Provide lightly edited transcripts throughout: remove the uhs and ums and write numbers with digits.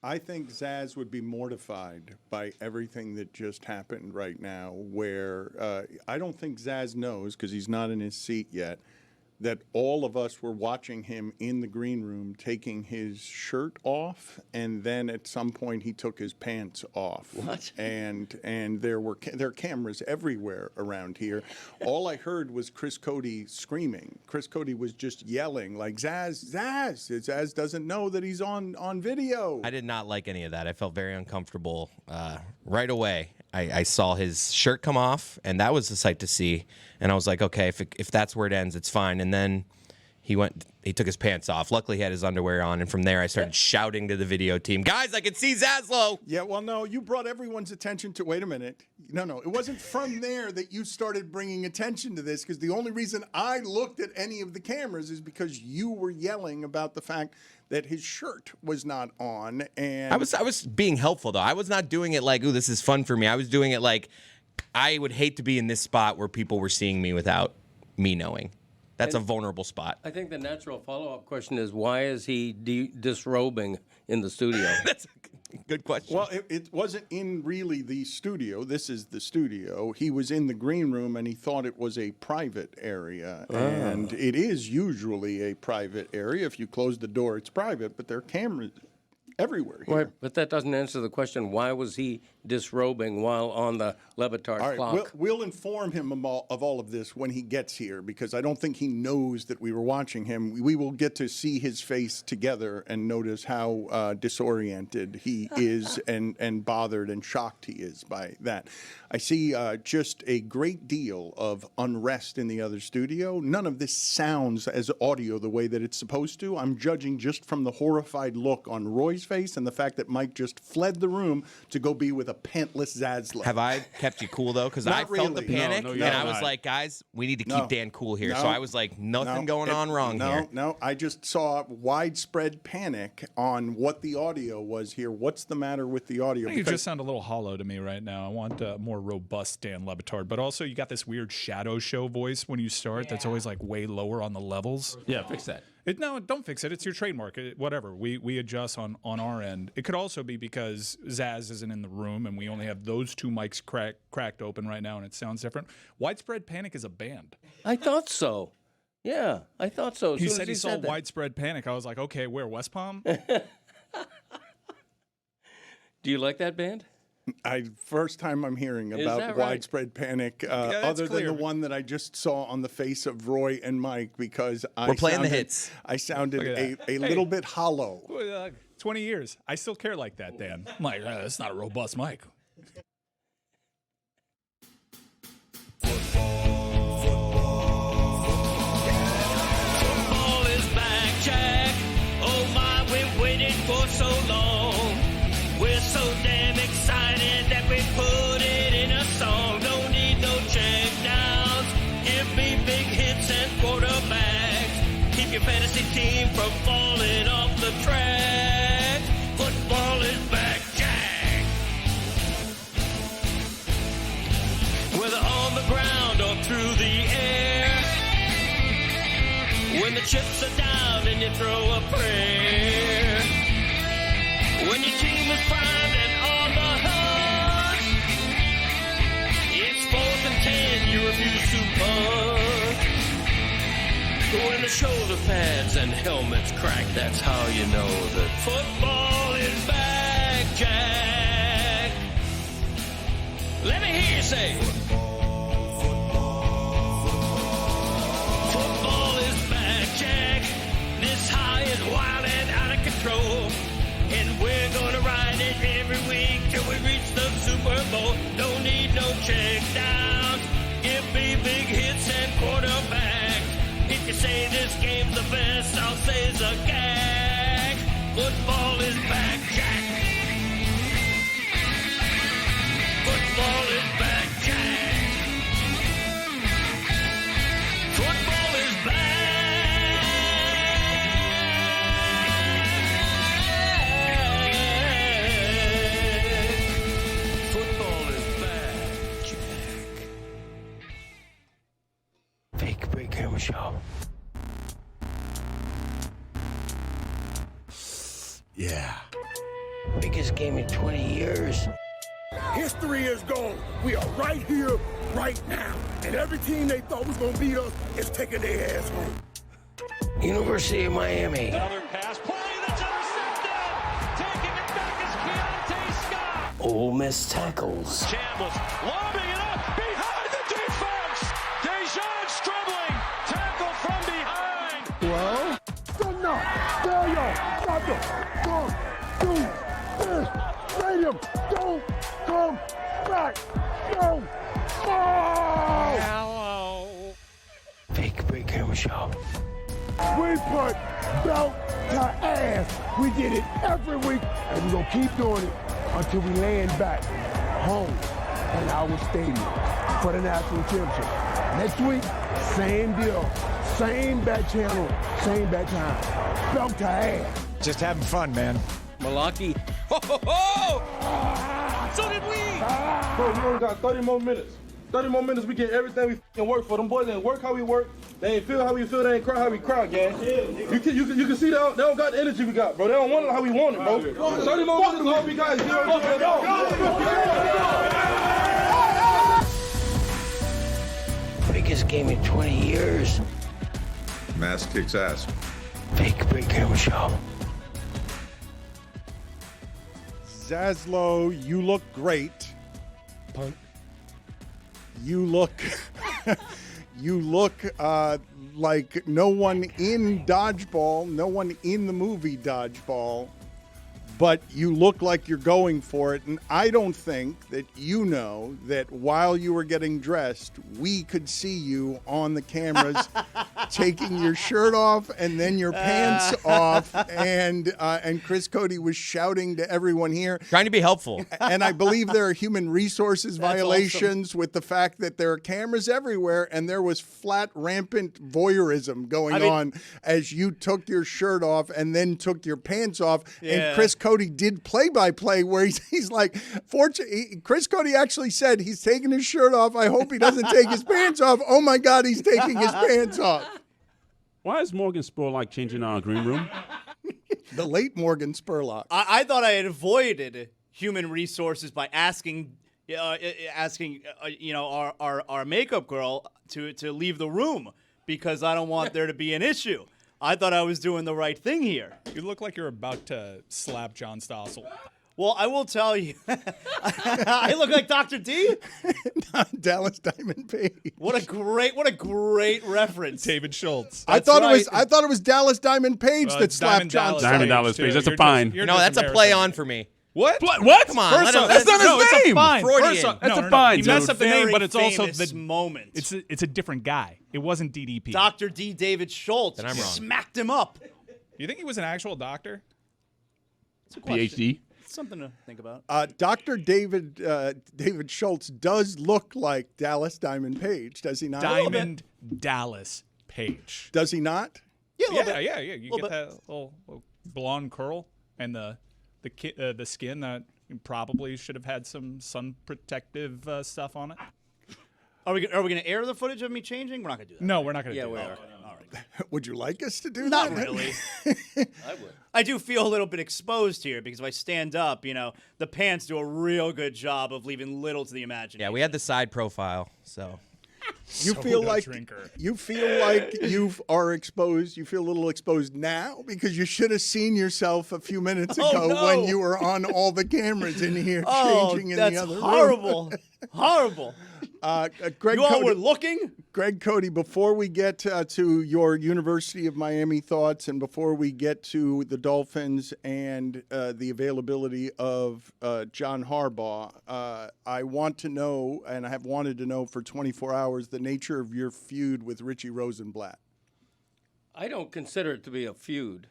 I think Zaz would be mortified by everything that just happened right now, where I don't think Zaz knows, because he's not in his seat yet, that all of us were watching him in the green room taking his shirt off, and then at some point he took his pants off. What? And there are cameras everywhere around here. All I heard was Chris Cody screaming. Chris Cody was just yelling like, Zaz, Zaz. Zaz doesn't know that he's on video. I did not like any of that. I felt very uncomfortable right away. I saw his shirt come off, and that was a sight to see. And I was like, okay, if that's where it ends, it's fine. And then he took his pants off. Luckily, he had his underwear on. And from there, I started shouting to the video team, guys, I can see Zaslow. Yeah, well, no, you brought everyone's attention to, wait a minute. No, it wasn't from there that you started bringing attention to this, because the only reason I looked at any of the cameras is because you were yelling about the fact that his shirt was not on. And I was being helpful, though. I was not doing it like, ooh, this is fun for me. I was doing it like, I would hate to be in this spot where people were seeing me without me knowing. That's a vulnerable spot. I think the natural follow-up question is, why is he disrobing in the studio? That's a good question. Well, it wasn't in really the studio. This is the studio. He was in the green room, and he thought it was a private area. And it is usually a private area. If you close the door, it's private, but there are cameras everywhere here. Right, but that doesn't answer the question, why was he disrobing while on the Le Batard All right, clock? we'll inform him of all of this when he gets here, because I don't think he knows that we were watching him. We will get to see his face together and notice how disoriented he is and bothered and shocked he is by that. I see just a great deal of unrest in the other studio. None of this sounds as audio the way that it's supposed to. I'm judging just from the horrified look on Roy's face and the fact that Mike just fled the room to go be with a pantless Zaslow. Have I kept you cool, though? Because I felt the panic, and I was like, guys, we need to keep Dan cool here. So I was like, nothing going on wrong here. No, I just saw widespread panic on what the audio was here. What's the matter with the audio? You just sound a little hollow to me right now. I want more robust Dan Le Batard, but also you got this weird shadow show voice when you start that's always like way lower on the levels. Yeah, fix that. No, don't fix it. It's your trademark. Whatever. We adjust on our end. It could also be because Zaz isn't in the room and we only have those two mics cracked open right now and it sounds different. Widespread Panic is a band. I thought so. Yeah, I thought so. He said he saw Widespread Panic. I was like, okay, where? West Palm? Do you like that band? First time I'm hearing about Widespread Panic, other than the one that I just saw on the face of Roy and Mike, because we're playing the hits. I sounded a little bit hollow. 20 years. I still care like that, Dan. I'm like, that's not a robust mic. Football is back, Jack. Oh my, we've waited for so long. We're so damn excited that we put it in a song. Don't need no check downs. Give me big hits and quarterbacks. Keep your fantasy team from falling off the track. Football is back, Jack. Whether on the ground or through the air. When the chips are down and you throw a prayer. When your team is primed and on the hunt, it's 4th and 10, you refuse to punt. When the shoulder pads and helmets crack, that's how you know that football is back, Jack. Let me hear you say, football is back, Jack. This high is wild and out of control. And we're gonna ride it every week till we reach the Super Bowl. Don't need no check downs. Give me big hits and quarterbacks. If you say this game's the best, I'll say it's a gag. Football is back, Jack. Football is back, Jack. Football is back. Show. Yeah. Biggest game in 20 years. History is gone. We are right here, right now. And every team they thought was going to beat us is taking their ass home. University of Miami. Another pass play that's intercepted. Taking it back is Keontae Scott. Ole Miss tackles. Chambliss lobbing it up behind the defense. Dejan struggling. Tackle from behind. Well, good enough. There you go. Stop it. Come to this stadium. Don't come back. No. Oh! Hello. Fake break camera show. We put belt to ass. We did it every week, and we're going to keep doing it until we land back home in our stadium for the national championship. Next week, same deal. Same bat channel, same bat time. Belt to ass. Just having fun, man. Malaki. Ho, ho, ho! So did we! Bro, we only got 30 more minutes. 30 more minutes, we get everything we can work for. Them boys ain't work how we work. They ain't feel how we feel. They ain't cry how we cry, gang. You can see they don't got the energy we got, bro. They don't want it how we want it, bro. 30 more minutes is all we got. Biggest game in 20 years. Mass kicks ass. Fake break camera show. Zaslow, you look great. Punt. You look, like no one in Dodgeball, no one in the movie Dodgeball, but you look like you're going for it. And I don't think that you know that while you were getting dressed, we could see you on the cameras taking your shirt off and then your pants off. And Chris Cody was shouting to everyone here. Trying to be helpful. And I believe there are human resources violations with the fact that there are cameras everywhere, and there was flat, rampant voyeurism going on as you took your shirt off and then took your pants off. Yeah. And Chris Cody did play-by-play where he's like, Chris Cody actually said he's taking his shirt off. I hope he doesn't take his pants off. Oh, my God, he's taking his pants off. Why is Morgan Spurlock changing our green room? The late Morgan Spurlock. I thought I had avoided human resources by asking our makeup girl to leave the room because I don't want there to be an issue. I thought I was doing the right thing here. You look like you're about to slap John Stossel. Well, I will tell you, I look like Dr. D. Dallas Diamond Page. What a great reference. David Schultz. I thought it was Dallas Diamond Page that slapped John Stossel. Diamond Dallas Page. That's a fine. No, that's a play on for me. What? What? Come on. First off, that's not his name. It's a fine. Freudian. That's a fine. You dude. messed up the name, but it's also the moment. It's a different guy. It wasn't DDP. Dr. D. David Schultz. Then I'm wrong. Smacked him up. You think he was an actual doctor? It's a question. PhD. It's something to think about. Dr. David Schultz does look like Dallas Diamond Page, does he not? Diamond Dallas Page. Does he not? Yeah, a little Yeah. bit. You get that little blonde curl and the skin that probably should have had some sun protective stuff on it. Are we going to air the footage of me changing? We're not going to do that. No, we're not going to Yeah, do we that. are. All right. Would you like us to do Not that? really. I would. I do feel a little bit exposed here because if I stand up, the pants do a real good job of leaving little to the imagination. Yeah, we had the side profile, so. You feel like drinker. you are exposed. You feel a little exposed now because you should have seen yourself a few minutes ago no. when you were on all the cameras in here changing in that's the other room. horrible. Horrible. Greg You all Cody, were looking? Greg Cody, before we get to your University of Miami thoughts and before we get to the Dolphins and the availability of John Harbaugh, I want to know, and I have wanted to know for 24 hours, the nature of your feud with Richie Rosenblatt. I don't consider it to be a feud.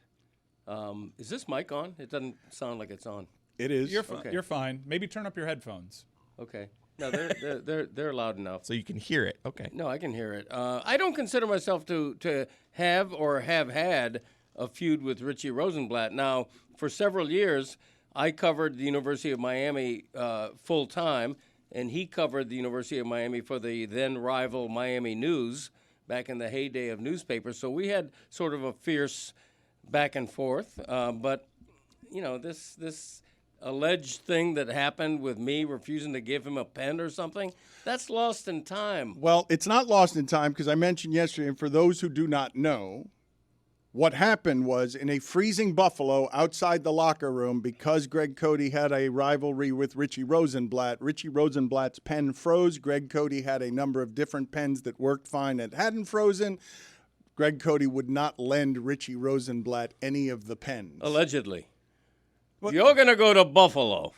Is this mic on? It doesn't sound like it's on. It is. You're fine. Maybe turn up your headphones. Okay. No, they're loud enough. So you can hear it. Okay. No, I can hear it. I don't consider myself to have or have had a feud with Richie Rosenblatt. Now, for several years, I covered the University of Miami full time, and he covered the University of Miami for the then rival Miami News back in the heyday of newspapers. So we had sort of a fierce back and forth. But this alleged thing that happened with me refusing to give him a pen or something, that's lost in time. Well, it's not lost in time because I mentioned yesterday, and for those who do not know, what happened was in a freezing Buffalo outside the locker room, because Greg Cody had a rivalry with Richie Rosenblatt's pen froze. Greg Cody had a number of different pens that worked fine that hadn't frozen. Greg Cody would not lend Richie Rosenblatt any of the pens. Allegedly. You're going to go to Buffalo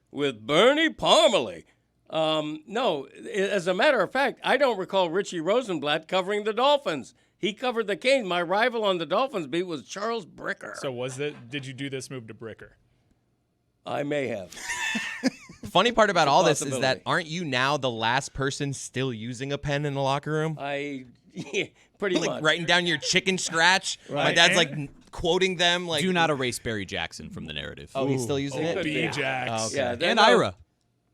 with Bernie Parmalee. No, as a matter of fact, I don't recall Richie Rosenblatt covering the Dolphins. He covered the Canes. My rival on the Dolphins beat was Charles Bricker. So did you do this move to Bricker? I may have. Funny part about all this is that aren't you now the last person still using a pen in the locker room? Pretty much. Like writing down your chicken scratch. Right. My dad's like quoting them. Like, do not erase Barry Jackson from the narrative. Oh, he's still using it? B-Jax. Oh, okay. Yeah, and Ira.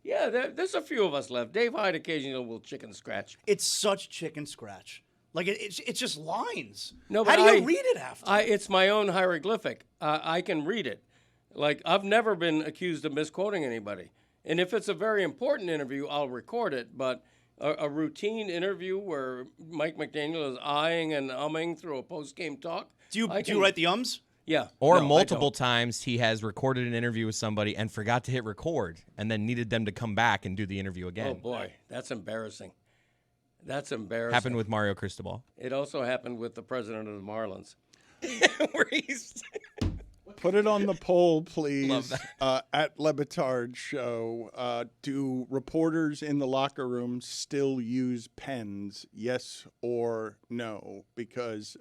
Yeah, there's a few of us left. Dave Hyde occasionally will chicken scratch. It's such chicken scratch. Like, it's just lines. No, How but do you read it after? It's my own hieroglyphic. I can read it. Like, I've never been accused of misquoting anybody. And if it's a very important interview, I'll record it. But a routine interview where Mike McDaniel is eyeing and umming through a post-game talk. Do you write the ums? Yeah. Or No, multiple times he has recorded an interview with somebody and forgot to hit record and then needed them to come back and do the interview again. Oh, boy. That's embarrassing. That's embarrassing. Happened with Mario Cristobal. It also happened with the president of the Marlins. Where he's... Put it on the poll, please. Love that. At Le Batard Show. Do reporters in the locker room still use pens? Yes or no? Because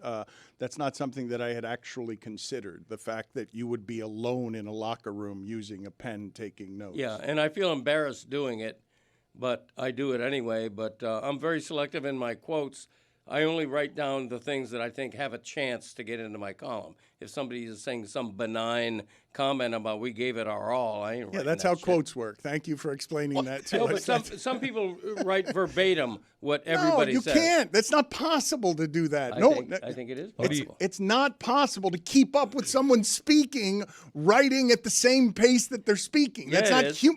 that's not something that I had actually considered. The fact that you would be alone in a locker room using a pen taking notes. Yeah, and I feel embarrassed doing it, but I do it anyway. But I'm very selective in my quotes. I only write down the things that I think have a chance to get into my column. If somebody is saying some benign comment about we gave it our all, I ain't writing that's that how shit. quotes work. Thank you for explaining that to No, us. but some people write verbatim what everybody says. No, you can't. That's not possible to do that. I think it is possible. It's not possible to keep up with someone speaking, writing at the same pace that they're speaking. Yeah, That's it not is.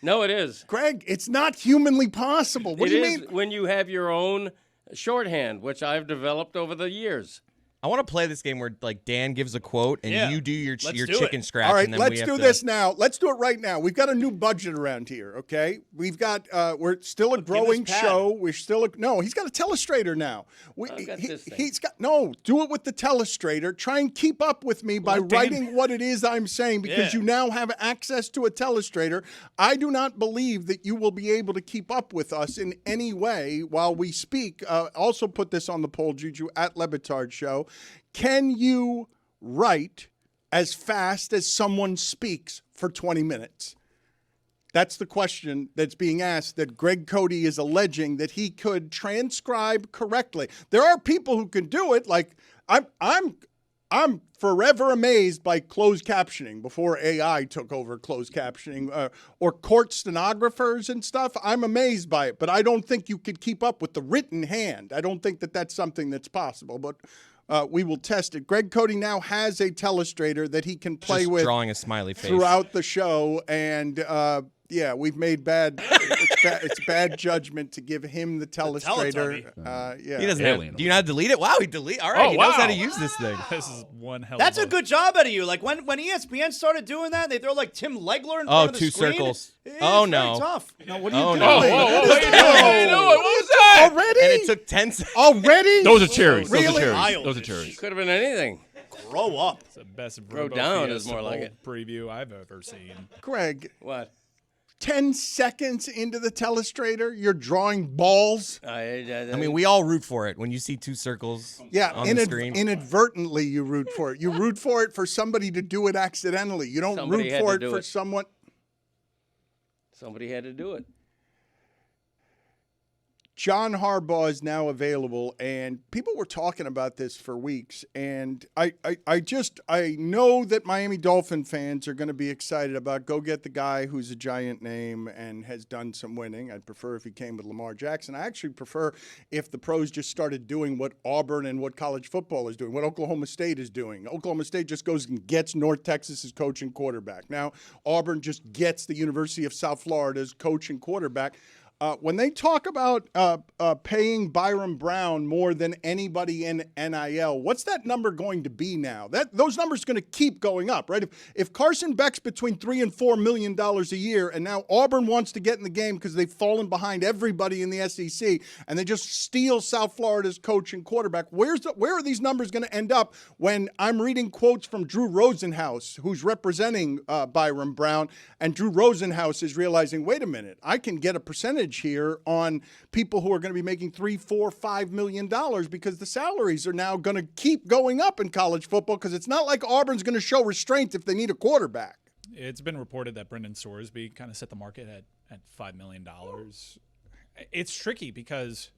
No, it is. Greg, it's not humanly possible. What do you mean? When you have your own shorthand, which I've developed over the years. I want to play this game where like Dan gives a quote and you do your chicken scratch. All right, and then let's do this now. Let's do it right now. We've got a new budget around here, okay? We've got we're still a growing show. We're still he's got a telestrator now. He's got do it with the telestrator. Try and keep up with me by writing what it is I'm saying because you now have access to a telestrator. I do not believe that you will be able to keep up with us in any way while we speak. Also put this on the poll, Juju, at Le Batard Show. Can you write as fast as someone speaks for 20 minutes? That's the question that's being asked that Greg Cody is alleging that he could transcribe correctly. There are people who can do it. Like I'm forever amazed by closed captioning before AI took over closed captioning or court stenographers and stuff. I'm amazed by it, but I don't think you could keep up with the written hand. I don't think that that's something that's possible, but we will test it. Greg Cody now has a telestrator that he can play with, drawing a smiley face throughout the show, and we've made it's bad judgment to give him the telestrator. He doesn't know. Do you know how to delete it? Wow, he All right, he knows how to use this thing. This is one hell. That's a good job out of you. Like when ESPN started doing that, they throw like Tim Legler in front of the two screen. circles. It's no. very tough. No, what are you doing? No. What are you doing? What was that? Already? And it took 10 seconds. Already? Those are cherries. Really? Those are cherries. Could have been anything. Grow up. It's the best Grow Robo down Fiesta is more like Bowl it. preview I've ever seen. Greg, What? 10 seconds into the telestrator, you're drawing balls? I mean, we all root for it when you see two circles on the screen. Inadvertently, you root for it. You root for it for somebody to do it accidentally. You don't Somebody root had for to it do for it. someone. Somebody had to do it. John Harbaugh is now available, and people were talking about this for weeks. And I know that Miami Dolphin fans are going to be excited about go get the guy who's a giant name and has done some winning. I'd prefer if he came with Lamar Jackson. I actually prefer if the pros just started doing what Auburn and what college football is doing, what Oklahoma State is doing. Oklahoma State just goes and gets North Texas's coach and quarterback. Now Auburn just gets the University of South Florida's coach and quarterback. When they talk about paying Byron Brown more than anybody in NIL, what's that number going to be now? Those numbers are going to keep going up, right? If Carson Beck's between $3 and $4 million a year, and now Auburn wants to get in the game because they've fallen behind everybody in the SEC, and they just steal South Florida's coach and quarterback, where are these numbers going to end up when I'm reading quotes from Drew Rosenhaus, who's representing Byron Brown, and Drew Rosenhaus is realizing, wait a minute, I can get a percentage here on people who are going to be making $3, $4, $5 million because the salaries are now going to keep going up in college football because it's not like Auburn's going to show restraint if they need a quarterback. It's been reported that Brendan Sorsby kind of set the market at $5 million. It's tricky because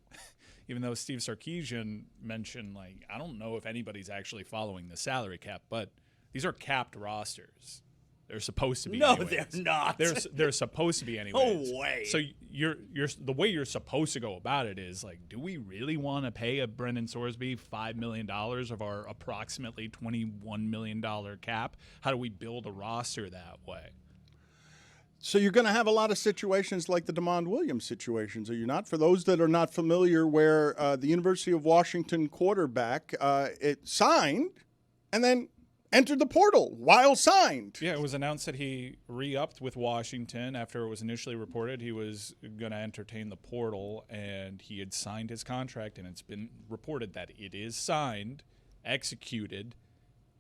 even though Steve Sarkisian mentioned, like, I don't know if anybody's actually following the salary cap, but these are capped rosters. They're supposed to be. No, anyways. they're not. They're supposed to be anyways. No way. So you're the way you're supposed to go about it is like, do we really want to pay a Brendan Sorsby $5 million of our approximately $21 million cap? How do we build a roster that way? So you're going to have a lot of situations like the DeMond Williams situations, are you not? For those that are not familiar, where the University of Washington quarterback it signed and then entered the portal while signed. Yeah, it was announced that he re-upped with Washington after it was initially reported he was going to entertain the portal, and he had signed his contract, and it's been reported that it is signed, executed,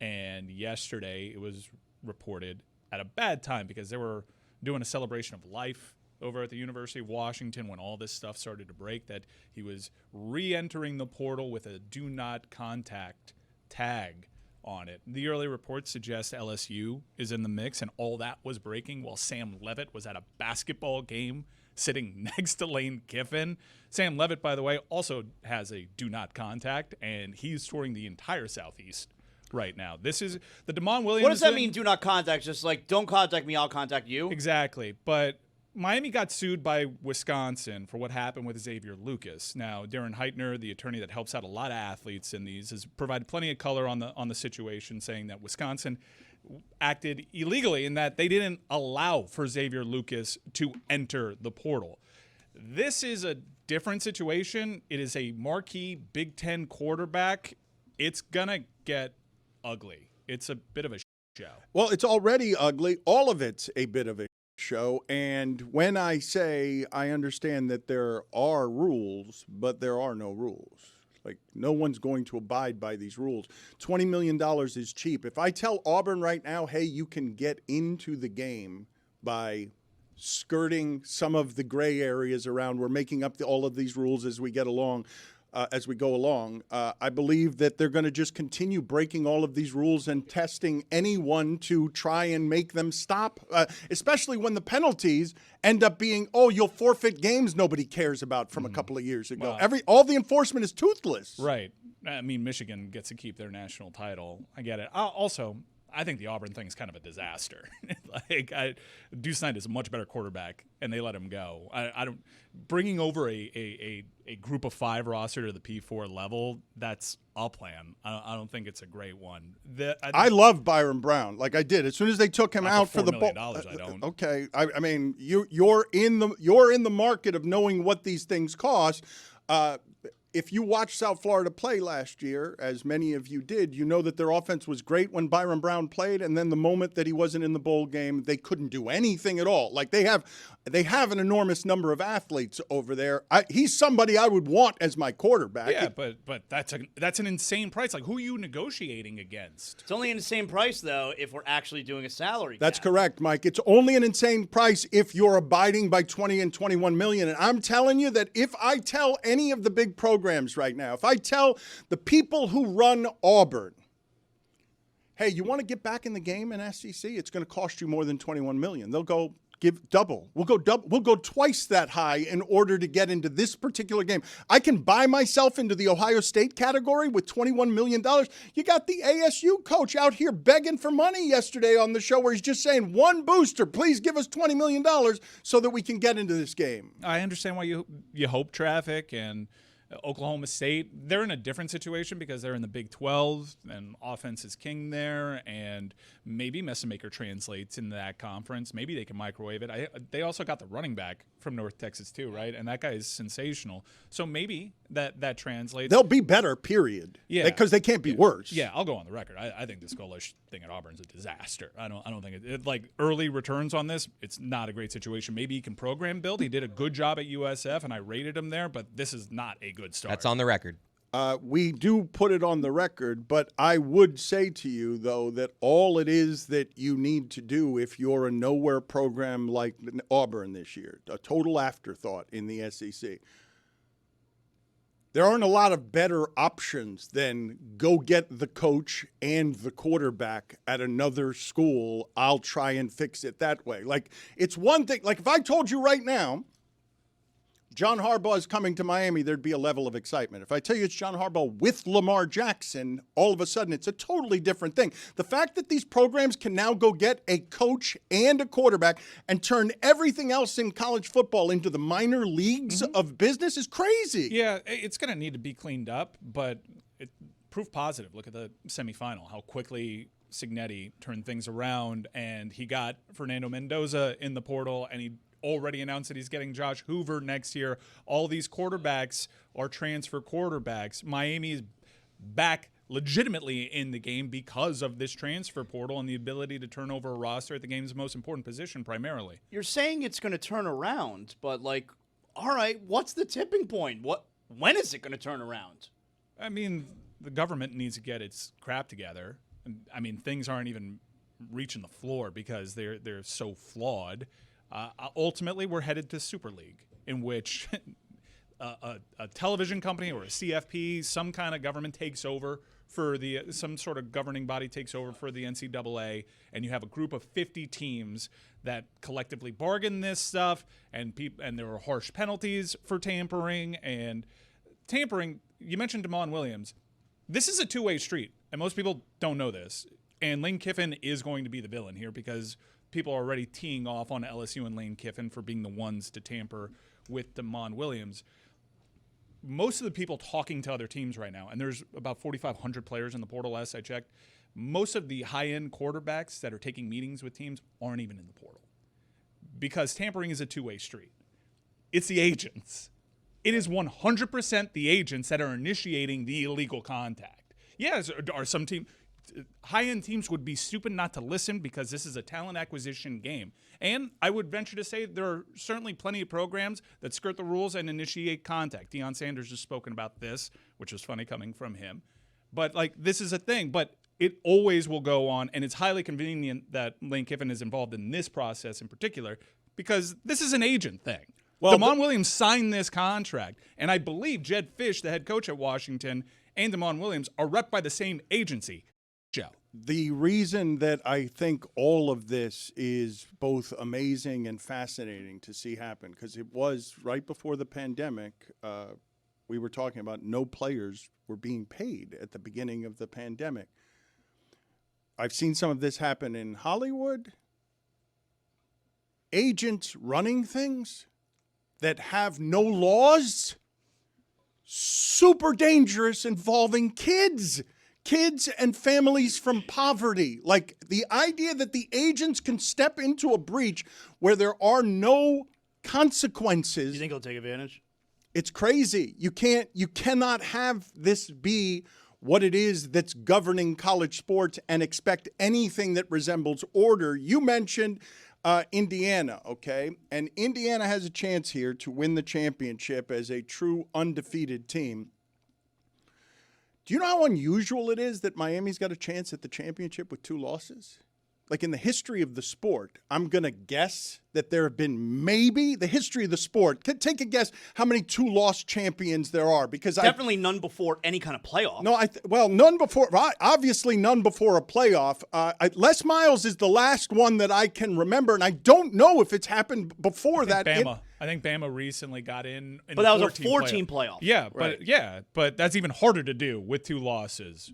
and yesterday it was reported at a bad time because they were doing a celebration of life over at the University of Washington when all this stuff started to break, that he was re-entering the portal with a do not contact tag on it. The early reports suggest LSU is in the mix, and all that was breaking while Sam Levitt was at a basketball game sitting next to Lane Kiffin. Sam Levitt, by the way, also has a do not contact, and he's touring the entire Southeast right now. This is the DeMond Williams. What does that mean, do not contact? Just like, don't contact me, I'll contact you? Exactly. But Miami got sued by Wisconsin for what happened with Xavier Lucas. Now, Darren Heitner, the attorney that helps out a lot of athletes in these, has provided plenty of color on the situation, saying that Wisconsin acted illegally in that they didn't allow for Xavier Lucas to enter the portal. This is a different situation. It is a marquee Big Ten quarterback. It's going to get ugly. It's a bit of a show. Well, it's already ugly. All of it's a bit of a show. And when I say I understand that there are rules, but there are no rules. Like, no one's going to abide by these rules. $20 million is cheap. If I tell Auburn right now, hey, you can get into the game by skirting some of the gray areas around, we're making up all of these rules as we get along. As we go along, I believe that they're going to just continue breaking all of these rules and testing anyone to try and make them stop, especially when the penalties end up being, oh, you'll forfeit games nobody cares about from a couple of years ago. Wow. All the enforcement is toothless. Right. I mean, Michigan gets to keep their national title. I get it. Also, I think the Auburn thing is kind of a disaster. Deuce Knight is a much better quarterback, and they let him go. I don't bringing over a group of 5 roster to the P4 level. That's a plan. I don't think it's a great one. I love Byron Brown, like I did as soon as they took him out for the $4 million. I don't. Okay, I mean you're in the market of knowing what these things cost. If you watched South Florida play last year, as many of you did, you know that their offense was great when Byron Brown played, and then the moment that he wasn't in the bowl game, they couldn't do anything at all. Like, they have an enormous number of athletes over there. He's somebody I would want as my quarterback. Yeah, but that's an insane price. Like, who are you negotiating against? It's only an insane price, though, if we're actually doing a salary cap. That's correct, Mike. It's only an insane price if you're abiding by 20 and 21 million. And I'm telling you that if I tell any of the big programs right now, if I tell the people who run Auburn, hey, you want to get back in the game in SEC, it's going to cost you more than 21 million. They'll go, give double. We'll go double. We'll go twice that high in order to get into this particular game. I can buy myself into the Ohio State category with $21 million. You got the ASU coach out here begging for money yesterday on the show where he's just saying, one booster, please give us $20 million so that we can get into this game. I understand why you hope traffic and Oklahoma State, they're in a different situation because they're in the Big 12 and offense is king there, and maybe Messamaker translates into that conference. Maybe they can microwave it. They also got the running back from North Texas too, right? And that guy is sensational. So maybe that translates. They'll be better, period. Yeah, because they can't be worse. Yeah, I'll go on the record. I think this goalless thing at Auburn's a disaster. I don't think it like early returns on this. It's not a great situation. Maybe he can program build. He did a good job at USF, and I rated him there. But this is not a good start. That's on the record. We do put it on the record, but I would say to you, though, that all it is that you need to do if you're a nowhere program like Auburn this year, a total afterthought in the SEC, there aren't a lot of better options than go get the coach and the quarterback at another school. I'll try and fix it that way. Like, it's one thing. Like, if I told you right now, John Harbaugh is coming to Miami, there'd be a level of excitement. If I tell you it's John Harbaugh with Lamar Jackson, all of a sudden it's a totally different thing. The fact that these programs can now go get a coach and a quarterback and turn everything else in college football into the minor leagues of business is crazy. Yeah, it's going to need to be cleaned up, but proof positive. Look at the semifinal, how quickly Cignetti turned things around, and he got Fernando Mendoza in the portal, and he already announced that he's getting Josh Hoover next year. All these quarterbacks are transfer quarterbacks. Miami is back legitimately in the game because of this transfer portal and the ability to turn over a roster at the game's most important position primarily. You're saying it's going to turn around, but like, all right, what's the tipping point? When is it going to turn around? I mean, the government needs to get its crap together. I mean, things aren't even reaching the floor because they're so flawed. Ultimately, we're headed to Super League, in which a television company or a CFP, some kind of government takes over for some sort of governing body takes over for the NCAA, and you have a group of 50 teams that collectively bargain this stuff, and there are harsh penalties for tampering. And tampering, you mentioned Damon Williams. This is a two-way street, and most people don't know this. And Lane Kiffin is going to be the villain here because people are already teeing off on LSU and Lane Kiffin for being the ones to tamper with Damon Williams. Most of the people talking to other teams right now, and there's about 4,500 players in the portal last I checked, most of the high-end quarterbacks that are taking meetings with teams aren't even in the portal because tampering is a two-way street. It's the agents. It is 100% the agents that are initiating the illegal contact. Yes, are some teams... High-end teams would be stupid not to listen because this is a talent acquisition game. And I would venture to say there are certainly plenty of programs that skirt the rules and initiate contact. Deion Sanders has spoken about this, which is funny coming from him. But, like, this is a thing. But it always will go on, and it's highly convenient that Lane Kiffin is involved in this process in particular because this is an agent thing. Well, Damon Williams signed this contract, and I believe Jed Fish, the head coach at Washington, and Damon Williams are rep by the same agency. The reason that I think all of this is both amazing and fascinating to see happen, because it was right before the pandemic, we were talking about no players were being paid at the beginning of the pandemic. I've seen some of this happen in Hollywood. Agents running things that have no laws, super dangerous, involving kids and families from poverty. Like, the idea that the agents can step into a breach where there are no consequences. You think he'll take advantage? It's crazy. You cannot have this be what it is that's governing college sports and expect anything that resembles order. You mentioned Indiana, okay? And Indiana has a chance here to win the championship as a true undefeated team. Do you know how unusual it is that Miami's got a chance at the championship with 2 losses? like in the history of the sport, I'm going to guess that there have been maybe the history of the sport. Take a guess how many 2-loss champions there are, because Definitely none before any kind of playoff. No, well, none before. Obviously, none before a playoff. Les Miles is the last one that I can remember, and I don't know if it's happened before that. I think Bama recently got in but that was a 14 playoff. Yeah, Right. but that's even harder to do with 2 losses.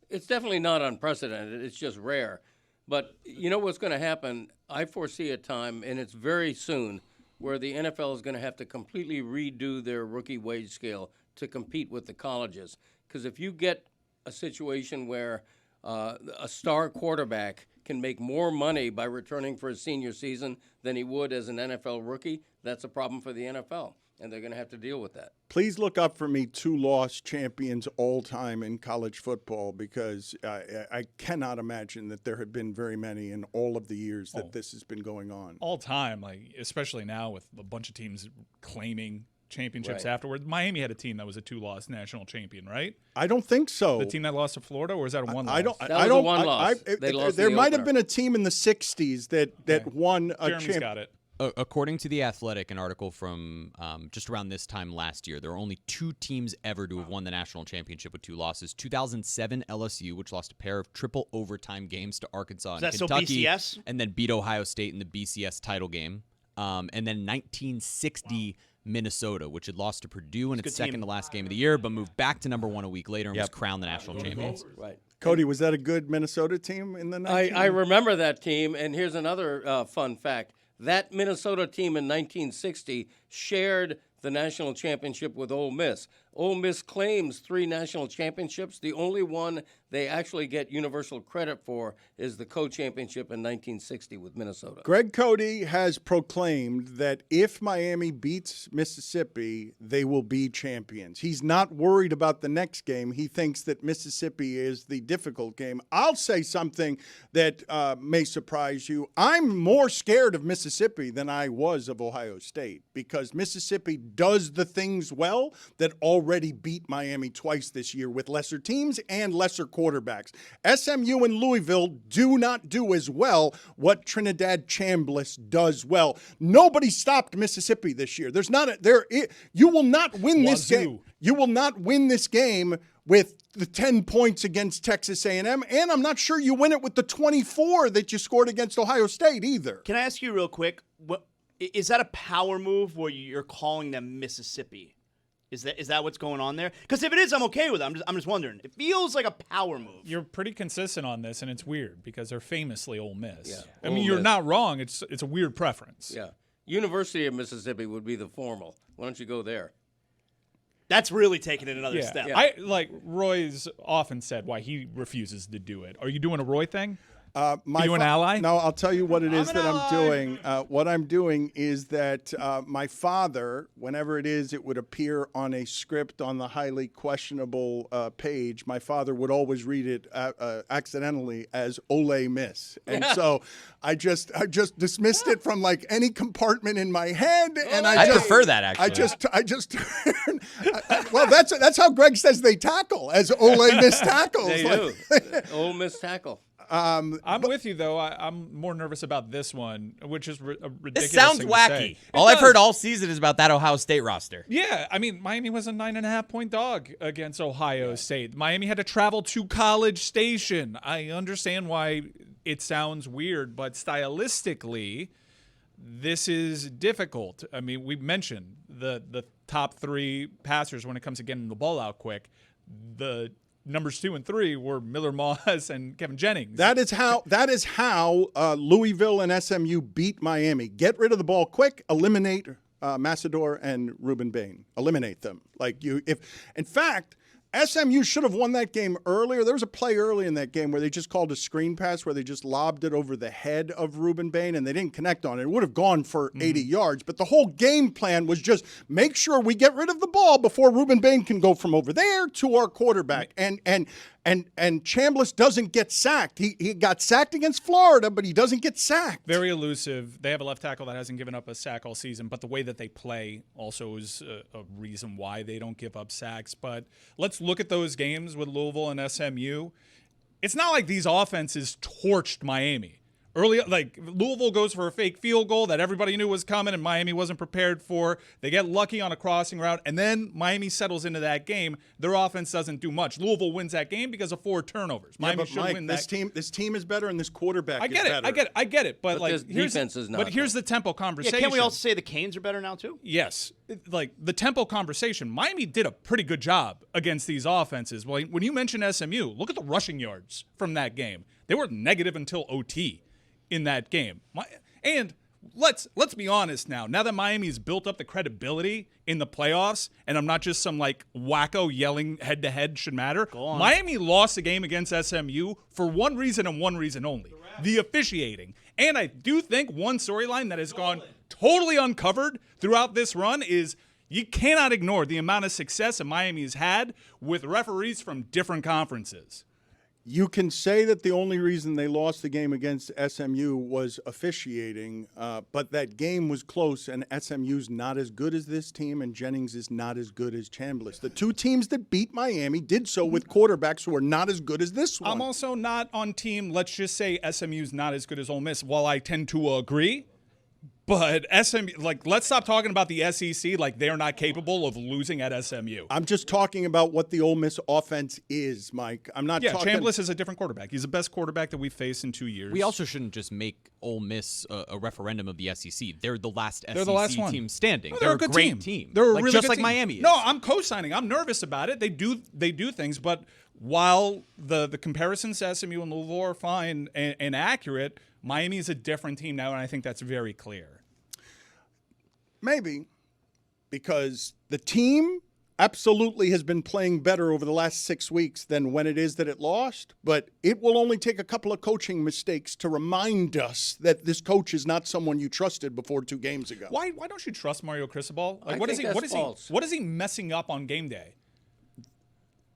It's definitely not unprecedented. It's just rare. But you know what's going to happen? I foresee a time, and it's very soon, where the NFL is going to have to completely redo their rookie wage scale to compete with the colleges. Because if you get a situation where a star quarterback can make more money by returning for his senior season than he would as an NFL rookie, that's a problem for the NFL, and they're going to have to deal with that. Please look up for me 2-loss champions all time in college football, because I cannot imagine that there have been very many in all of the years that this has been going on. All time, like especially now with a bunch of teams claiming championships Right. afterward. Miami had a team that was a 2-loss national champion, right? I don't think so. The team that lost to Florida, or was that a 1-loss? I don't. That I was a don't. one-loss. They lost there the might have opener. been a team in the '60s that won a Jeremy's got it. According to The Athletic, an article from just around this time last year, there are only 2 teams ever to have won the national championship with 2 losses. 2007 LSU, which lost a pair of triple overtime games to Arkansas and that still Kentucky, BCS? and then beat Ohio State in the BCS title game. And then 1960 Minnesota, which had lost to Purdue in its second to last game of the year, but moved back to number 1 a week later and was crowned the national champions. Right. Cody, was that a good Minnesota team in the 19? I remember that team, and here's another fun fact. That Minnesota team in 1960 shared the national championship with Ole Miss. Ole Miss claims 3 national championships. The only one they actually get universal credit for is the co-championship in 1960 with Minnesota. Greg Cody has proclaimed that if Miami beats Mississippi, they will be champions. He's not worried about the next game. He thinks that Mississippi is the difficult game. I'll say something that may surprise you. I'm more scared of Mississippi than I was of Ohio State, because Mississippi does the things well that already beat Miami twice this year with lesser teams and lesser quarterbacks. SMU and Louisville do not do as well what Trinidad Chambliss does well. Nobody stopped Mississippi this year. You will not win this game. You will not win this game with the 10 points against Texas A&M, and I'm not sure you win it with the 24 that you scored against Ohio State either. Can I ask you real quick? Is that a power move where you're calling them Mississippi? Is that what's going on there? Because if it is, I'm okay with it. I'm just wondering. It feels like a power move. You're pretty consistent on this, and it's weird because they're famously Ole Miss. Yeah, I mean, you're not wrong. It's a weird preference. Yeah. University of Mississippi would be the formal. Why don't you go there? That's really taking it another step. Yeah. I like Roy's often said why he refuses to do it. Are you doing a Roy thing? Are you an ally? No, I'll tell you what it is an that ally. I'm doing. What I'm doing is that my father, whenever it would appear on a script on the highly questionable page, my father would always read it accidentally as Ole Miss. And so I just dismissed it from like any compartment in my head. And I prefer that, actually. I just well, that's how Greg says they tackle, as Ole Miss tackles. They Like- do. Ole Miss tackle. I'm with you, though. I'm more nervous about this one, which is a ridiculous This sounds thing to wacky. say. All I've does. heard all season is about that Ohio State roster. Yeah, I mean, Miami was a 9.5-point dog against Ohio State. Miami had to travel to College Station. I understand why it sounds weird, but stylistically, this is difficult. I mean, we mentioned the top 3 passers when it comes to getting the ball out quick. The numbers 2 and 3 were Miller Moss and Kevin Jennings. That is how Louisville and SMU beat Miami. Get rid of the ball quick, eliminate Massador and Ruben Bain. Eliminate them. In fact, SMU should have won that game earlier. There was a play early in that game where they just called a screen pass where they just lobbed it over the head of Ruben Bain and they didn't connect on it. It would have gone for 80 yards, but the whole game plan was just make sure we get rid of the ball before Ruben Bain can go from over there to our quarterback. And Chambliss doesn't get sacked. He got sacked against Florida, but he doesn't get sacked. Very elusive. They have a left tackle that hasn't given up a sack all season, but the way that they play also is a reason why they don't give up sacks. But let's look at those games with Louisville and SMU. it's not like these offenses torched Miami. Early, like Louisville goes for a fake field goal that everybody knew was coming and Miami wasn't prepared for. They get lucky on a crossing route, and then Miami settles into that game. Their offense doesn't do much. Louisville wins that game because of 4 turnovers. Miami should win that. This team is better, and this quarterback is better. I get it. But like, this defense is not. But here's the tempo conversation. Yeah, can't we also say the Canes are better now too? Yes. Like the tempo conversation, Miami did a pretty good job against these offenses. Well, when you mention SMU, look at the rushing yards from that game. They were negative until OT in that game. And let's be honest now. Now that Miami's built up the credibility in the playoffs, and I'm not just some like wacko yelling head-to-head should matter, Miami lost the game against SMU for one reason and one reason only, the officiating. And I do think one storyline that has gone totally uncovered throughout this run is you cannot ignore the amount of success that Miami's had with referees from different conferences. You can say that the only reason they lost the game against SMU was officiating, but that game was close, and SMU's not as good as this team, and Jennings is not as good as Chambliss. The 2 teams that beat Miami did so with quarterbacks who are not as good as this one. I'm also not on team, let's just say SMU's not as good as Ole Miss, while I tend to agree. But SMU, like, let's stop talking about the SEC like they're not capable of losing at SMU. I'm just talking about what the Ole Miss offense is, Mike. I'm not talking. Chambliss is a different quarterback. He's the best quarterback that we've faced in 2 years. We also shouldn't just make Ole Miss a referendum of the SEC. They're the last They're the last team standing. No, they're a good great team. They're a like, really just good like team. Miami is. No, I'm co-signing. I'm nervous about it. They do things, but while the comparisons to SMU and Louisville are fine and accurate, Miami is a different team now, and I think that's very clear. Maybe, because the team absolutely has been playing better over the last 6 weeks than when it is that it lost, but it will only take a couple of coaching mistakes to remind us that this coach is not someone you trusted before 2 games ago. Why don't you trust Mario Cristobal? Like, I think that's false. What is he messing up on game day?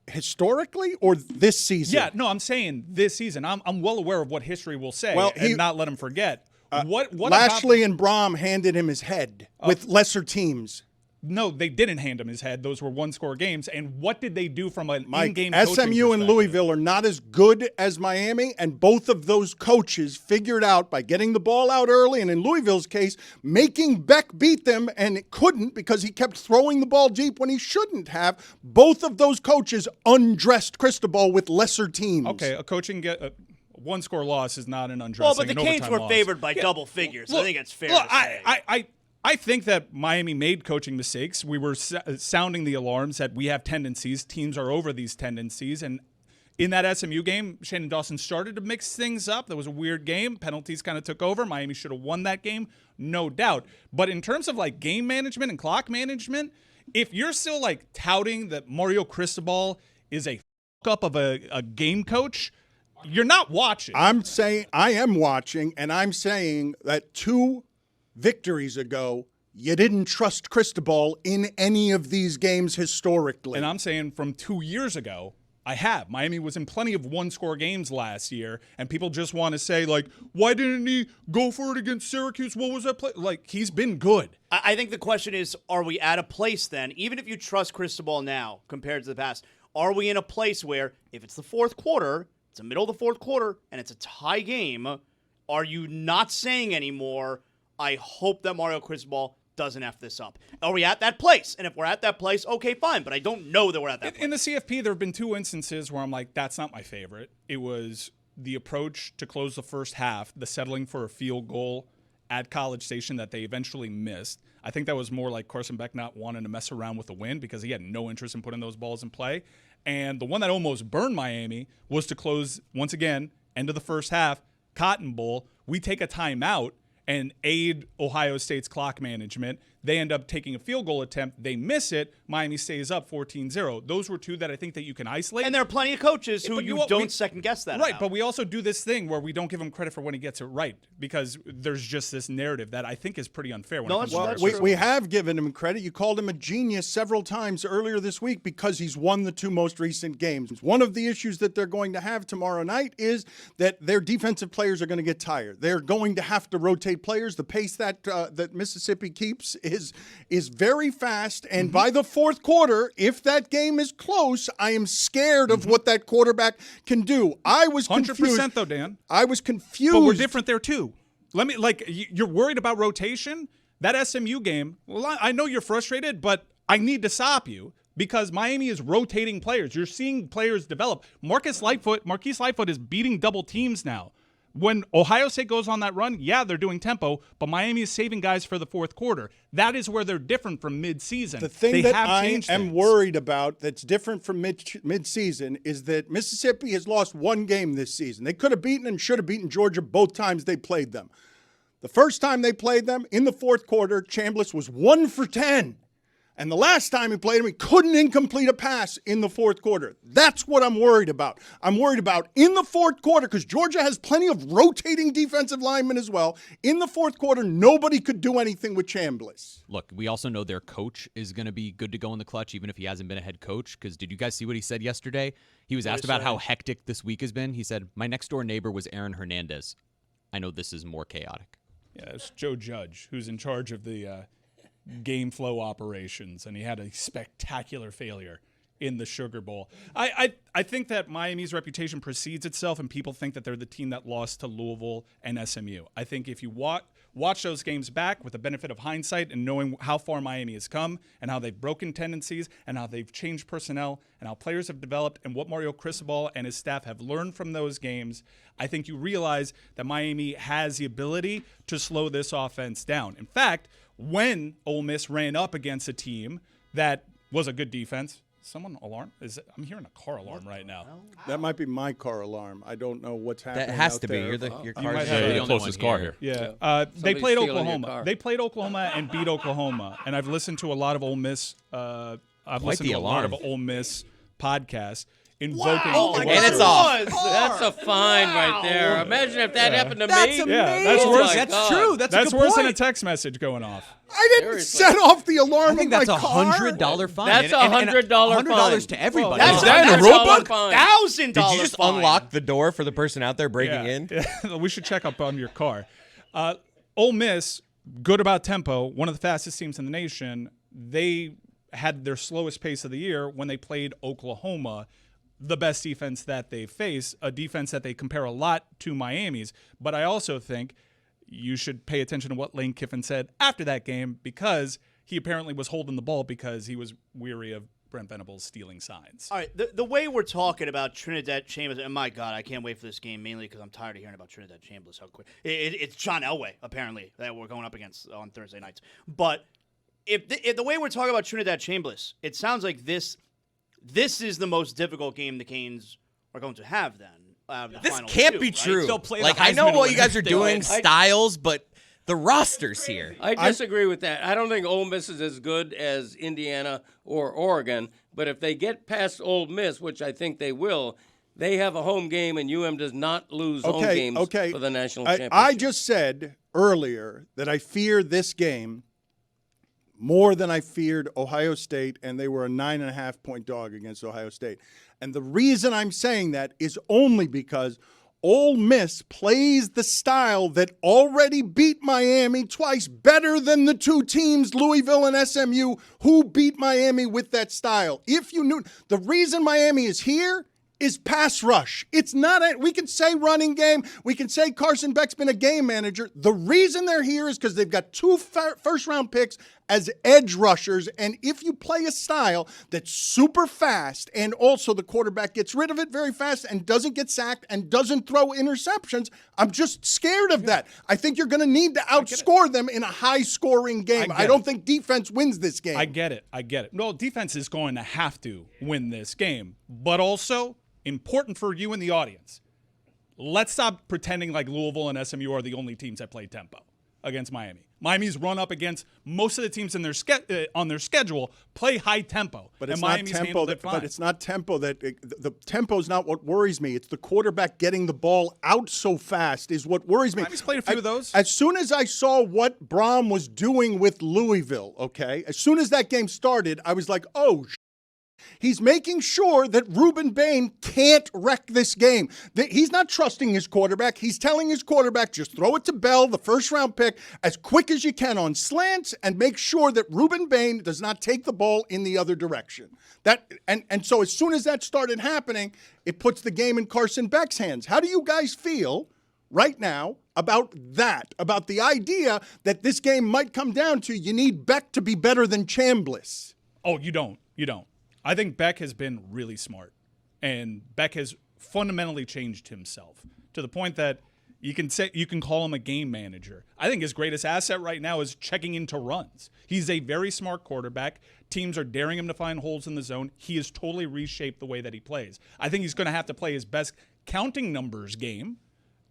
Historically or this season? Yeah, no, I'm saying this season. I'm well aware of what history will say and not let him forget. What Lashley and Braum handed him his head with lesser teams. No, they didn't hand him his head. Those were 1-score games. And what did they do from an in-game coaching SMU and Louisville are not as good as Miami, and both of those coaches figured out by getting the ball out early, and in Louisville's case, making Beck beat them, and it couldn't because he kept throwing the ball deep when he shouldn't have. Both of those coaches undressed Cristobal with lesser teams. Okay, a coaching one-score loss is not an undressing. Well, but the Canes were favored by double figures. Look, I think it's fair to say. I think that Miami made coaching mistakes. We were sounding the alarms that we have tendencies. Teams are over these tendencies. And in that SMU game, Shannon Dawson started to mix things up. That was a weird game. Penalties kind of took over. Miami should have won that game, no doubt. But in terms of like game management and clock management, if you're still like touting that Mario Cristobal is a fuck-up of a game coach, you're not watching. I'm saying I am watching, and I'm saying that 2 victories ago, you didn't trust Cristobal in any of these games historically. And I'm saying from 2 years ago, I have. Miami was in plenty of 1-score games last year, and people just want to say, like, why didn't he go for it against Syracuse? What was that play? Like, he's been good. I think the question is, are we at a place then, even if you trust Cristobal now compared to the past, are we in a place where if it's the 4th quarter, it's the middle of the 4th quarter, and it's a tie game, are you not saying anymore, I hope that Mario Cristobal doesn't F this up? Are we at that place? And if we're at that place, okay, fine. But I don't know that we're at that place. In the CFP, there have been 2 instances where I'm like, that's not my favorite. It was the approach to close the first half, the settling for a field goal at College Station that they eventually missed. I think that was more like Carson Beck not wanting to mess around with the win because he had no interest in putting those balls in play. And the one that almost burned Miami was to close, once again, end of the first half, Cotton Bowl. We take a timeout and aid Ohio State's clock management. They end up taking a field goal attempt. They miss it. Miami stays up 14-0. Those were 2 that I think that you can isolate. And there are plenty of coaches who you don't second-guess that Right, about. but we also do this thing where we don't give him credit for when he gets it right because there's just this narrative that I think is pretty unfair. We have given him credit. You called him a genius several times earlier this week because he's won the 2 most recent games. One of the issues that they're going to have tomorrow night is that their defensive players are going to get tired. They're going to have to rotate State players, the pace that that Mississippi keeps is very fast. And by the fourth quarter, if that game is close, I am scared of what that quarterback can do. I was 100% though, Dan. I was confused. But we're different there too. You're worried about rotation? That SMU game, well, I know you're frustrated, but I need to stop you because Miami is rotating players. You're seeing players develop. Marquise Lightfoot is beating double teams now. When Ohio State goes on that run, yeah, they're doing tempo, but Miami is saving guys for the fourth quarter. That is where they're different from midseason. The thing that I am worried about that's different from midseason is that Mississippi has lost one game this season. They could have beaten and should have beaten Georgia both times they played them. The first time they played them, in the fourth quarter, Chambliss was 1 for 10. And the last time he played him, he couldn't incomplete a pass in the fourth quarter. That's what I'm worried about. I'm worried about in the fourth quarter, because Georgia has plenty of rotating defensive linemen as well. In the fourth quarter, nobody could do anything with Chambliss. Look, we also know their coach is going to be good to go in the clutch, even if he hasn't been a head coach. Because did you guys see what he said yesterday? He was asked about how hectic this week has been. He said, "My next door neighbor was Aaron Hernandez. I know this is more chaotic." Yeah, it's Joe Judge, who's in charge of the game flow operations, and he had a spectacular failure in the Sugar Bowl. I think that Miami's reputation precedes itself, and people think that they're the team that lost to Louisville and SMU. I think if you watch those games back with the benefit of hindsight and knowing how far Miami has come and how they've broken tendencies and how they've changed personnel and how players have developed and what Mario Cristobal and his staff have learned from those games, I think you realize that Miami has the ability to slow this offense down. In fact, when Ole Miss ran up against a team that was a good defense, someone alarm? I'm hearing a car alarm right now. That might be my car alarm. I don't know what's happening. That has out to be. there. Your car's the closest car here. Yeah. They played stealing your Oklahoma. car. They played Oklahoma and beat Oklahoma. And I've listened to a lot of Ole Miss. I've listened to a lot of Ole Miss podcasts invoking. Oh my And God, it's off. That's a fine right there. Imagine if that happened to That's me. amazing. Yeah, that's Oh worse. my That's God. true. That's a That's good worse than a point. text message going off. I didn't Seriously. set off the alarm I think of that's my a car. $100 fine. That's And- and $100 $100 fine. to everybody. That's Is that in a rule book? $1,000 Did you just fine. unlock the door for the person out there breaking in? Yeah. We should check up on your car. Ole Miss, good about tempo, one of the fastest teams in the nation. They had their slowest pace of the year when they played Oklahoma, the best defense that they face, a defense that they compare a lot to Miami's. But I also think you should pay attention to what Lane Kiffin said after that game, because he apparently was holding the ball because he was weary of Brent Venables stealing signs. All right, the way we're talking about Trinidad Chambliss, and my God, I can't wait for this game, mainly because I'm tired of hearing about Trinidad Chambliss. How quick it's John Elway, apparently, that we're going up against on Thursday nights. But if the way we're talking about Trinidad Chambliss, it sounds like this is the most difficult game the Canes are going to have then. This final can't two, be right? true. They'll play the Like, I know Heisman what you winner. guys are doing, styles, but the roster's here. I disagree with that. I don't think Ole Miss is as good as Indiana or Oregon, but if they get past Ole Miss, which I think they will, they have a home game, and UM does not lose home games for the national championship. I just said earlier that I fear this game more than I feared Ohio State, and they were a 9.5-point dog against Ohio State. And the reason I'm saying that is only because Ole Miss plays the style that already beat Miami twice better than the two teams, Louisville and SMU, who beat Miami with that style. If you knew, the reason Miami is here is pass rush. It's not we can say running game. We can say Carson Beck's been a game manager. The reason they're here is because they've got two first-round picks as edge rushers, and if you play a style that's super fast and also the quarterback gets rid of it very fast and doesn't get sacked and doesn't throw interceptions, I'm just scared of that. I think you're going to need to outscore them in a high-scoring game. I don't think defense wins this game. I get it. No, defense is going to have to win this game, but also important for you and the audience. Let's stop pretending like Louisville and SMU are the only teams that play tempo against Miami. Miami's run up against most of the teams in their on their schedule play high tempo, but and it's Miami's not tempo. handled it fine. But it's not tempo the tempo is not what worries me. It's the quarterback getting the ball out so fast is what worries me. Miami's played a few of those. As soon as I saw what Braum was doing with Louisville, okay, as soon as that game started, I was like, oh. He's making sure that Ruben Bain can't wreck this game. He's not trusting his quarterback. He's telling his quarterback, just throw it to Bell, the first-round pick, as quick as you can on slants and make sure that Ruben Bain does not take the ball in the other direction. And so as soon as that started happening, it puts the game in Carson Beck's hands. How do you guys feel right now about that, about the idea that this game might come down to you need Beck to be better than Chambliss? Oh, you don't. I think Beck has been really smart, and Beck has fundamentally changed himself to the point that you can call him a game manager. I think his greatest asset right now is checking into runs. He's a very smart quarterback. Teams are daring him to find holes in the zone. He has totally reshaped the way that he plays. I think he's going to have to play his best counting numbers game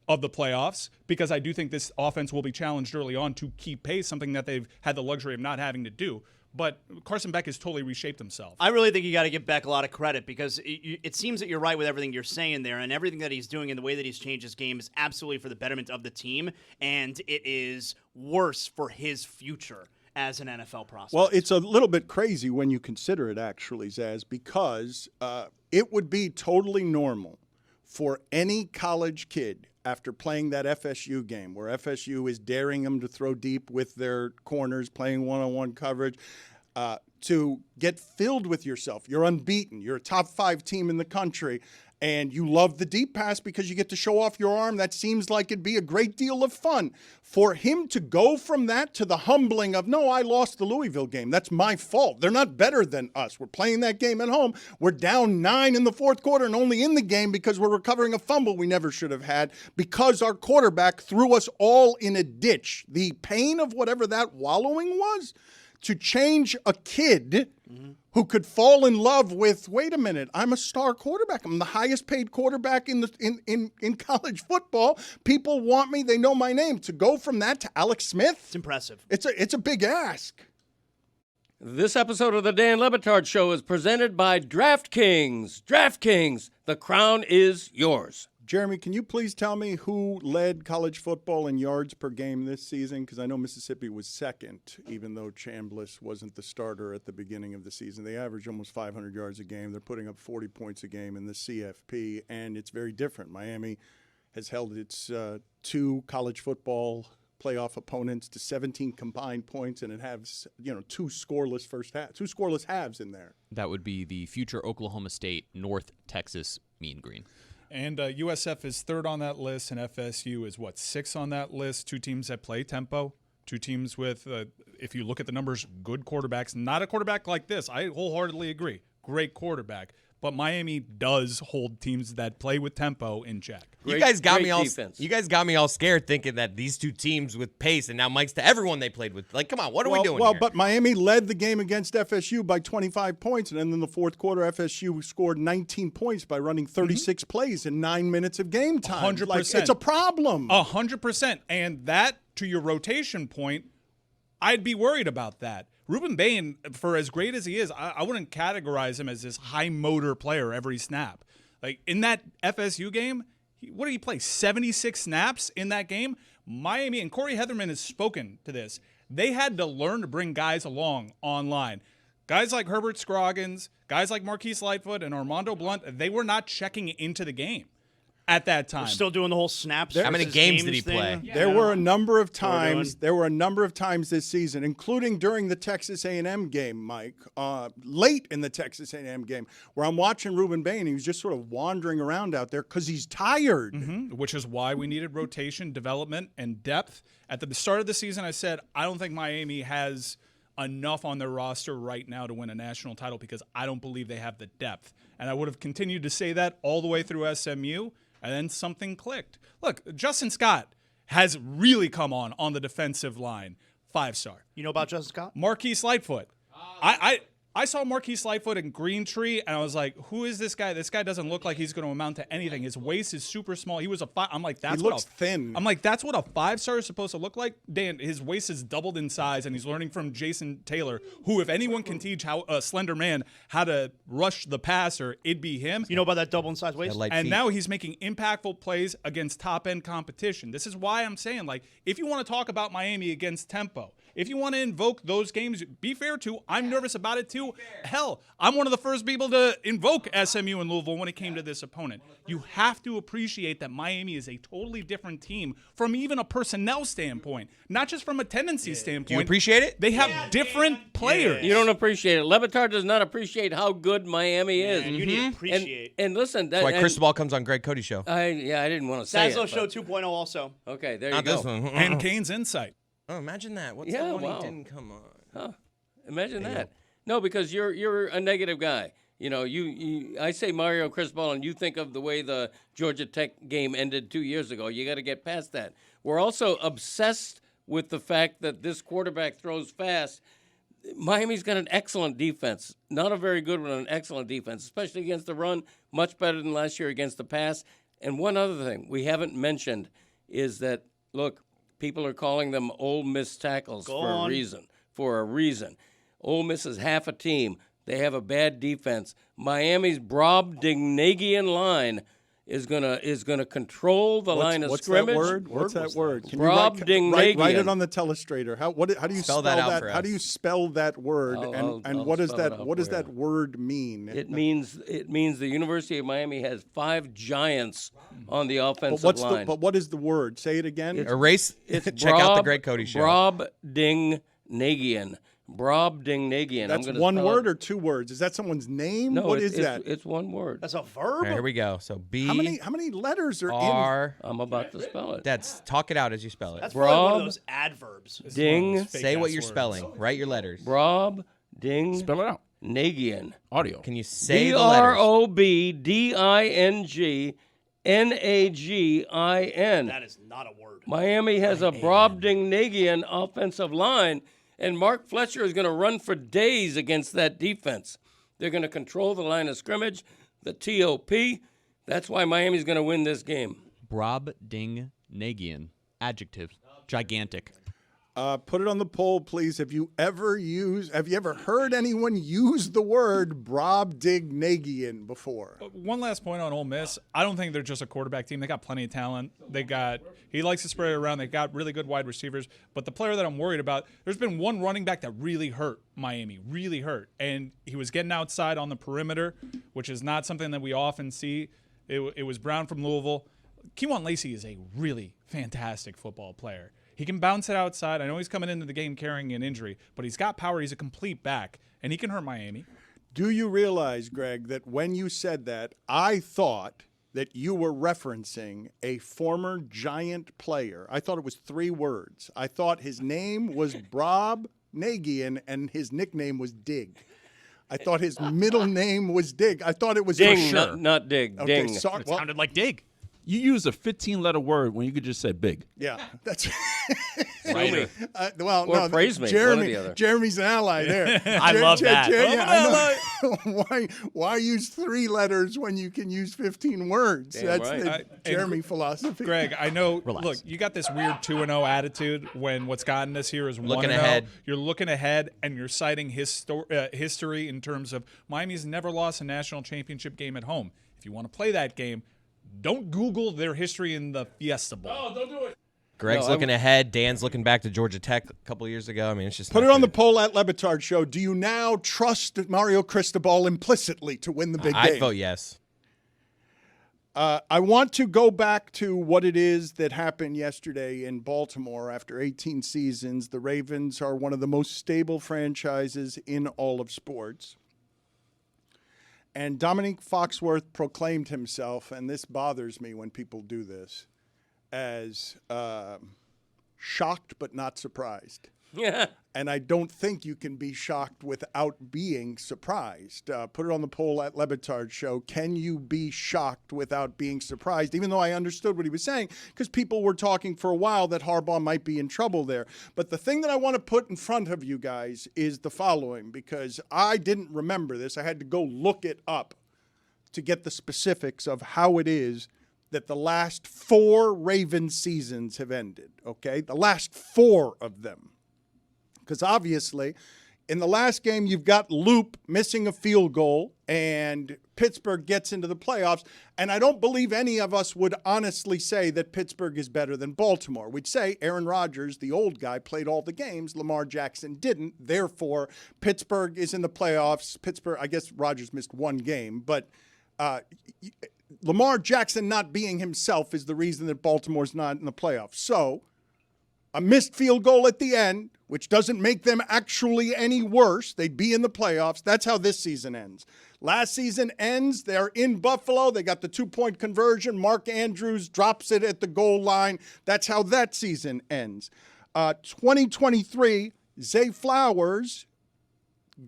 of the playoffs, because I do think this offense will be challenged early on to keep pace, something that they've had the luxury of not having to do. But Carson Beck has totally reshaped himself. I really think you got to give Beck a lot of credit, because it seems that you're right with everything you're saying there, and everything that he's doing and the way that he's changed his game is absolutely for the betterment of the team, and it is worse for his future as an NFL prospect. Well, it's a little bit crazy when you consider it, actually, Zaz, because it would be totally normal for any college kid after playing that FSU game where FSU is daring them to throw deep with their corners, playing one-on-one coverage, to get filled with yourself. You're unbeaten. You're a top 5 team in the country, and you love the deep pass because you get to show off your arm. That seems like it'd be a great deal of fun. For him to go from that to the humbling of, no, I lost the Louisville game. That's my fault. They're not better than us. We're playing that game at home. We're down 9 in the fourth quarter and only in the game because we're recovering a fumble we never should have had because our quarterback threw us all in a ditch. The pain of whatever that wallowing was, to change a kid who could fall in love with, wait a minute, I'm a star quarterback. I'm the highest paid quarterback in college football. People want me. They know my name. To go from that to Alex Smith. It's impressive. It's a big ask. This episode of the Dan Le Batard Show is presented by DraftKings. DraftKings, the crown is yours. Jeremy, can you please tell me who led college football in yards per game this season? Because I know Mississippi was second, even though Chambliss wasn't the starter at the beginning of the season. They average almost 500 yards a game. They're putting up 40 points a game in the CFP, and it's very different. Miami has held its 2 college football playoff opponents to 17 combined points, and it has 2 scoreless halves in there. That would be the future Oklahoma State, North Texas Mean Green. And USF is 3rd on that list, and FSU is, 6th on that list? 2 teams that play tempo, 2 teams with, if you look at the numbers, good quarterbacks. Not a quarterback like this. I wholeheartedly agree. Great quarterback. But Miami does hold teams that play with tempo in check. You guys got me all scared thinking that these 2 teams with pace, and now Mike's to everyone they played with. Like, come on, what are we doing here? But Miami led the game against FSU by 25 points, and then in the fourth quarter, FSU scored 19 points by running 36 plays in 9 minutes of game time. 100%. It's a problem. 100%. And that, to your rotation point, I'd be worried about that. Ruben Bain, for as great as he is, I wouldn't categorize him as this high-motor player every snap. Like, in that FSU game, what did he play, 76 snaps in that game? Miami, and Corey Heatherman has spoken to this, they had to learn to bring guys along online. Guys like Herbert Scroggins, guys like Marquise Lightfoot and Armando Blunt, they were not checking into the game at that time. We're still doing the whole snaps. How many games did he play? There were a number of times. There were a number of times this season, including during the Texas A&M game, Mike, late in the Texas A&M game, where I'm watching Ruben Bain. He was just sort of wandering around out there because he's tired. Which is why we needed rotation, development, and depth. At the start of the season, I said, I don't think Miami has enough on their roster right now to win a national title because I don't believe they have the depth. And I would have continued to say that all the way through SMU. And then something clicked. Look, Justin Scott has really come on the defensive line. 5-star. You know about Justin Scott? Marquise Lightfoot. I saw Marquise Lightfoot in Green Tree, and I was like, who is this guy? This guy doesn't look like he's going to amount to anything. His waist is super small. He was a 5. I'm like, he looks thin. I'm like, that's what a 5-star is supposed to look like? Dan, his waist is doubled in size, and he's learning from Jason Taylor, who, if anyone can teach how a slender man how to rush the passer, it'd be him. You know about that double in size waist? And now he's making impactful plays against top-end competition. This is why I'm saying, like, if you want to talk about Miami against tempo, If you want to invoke those games, be fair to. I'm nervous about it too. Hell, I'm one of the first people to invoke SMU and Louisville when it came to this opponent. You have to appreciate that Miami is a totally different team from even a personnel standpoint, not just from a tendency standpoint. Do you appreciate it? They have different players. You don't appreciate it. Le Batard does not appreciate how good Miami is. You need to appreciate. And listen, That's why Cristobal comes on Greg Cody's show. I didn't want to say Sazlo it. Show but- 2.0 also. Okay, there Not you go. this one. And Kane's insight. Oh, imagine that. What's Yeah, the one wow. he didn't come on? Huh. Imagine that. No, because you're a negative guy. You know, I say Mario Cristobal, and you think of the way the Georgia Tech game ended 2 years ago. You got to get past that. We're also obsessed with the fact that this quarterback throws fast. Miami's got an excellent defense, not a very good one, an excellent defense, especially against the run, much better than last year against the pass. And one other thing we haven't mentioned is that, look, people are calling them Ole Miss tackles for a reason. Ole Miss is half a team. They have a bad defense. Miami's Brobdingnagian line is gonna control the line of scrimmage. What's that word? Can Brobdingnagian. write it on the telestrator? How do you spell that out that? for How do us. you spell that word? I'll What does spell it that out what does for you. that word mean? It means the University of Miami has 5 giants on the offensive but line. but what is the word? Say it again. Erase. It's Check out the Greg Cody show. Brobdingnagian. Brobdingnagian. That's I'm gonna one spell word it. or 2 words? Is that someone's name? No, What it's, is that? It's one word. That's a verb? All right, here we go. So B. How many letters are in? R. I'm about to spell it. That's talk it out as you spell it. That's probably one of those adverbs. Ding. Say what you're spelling. Write your letters. Brobding. Spell it out. Nagian. Audio. Can you say the letters? Brobdingnagian. That is not a word. Miami has a Brobdingnagian offensive line, and Mark Fletcher is going to run for days against that defense. They're going to control the line of scrimmage, the TOP. That's why Miami's going to win this game. Brobdingnagian. Adjective. Gigantic. Put it on the poll, please. Have you ever heard anyone use the word Brobdingnagian before? One last point on Ole Miss. I don't think they're just a quarterback team. They got plenty of talent. He likes to spread it around. They got really good wide receivers. But the player that I'm worried about, there's been one running back that really hurt Miami, really hurt. And he was getting outside on the perimeter, which is not something that we often see. It was Brown from Louisville. Kewan Lacey is a really fantastic football player. He can bounce it outside. I know he's coming into the game carrying an injury, but he's got power. He's a complete back, and he can hurt Miami. Do you realize, Greg, that when you said that, I thought that you were referencing a former Giant player? I thought it was 3 words. I thought his name was Brobdingnagian and his nickname was Dig. I thought his middle name was Dig. I thought it was Ding, for sure. not Dig. Okay, Ding. sorry. It sounded like Dig. You used a 15-letter word when you could just say big. Yeah, that's Right. no, praise me, Jeremy, one or the other. Jeremy's an ally there. I love that. I know. Why use 3 letters when you can use 15 words? Damn That's right. the Jeremy philosophy. Greg, I know. Relax. Look, you got this weird 2-0 attitude when what's gotten us here is 1-0. Looking ahead. You're looking ahead, and you're citing history in terms of Miami's never lost a national championship game at home. If you want to play that game, don't Google their history in the Fiesta Bowl. Oh, don't do it. Greg's looking ahead. Dan's looking back to Georgia Tech a couple of years ago. I mean, it's just Put not it on the good. poll at Le Batard Show. Do you now trust Mario Cristobal implicitly to win the big game? I'd vote yes. I want to go back to what it is that happened yesterday in Baltimore after 18 seasons. The Ravens are one of the most stable franchises in all of sports. And Dominique Foxworth proclaimed himself, and this bothers me when people do this, as shocked but not surprised. Yeah. And I don't think you can be shocked without being surprised. Put it on the poll at Le Batard Show. Can you be shocked without being surprised? Even though I understood what he was saying, because people were talking for a while that Harbaugh might be in trouble there. But the thing that I want to put in front of you guys is the following, because I didn't remember this. I had to go look it up to get the specifics of how it is that the last 4 Ravens seasons have ended, okay? The last 4 of them. Because obviously, In the last game, you've got Loop missing a field goal, and Pittsburgh gets into the playoffs. And I don't believe any of us would honestly say that Pittsburgh is better than Baltimore. We'd say Aaron Rodgers, the old guy, played all the games. Lamar Jackson didn't. Therefore, Pittsburgh is in the playoffs. Pittsburgh, I guess Rodgers missed one game, but Lamar Jackson not being himself is the reason that Baltimore's not in the playoffs. So, a missed field goal at the end, which doesn't make them actually any worse. They'd be in the playoffs. That's how this season ends. Last season ends. They're in Buffalo. They got the 2-point conversion. Mark Andrews drops it at the goal line. That's how that season ends. 2023, Zay Flowers,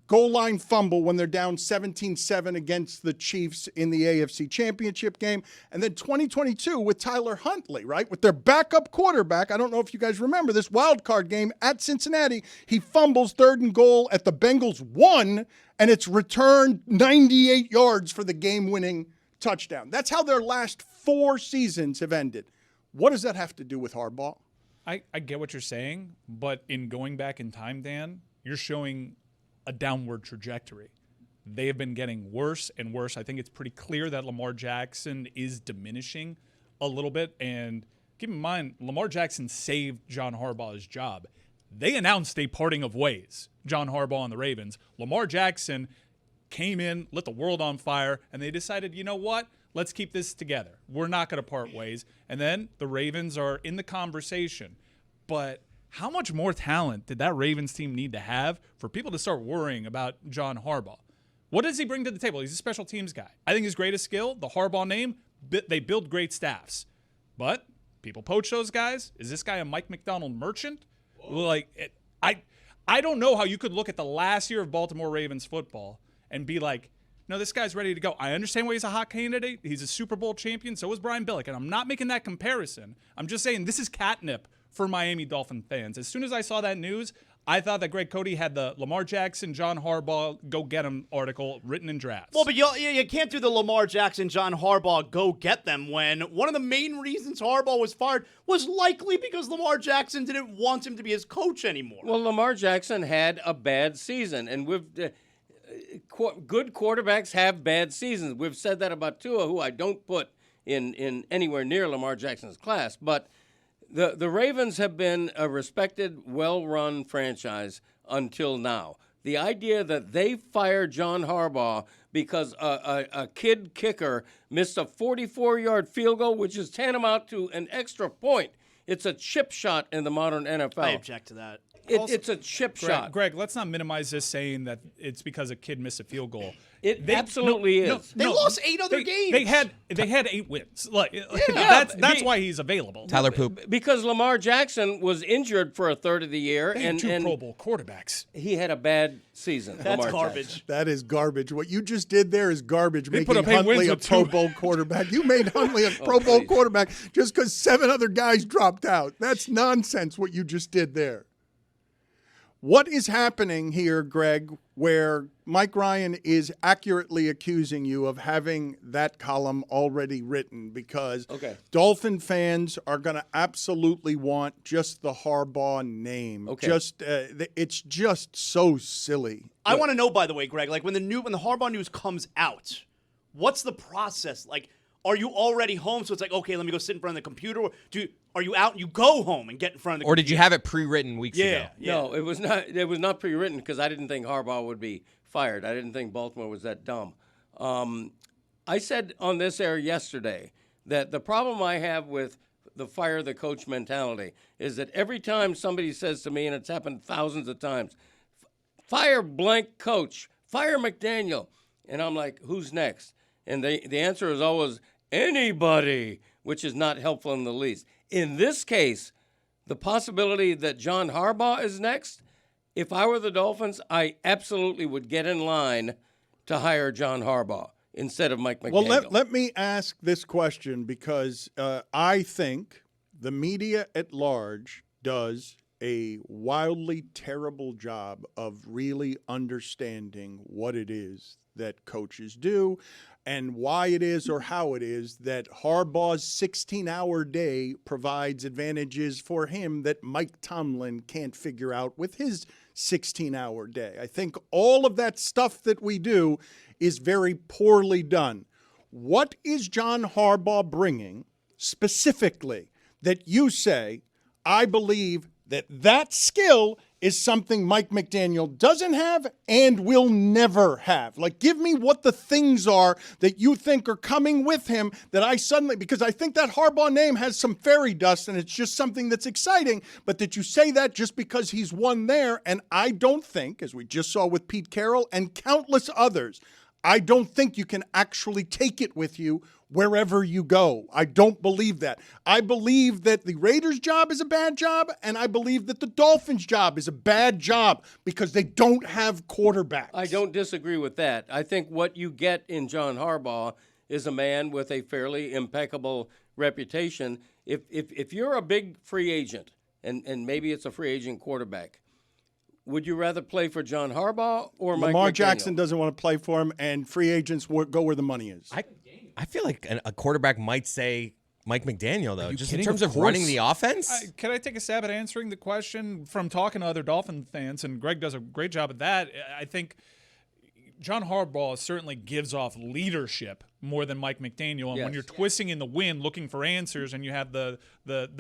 goal line fumble when they're down 17-7 against the Chiefs in the AFC Championship game. And then 2022 with Tyler Huntley, right? With their backup quarterback. I don't know if you guys remember this wild card game at Cincinnati. He fumbles 3rd and goal at the Bengals 1, and it's returned 98 yards for the game-winning touchdown. That's how their last 4 seasons have ended. What does that have to do with Harbaugh? I get what you're saying, but in going back in time, Dan, you're showing a downward trajectory. They have been getting worse and worse. I think it's pretty clear that Lamar Jackson is diminishing a little bit. And keep in mind, Lamar Jackson saved John Harbaugh's job. They announced a parting of ways, John Harbaugh and the Ravens. Lamar Jackson came in, lit the world on fire, and they decided, you know what? Let's keep this together. We're not going to part ways. And then the Ravens are in the conversation. But how much more talent did that Ravens team need to have for people to start worrying about John Harbaugh? What does he bring to the table? He's a special teams guy. I think his greatest skill, the Harbaugh name, they build great staffs. But people poach those guys. Is this guy a Mike McDonald merchant? Like, I don't know how you could look at the last year of Baltimore Ravens football and be like, no, this guy's ready to go. I understand why he's a hot candidate. He's a Super Bowl champion. So is Brian Billick. And I'm not making that comparison. I'm just saying this is catnip for Miami Dolphin fans. As soon as I saw that news, I thought that Greg Cody had the Lamar Jackson, John Harbaugh, go get him article written in drafts. Well, but you can't do the Lamar Jackson, John Harbaugh, go get them when one of the main reasons Harbaugh was fired was likely because Lamar Jackson didn't want him to be his coach anymore. Well, Lamar Jackson had a bad season, and good quarterbacks have bad seasons. We've said that about Tua, who I don't put in anywhere near Lamar Jackson's class, but The Ravens have been a respected, well-run franchise until now. The idea that they fired John Harbaugh because a kid kicker missed a 44-yard field goal, which is tantamount to an extra point. It's a chip shot in the modern NFL. I object to that. It's a chip shot. Greg, let's not minimize this saying that it's because a kid missed a field goal. It absolutely is. They lost 8 other games. They had 8 wins. That's why he's available. Tyler Poop. Because Lamar Jackson was injured for a third of the year. They had and 2 Pro Bowl quarterbacks. He had a bad season. That's Lamar garbage. Jackson. That is garbage. What you just did there is garbage, They making put up 8 Huntley wins a with Pro 2. Bowl quarterback. You made Huntley a Pro Bowl quarterback just because 7 other guys dropped out. That's nonsense what you just did there. What is happening here, Greg, where Mike Ryan is accurately accusing you of having that column already written? Because Dolphin fans are going to absolutely want just the Harbaugh name. Okay. It's just so silly. I want to know, by the way, Greg, like when the Harbaugh news comes out, what's the process? Like, are you already home? So it's like, okay, let me go sit in front of the computer. Are you out and you go home and get in front of the computer? Or did you have it pre-written weeks ago? Yeah. No, it was not. It was not pre-written because I didn't think Harbaugh would be fired. I didn't think Baltimore was that dumb. I said on this air yesterday that the problem I have with the fire the coach mentality is that every time somebody says to me, and it's happened thousands of times, fire blank coach, fire McDaniel, and I'm like, who's next? And the answer is always anybody, which is not helpful in the least. In this case, the possibility that John Harbaugh is next, if I were the Dolphins, I absolutely would get in line to hire John Harbaugh instead of Mike McDaniel. Well, let me ask this question because I think the media at large does a wildly terrible job of really understanding what it is that coaches do, and why it is or how it is that Harbaugh's 16-hour day provides advantages for him that Mike Tomlin can't figure out with his 16-hour day. I think all of that stuff that we do is very poorly done. What is John Harbaugh bringing specifically that you say, I believe that skill is something Mike McDaniel doesn't have and will never have? Like, give me what the things are that you think are coming with him that I suddenly, because I think that Harbaugh name has some fairy dust and it's just something that's exciting, but that you say that just because he's won there. And I don't think, as we just saw with Pete Carroll and countless others, I don't think you can actually take it with you wherever you go. I don't believe that. I believe that the Raiders' job is a bad job, and I believe that the Dolphins' job is a bad job because they don't have quarterbacks. I don't disagree with that. I think what you get in John Harbaugh is a man with a fairly impeccable reputation. If you're a big free agent, and maybe it's a free agent quarterback, would you rather play for John Harbaugh or Mike Lamar McDaniel? Jackson doesn't want to play for him, and free agents go where the money is. I feel like a quarterback might say Mike McDaniel, though, just in kidding? terms Of of running course. the offense. Can I take a stab at answering the question from talking to other Dolphin fans? And Greg does a great job at that. I think John Harbaugh certainly gives off leadership more than Mike McDaniel. And when you're twisting in the wind looking for answers and you have the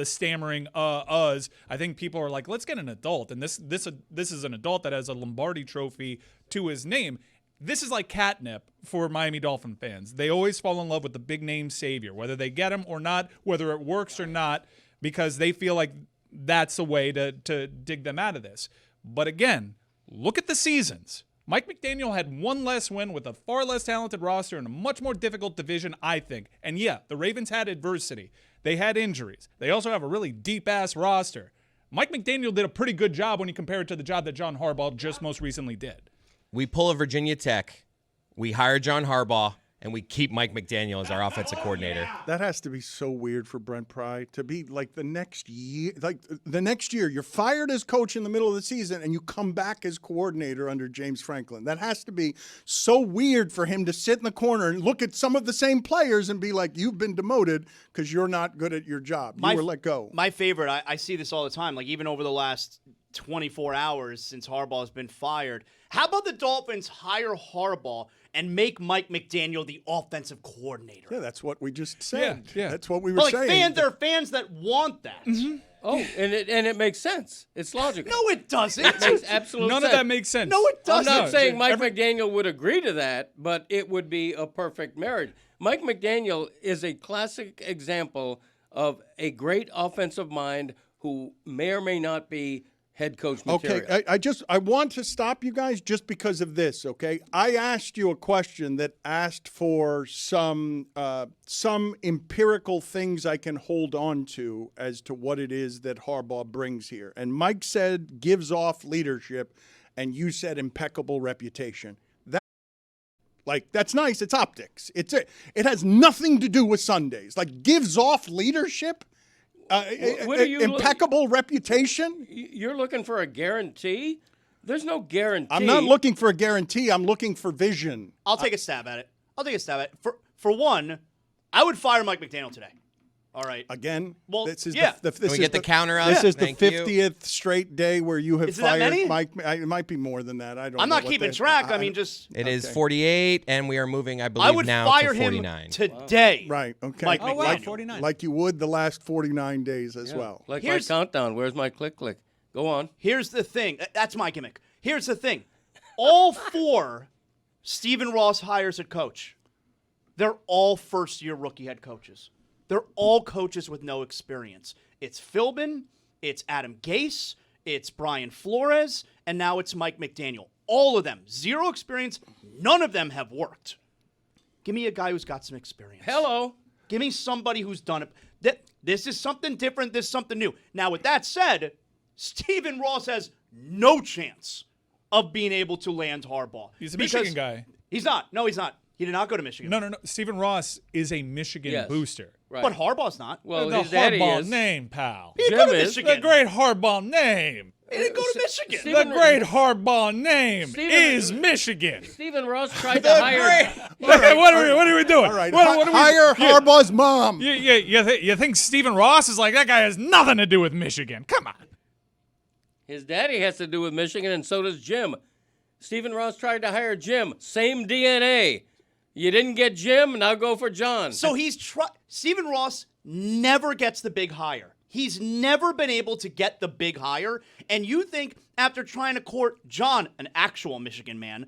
stammering uhs, I think people are like, let's get an adult. And this is an adult that has a Lombardi trophy to his name. This is like catnip for Miami Dolphin fans. They always fall in love with the big name savior, whether they get him or not, whether it works or not, because they feel like that's the way to dig them out of this. But again, look at the seasons. Mike McDaniel had one less win with a far less talented roster in a much more difficult division, I think. And yeah, the Ravens had adversity. They had injuries. They also have a really deep-ass roster. Mike McDaniel did a pretty good job when you compare it to the job that John Harbaugh just most recently did. We pull a Virginia Tech, we hire John Harbaugh, and we keep Mike McDaniel as our offensive coordinator. That has to be so weird for Brent Pry to be like the next year, you're fired as coach in the middle of the season and you come back as coordinator under James Franklin. That has to be so weird for him to sit in the corner and look at some of the same players and be like, you've been demoted because you're not good at your job. You were let go. My favorite, I see this all the time, like even over the last 24 hours since Harbaugh has been fired. How about the Dolphins hire Harbaugh and make Mike McDaniel the offensive coordinator? Yeah, that's what we just said. Yeah. That's what we were saying. There are fans that want that. Mm-hmm. Oh, and it makes sense. It's logical. No, it doesn't. It makes absolute None sense. of that makes sense. No, it I'm doesn't. not saying Mike McDaniel would agree to that, but it would be a perfect marriage. Mike McDaniel is a classic example of a great offensive mind who may or may not be head coach material. Okay, I want to stop you guys just because of this, okay? I asked you a question that asked for some empirical things I can hold on to as to what it is that Harbaugh brings here. And Mike said gives off leadership, and you said impeccable reputation. That's nice. It's optics. It has nothing to do with Sundays. Like, gives off leadership? What are you impeccable reputation? You're looking for a guarantee? There's no guarantee. I'm not looking for a guarantee. I'm looking for vision. I'll take a stab at it. For one, I would fire Mike McDaniel today. All right. Again, well, this is yeah. Can we get the counter up? This is Thank the you. 50th straight day where you have Is it that fired many? Mike. It might be more than that. I don't. I'm know not what keeping the- track. I mean, just It is 48, and we are moving, I believe, I would now fire to 49. him today. Right. Okay. Mike Oh, wow, McDaniel. 49. Like you would the last 49 days as well. Like Here's- my countdown. Where's my click? Go on. Here's the thing. That's my gimmick. Here's the thing. All four Stephen Ross hires at coach, they're all first-year rookie head coaches. They're all coaches with no experience. It's Philbin, it's Adam Gase, it's Brian Flores, and now it's Mike McDaniel. All of them. Zero experience. None of them have worked. Give me a guy who's got some experience. Hello. Give me somebody who's done it. This is something different. This is something new. Now, with that said, Stephen Ross has no chance of being able to land Harbaugh. He's a Michigan guy. He's not. No, he's not. He did not go to Michigan. No. Stephen Ross is a Michigan booster. Right. But Harbaugh's not. Well, the his daddy Harbaugh is. name, pal. He Jim go to is. Michigan. The great Harbaugh name. He didn't go to Michigan. The great Harbaugh name is Michigan. Stephen Ross tried to hire. What are we doing? All right, What are we- hire Harbaugh's mom. You think Stephen Ross is like, that guy has nothing to do with Michigan? Come on. His daddy has to do with Michigan, and so does Jim. Stephen Ross tried to hire Jim. Same DNA. You didn't get Jim, now go for John. So Stephen Ross never gets the big hire. He's never been able to get the big hire. And you think after trying to court John, an actual Michigan man,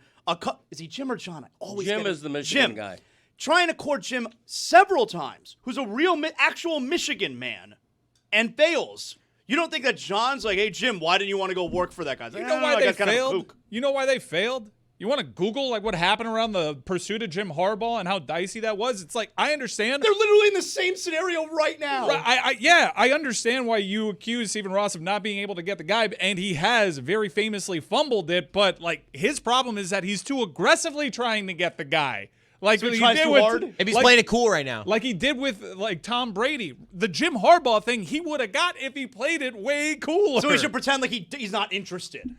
is he Jim or John? Jim is the Michigan guy. Trying to court Jim several times, who's a real actual Michigan man, and fails. You don't think that John's like, hey, Jim, why didn't you want to go work for that guy? You know why they failed? You know why they failed? You want to Google like what happened around the pursuit of Jim Harbaugh and how dicey that was? It's like, I understand. They're literally in the same scenario right now. I understand why you accuse Stephen Ross of not being able to get the guy, and he has very famously fumbled it, but like his problem is that he's too aggressively trying to get the guy. Like so he tries too hard? If he's playing it cool right now. Like he did with like Tom Brady. The Jim Harbaugh thing he would have got if he played it way cooler. So he should pretend like he's not interested.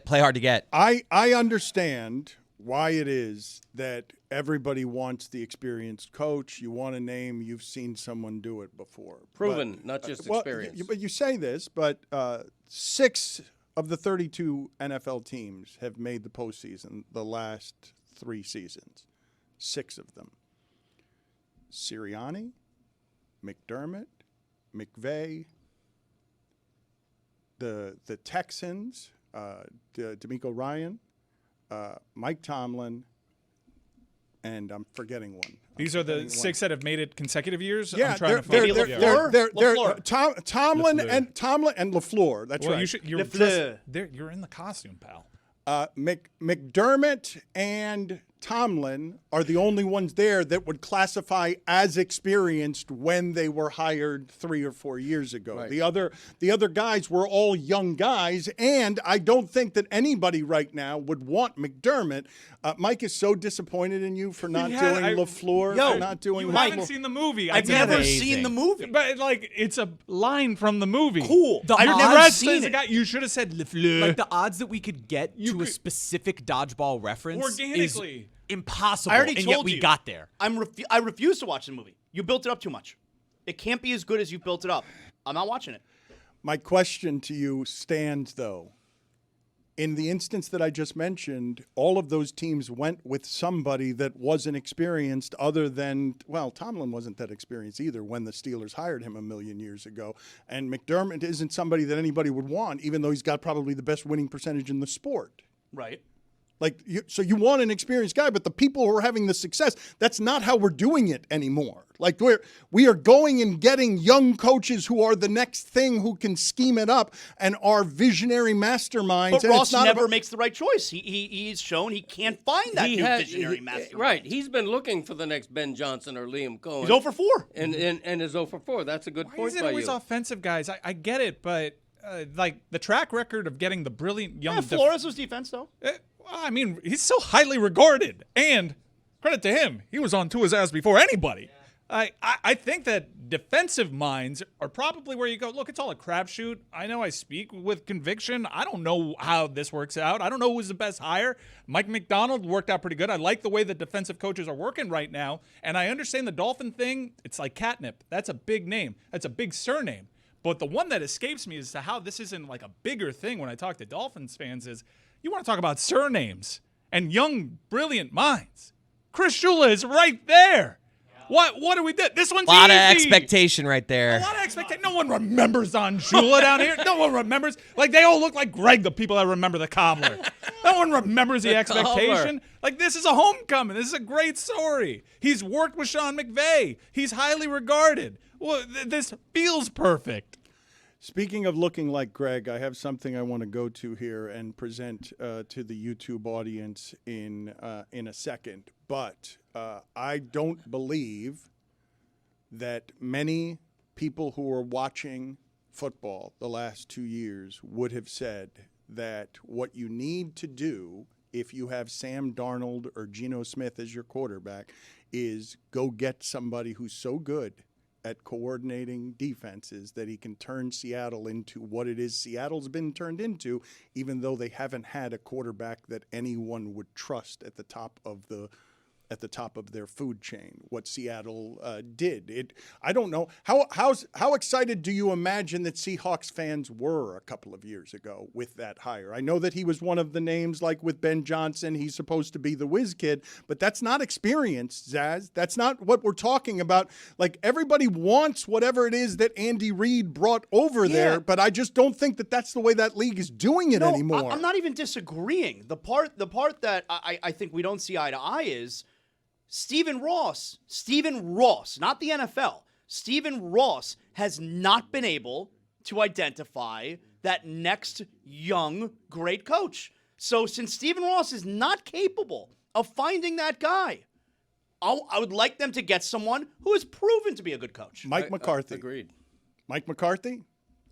Play hard to get. I understand why it is that everybody wants the experienced coach. You want a name, you've seen someone do it before. Proven, not just experience. But you say this, but 6 of the 32 NFL teams have made the postseason the last 3 seasons. 6 of them. Sirianni, McDermott, McVay, the Texans, D'Amico Ryan, Mike Tomlin, and I'm forgetting one. These are the 6 that have made it consecutive years. Yeah, I'm trying to find Tomlin and LaFleur. That's well, right. You're in the costume, pal. McDermott and Tomlin are the only ones there that would classify as experienced when they were hired 3 or 4 years ago. Right. The other guys were all young guys, and I don't think that anybody right now would want McDermott. Mike is so disappointed in you for not doing LaFleur. For not doing you LaFleur. haven't seen the movie. I've never seen the movie. But like, it's a line from the movie. Cool. I've never seen it. You should have said LaFleur. Like the odds that we could get to a specific dodgeball reference organically. Is impossible. I already and told yet we you. got there. I refuse to watch the movie. You built it up too much. It can't be as good as you built it up. I'm not watching it. My question to you stands, though. In the instance that I just mentioned, all of those teams went with somebody that wasn't experienced other than, well, Tomlin wasn't that experienced either when the Steelers hired him a million years ago. And McDermott isn't somebody that anybody would want, even though he's got probably the best winning percentage in the sport. Right. So you want an experienced guy, but the people who are having the success, that's not how we're doing it anymore. Like we are going and getting young coaches who are the next thing, who can scheme it up and are visionary masterminds. But and Ross never makes the right choice. He's shown he can't find that new visionary mastermind. Right. He's been looking for the next Ben Johnson or Liam Cohen. He's 0 for 4. And is 0 for 4. That's a good point by you. Why is it always offensive guys? I get it, but like the track record of getting the brilliant young Flores was defense, though. I mean, he's so highly regarded, and credit to him, he was on to his ass before anybody. I think that defensive minds are probably where you go, look, it's all a crapshoot. I know I speak with conviction. I don't know how this works out. I don't know who's the best hire. Mike McDonald worked out pretty good. I like the way the defensive coaches are working right now, and I understand the Dolphin thing. It's like catnip. That's a big name. That's a big surname. But the one that escapes me as to how this isn't like a bigger thing when I talk to Dolphins fans is, you want to talk about surnames and young, brilliant minds. Chris Shula is right there. Yeah. What do we do? This one's easy. A lot of easy. Expectation right there. A lot of expectation. No one remembers Don Shula down here. No one remembers. Like, they all look like Greg, the people that remember the cobbler. No one remembers the expectation. Like, this is a homecoming. This is a great story. He's worked with Sean McVay. He's highly regarded. Well, this feels perfect. Speaking of looking like Greg, I have something I want to go to here and present to the YouTube audience in a second. But I don't believe that many people who are watching football the last 2 years would have said that what you need to do if you have Sam Darnold or Geno Smith as your quarterback is go get somebody who's so good at coordinating defenses that he can turn Seattle into what it is Seattle's been turned into, even though they haven't had a quarterback that anyone would trust at the top of their food chain. What Seattle did, I don't know how excited do you imagine that Seahawks fans were a couple of years ago with that hire? I know that he was one of the names, like with Ben Johnson, he's supposed to be the whiz kid, but that's not experience, Zaz. That's not what we're talking about. Like, everybody wants whatever it is that Andy Reid brought over there, but I just don't think that that's the way that league is doing it anymore. I'm not even disagreeing. The part that I think we don't see eye to eye is Stephen Ross, not the NFL. Stephen Ross has not been able to identify that next young great coach. So since Stephen Ross is not capable of finding that guy, I would like them to get someone who has proven to be a good coach. Mike McCarthy. Agreed. Mike McCarthy?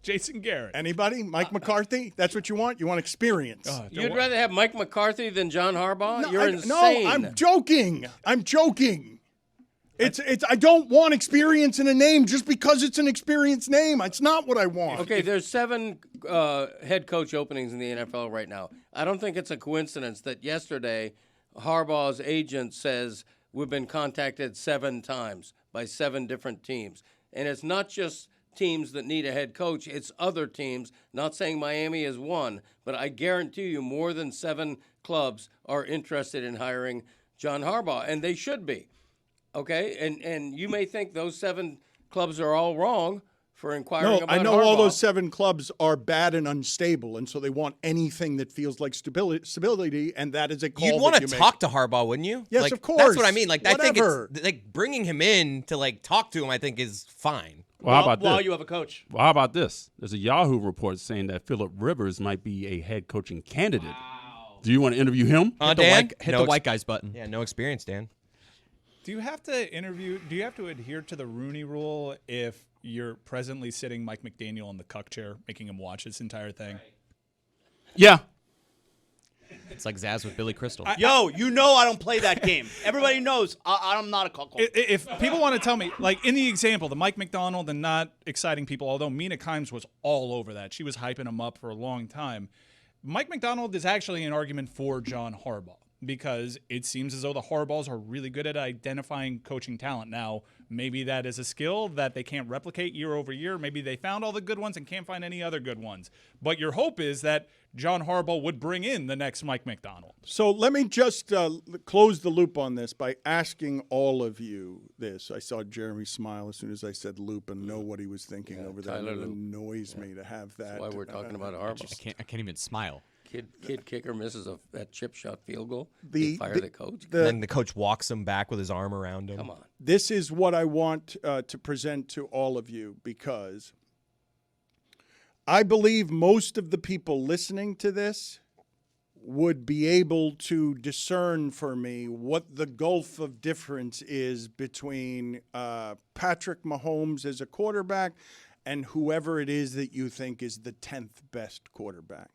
Jason Garrett. Anybody? Mike McCarthy? That's what you want? You want experience? You'd rather have Mike McCarthy than John Harbaugh? No, You're insane. No, I'm joking. It's. I don't want experience in a name just because it's an experienced name. It's not what I want. Okay, there's 7 head coach openings in the NFL right now. I don't think it's a coincidence that yesterday Harbaugh's agent says we've been contacted 7 times by 7 different teams. And it's not just teams that need a head coach, it's other teams. Not saying Miami is one, but I guarantee you more than 7 clubs are interested in hiring John Harbaugh, and they should be. Okay, and you may think those 7 clubs are all wrong for inquiring about I know Harbaugh. all those 7 clubs are bad and unstable, and so they want anything that feels like stability, and that is a call. You'd want to talk to Harbaugh, wouldn't you? Yes, like, of course. That's what I mean. Like, Whatever. I think it's like bringing him in to like talk to him. I think is fine. Well, how about while this? you have a coach. Well, how about this? There's a Yahoo report saying that Phillip Rivers might be a head coaching candidate. Wow. Do you want to interview him? Dan? Hit the white guys button. Yeah, no experience, Dan. Do you have to adhere to the Rooney Rule if you're presently sitting Mike McDaniel in the cuck chair, making him watch this entire thing? Yeah. It's like Zaz with Billy Crystal. I don't play that game. Everybody knows I'm not a cuckold. If people want to tell me, like in the example, the Mike McDonald and not exciting people, although Mina Kimes was all over that. She was hyping him up for a long time. Mike McDonald is actually an argument for John Harbaugh because it seems as though the Harbaughs are really good at identifying coaching talent. Now, maybe that is a skill that they can't replicate year over year. Maybe they found all the good ones and can't find any other good ones. But your hope is that John Harbaugh would bring in the next Mike McDonald. So let me just close the loop on this by asking all of you this. I saw Jeremy smile as soon as I said loop and know what he was thinking over there. It annoys me to have that. That's why we're talking about Harbaugh. I can't even smile. Kid kicker misses that chip shot field goal. They fire the coach. Then the coach walks him back with his arm around him. Come on. This is what I want to present to all of you because I believe most of the people listening to this would be able to discern for me what the gulf of difference is between Patrick Mahomes as a quarterback and whoever it is that you think is the 10th best quarterback.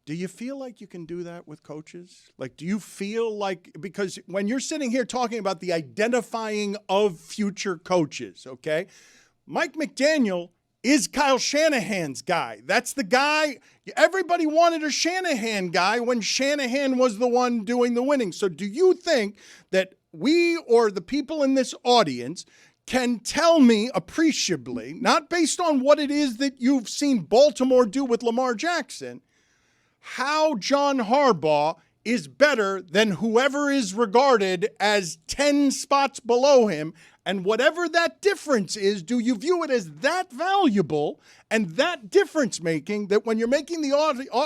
Do you feel like you can do that with coaches? Like, do you feel like, because when you're sitting here talking about the identifying of future coaches, okay, Mike McDaniel is Kyle Shanahan's guy. That's the guy. Everybody wanted a Shanahan guy when Shanahan was the one doing the winning. So do you think that we or the people in this audience can tell me appreciably, not based on what it is that you've seen Baltimore do with Lamar Jackson, how John Harbaugh is better than whoever is regarded as 10 spots below him? And whatever that difference is, do you view it as that valuable and that difference-making that when you're making the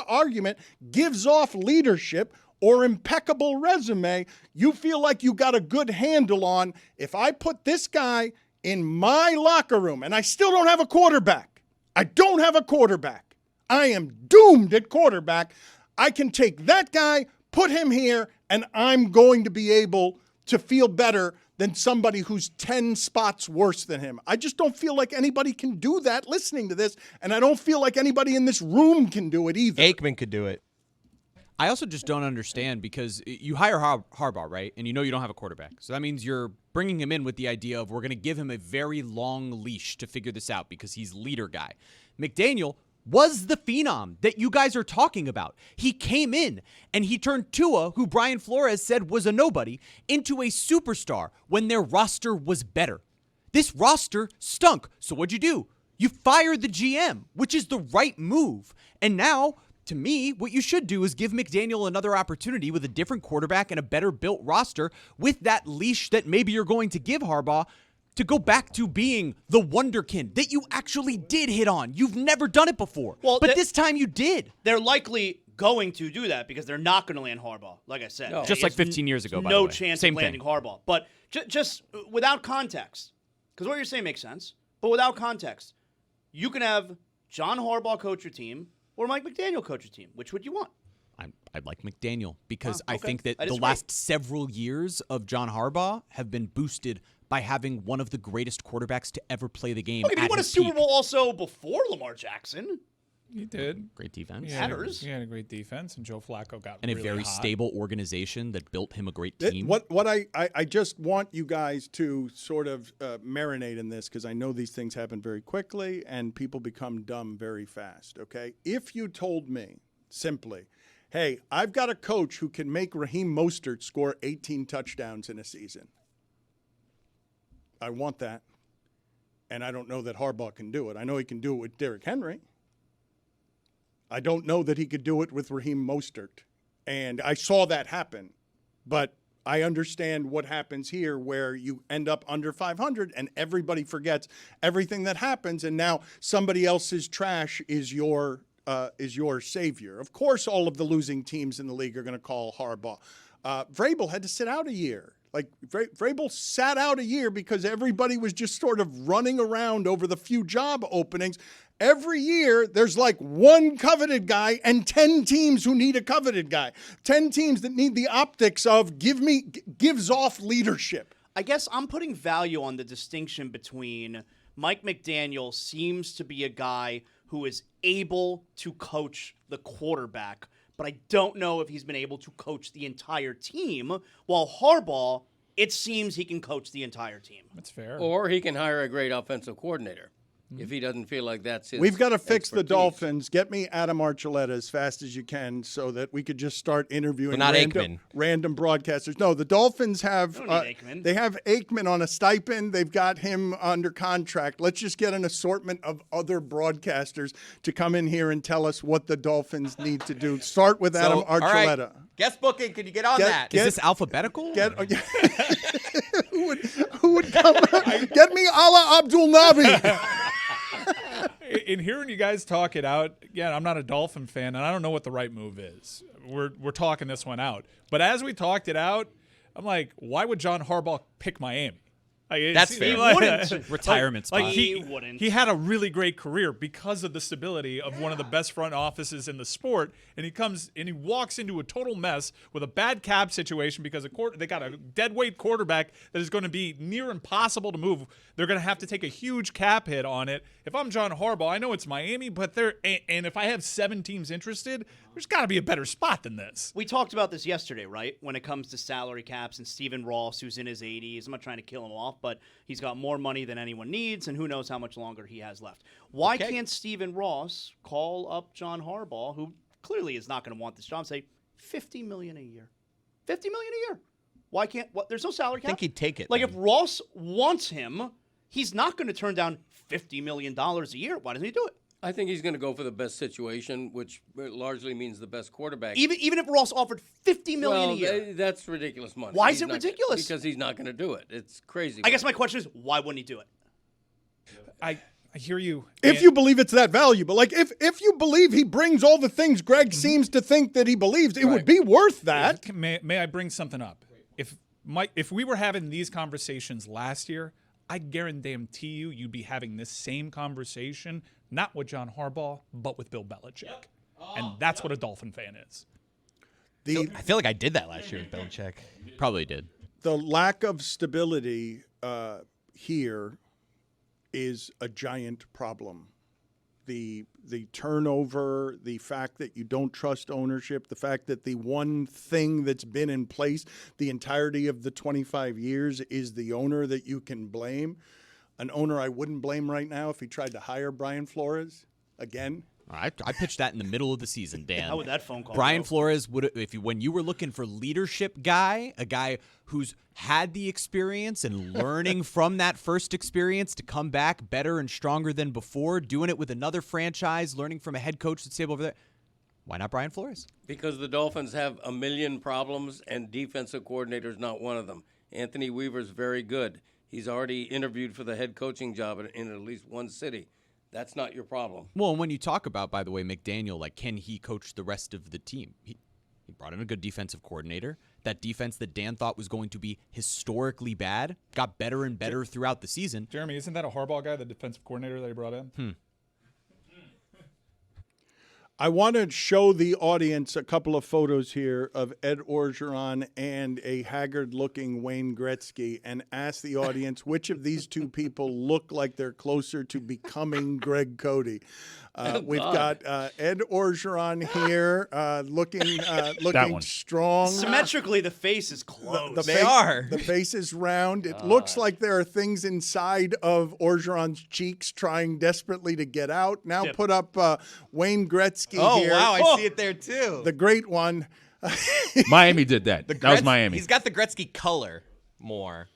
argument gives off leadership or impeccable resume, you feel like you got a good handle on, if I put this guy in my locker room, and I still don't have a quarterback. I don't have a quarterback. I am doomed at quarterback. I can take that guy, put him here, and I'm going to be able to feel better than somebody who's 10 spots worse than him. I just don't feel like anybody can do that listening to this, and I don't feel like anybody in this room can do it either. Aikman could do it. I also just don't understand because you hire Harbaugh, right? And you know you don't have a quarterback. So that means you're bringing him in with the idea of we're going to give him a very long leash to figure this out because he's leader guy. McDaniel was the phenom that you guys are talking about. He came in and he turned Tua, who Brian Flores said was a nobody, into a superstar when their roster was better. This roster stunk. So what'd you do? You fired the GM, which is the right move. And now, to me, what you should do is give McDaniel another opportunity with a different quarterback and a better built roster with that leash that maybe you're going to give Harbaugh to go back to being the wonderkind that you actually did hit on. You've never done it before, but this time you did. They're likely going to do that because they're not going to land Harbaugh, like I said. No. Just like 15 years ago, by the way. No chance of landing Harbaugh. But just without context, because what you're saying makes sense, but without context, you can have John Harbaugh coach your team or Mike McDaniel coach your team. Which would you want? I'd like McDaniel because okay. I think that That the is last several years of John Harbaugh have been boosted by having one of the greatest quarterbacks to ever play the game. Okay, but he won a Super Bowl also before Lamar Jackson. He did. Great defense. He had a great defense, and Joe Flacco got and really a very hot. stable organization that built him a great team. What I just want you guys to sort of marinate in this because I know these things happen very quickly and people become dumb very fast, okay? If you told me simply, hey, I've got a coach who can make Raheem Mostert score 18 touchdowns in a season, I want that. And I don't know that Harbaugh can do it. I know he can do it with Derrick Henry. I don't know that he could do it with Raheem Mostert. And I saw that happen. But I understand what happens here where you end up under 500 and everybody forgets everything that happens. And now somebody else's trash is your savior. Of course, all of the losing teams in the league are going to call Harbaugh. Vrabel had to sit out a year. Like, Vrabel sat out a year because everybody was just sort of running around over the few job openings. Every year, there's like one coveted guy and 10 teams who need a coveted guy. 10 teams that need the optics of gives off leadership. I guess I'm putting value on the distinction between Mike McDaniel seems to be a guy who is able to coach the quarterback, but I don't know if he's been able to coach the entire team, while Harbaugh, it seems he can coach the entire team. That's fair. Or he can hire a great offensive coordinator if he doesn't feel like that's his We've got to fix the expertise. Dolphins. Get me Adam Archuleta as fast as you can so that we could just start interviewing But not random broadcasters. No, the Dolphins have Aikman. they have Aikman on a stipend. They've got him under contract. Let's just get an assortment of other broadcasters to come in here and tell us what the Dolphins need to do. Start with Adam all right. Archuleta. Guest booking. Can you get on that? Is this alphabetical? Who would come? Get me Ala Abdul Nabi. In hearing you guys talk it out, yeah, I'm not a Dolphin fan, and I don't know what the right move is. We're talking this one out. But as we talked it out, I'm like, why would John Harbaugh pick Miami? That's fair. He wouldn't. Retirement spot. He wouldn't. He had a really great career because of the stability of one of the best front offices in the sport, and he comes and he walks into a total mess with a bad cap situation because they got a dead weight quarterback that is going to be near impossible to move. They're going to have to take a huge cap hit on it. If I'm John Harbaugh, I know it's Miami, but and if I have 7 teams interested, there's got to be a better spot than this. We talked about this yesterday, right? When it comes to salary caps and Stephen Ross, who's in his 80s. I'm not trying to kill him off, but he's got more money than anyone needs, and who knows how much longer he has left. Why can't Stephen Ross call up John Harbaugh, who clearly is not going to want this job, and say $50 million a year? $50 million a year. Why can't? There's no salary cap. I think he'd take it. Like, then. if Ross wants him, he's not going to turn down $50 million a year. Why doesn't he do it? I think he's going to go for the best situation, which largely means the best quarterback. Even if Ross offered $50 million a year. That's ridiculous money. Why is it ridiculous? Because he's not going to do it. It's crazy. I guess my question is, why wouldn't he do it? I hear you. If you believe it's that valuable. Like, if you believe he brings all the things Greg seems to think that he believes, it would be worth that. May I bring something up? If we were having these conversations last year, I guarantee you'd be having this same conversation, not with John Harbaugh, but with Bill Belichick. And that's what a Dolphin fan is. I feel like I did that last year with Belichick. Probably did. The lack of stability here is a giant problem. the turnover, the fact that you don't trust ownership, the fact that the one thing that's been in place the entirety of the 25 years is the owner that you can blame. An owner I wouldn't blame right now if he tried to hire Brian Flores again. I pitched that in the middle of the season, Dan. How would that phone call Brian go? Flores would, when you were looking for leadership guy, a guy who's had the experience and learning from that first experience to come back better and stronger than before, doing it with another franchise, learning from a head coach that's stable over there. Why not Brian Flores? Because the Dolphins have a million problems, and defensive coordinator's not one of them. Anthony Weaver's very good. He's already interviewed for the head coaching job in at least one city. That's not your problem. Well, and when you talk about, by the way, McDaniel, like, can he coach the rest of the team? He brought in a good defensive coordinator. That defense that Dan thought was going to be historically bad got better and better throughout the season. Jeremy, isn't that a Harbaugh guy, the defensive coordinator that he brought in? I want to show the audience a couple of photos here of Ed Orgeron and a haggard-looking Wayne Gretzky and ask the audience which of these two people look like they're closer to becoming Greg Cody. We've got Ed Orgeron here looking strong. Symmetrically, the face is close. The face is round. It looks like there are things inside of Orgeron's cheeks trying desperately to get out. Now put up Wayne Gretzky here. Oh, wow, I see it there too. The great one. Miami did that. That was Miami. He's got the Gretzky color more.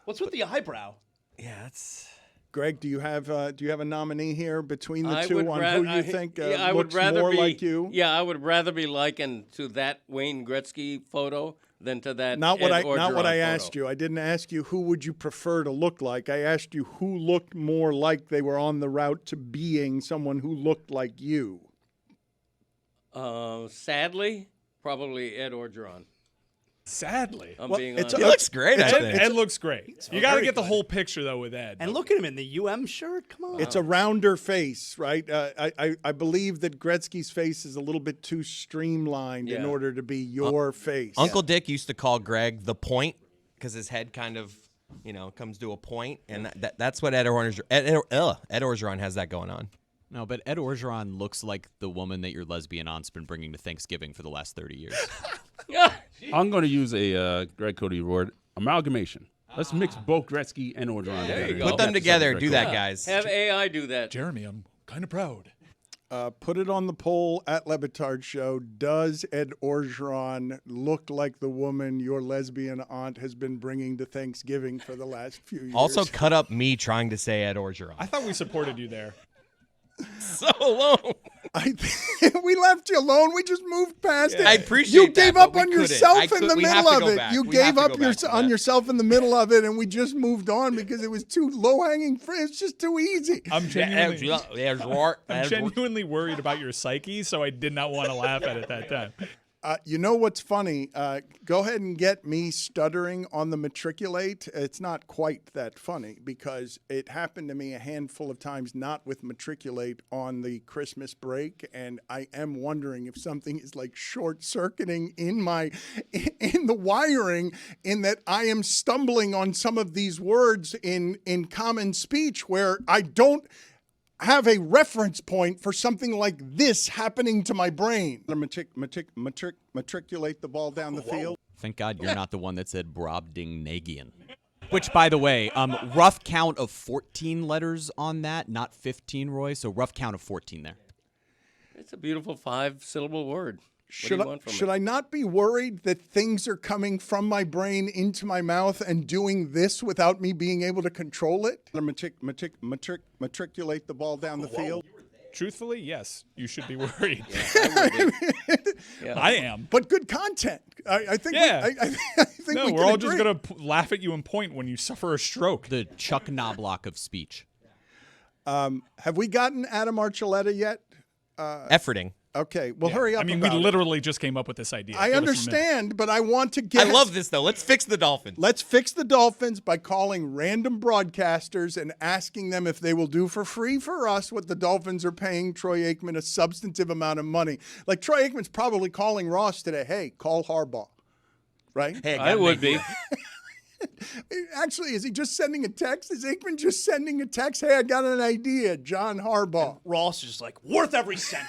What's with the eyebrow? Yeah, that's... Greg, do you have a nominee here between the two on who you think I looks would rather more be, like you? Yeah, I would rather be likened to that Wayne Gretzky photo than to that Not what Ed I Orgeron asked photo. you. I didn't ask you who would you prefer to look like. I asked you who looked more like they were on the route to being someone who looked like you. Sadly, probably Ed Orgeron. Sadly. I'm being honest. He looks great, I think. Ed looks great. You got to get the whole picture, though, with Ed. And look at him in the UM shirt. Come on. It's a rounder face, right? I believe that Gretzky's face is a little bit too streamlined in order to be your face. Uncle Dick used to call Greg the point because his head kind of, comes to a point, and that's what Ed Orgeron has that going on. No, but Ed Orgeron looks like the woman that your lesbian aunt's been bringing to Thanksgiving for the last 30 years. I'm going to use a Greg Cody word, amalgamation. Let's mix both Gretzky and Orgeron There you together. go. Put them together. Do that, guys. Have AI do that. Jeremy, I'm kind of proud. Put it on the poll at Le Batard Show. Does Ed Orgeron look like the woman your lesbian aunt has been bringing to Thanksgiving for the last few years? Also, cut up me trying to say Ed Orgeron. I thought we supported you there. So long. We left you alone. We just moved past it. I appreciate you that, gave but up we on couldn't. yourself in the We have middle to of go it. back. You We have gave to up go back to on that. yourself in the middle of it, and we just moved on because it was too low-hanging fruit. It's just too easy. I'm genuinely worried about your psyche, so I did not want to laugh at it that time. You know what's funny? Go ahead and get me stuttering on the matriculate. It's not quite that funny because it happened to me a handful of times, not with matriculate on the Christmas break, and I am wondering if something is like short-circuiting in the wiring, in that I am stumbling on some of these words in common speech where I don't have a reference point for something like this happening to my brain. Matriculate the ball down the field. Thank God you're not the one that said Brobdingnagian. Which, by the way, rough count of 14 letters on that, not 15, Roy. So rough count of 14 there. It's a beautiful 5-syllable word. Should I not be worried that things are coming from my brain into my mouth and doing this without me being able to control it? Matriculate the ball down the field. Truthfully, yes, you should be worried. Yeah. I am. But good content. I think. Yeah. I think No, we we're can all agree. just going to laugh at you and point when you suffer a stroke. The Chuck Knobloch of speech. Have we gotten Adam Archuleta yet? Efforting. Okay, well, hurry up. I mean, we about it. literally just came up with this idea. I Give us a minute. understand, but I want to get. I love this, though. Let's fix the Dolphins. Let's fix the Dolphins by calling random broadcasters and asking them if they will do for free for us what the Dolphins are paying Troy Aikman a substantive amount of money. Like Troy Aikman's probably calling Ross today. Hey, call Harbaugh, right? Hey, I would be. Actually, is he just sending a text? Is Aikman just sending a text? Hey, I got an idea. John Harbaugh. And Ross is just like, worth every cent.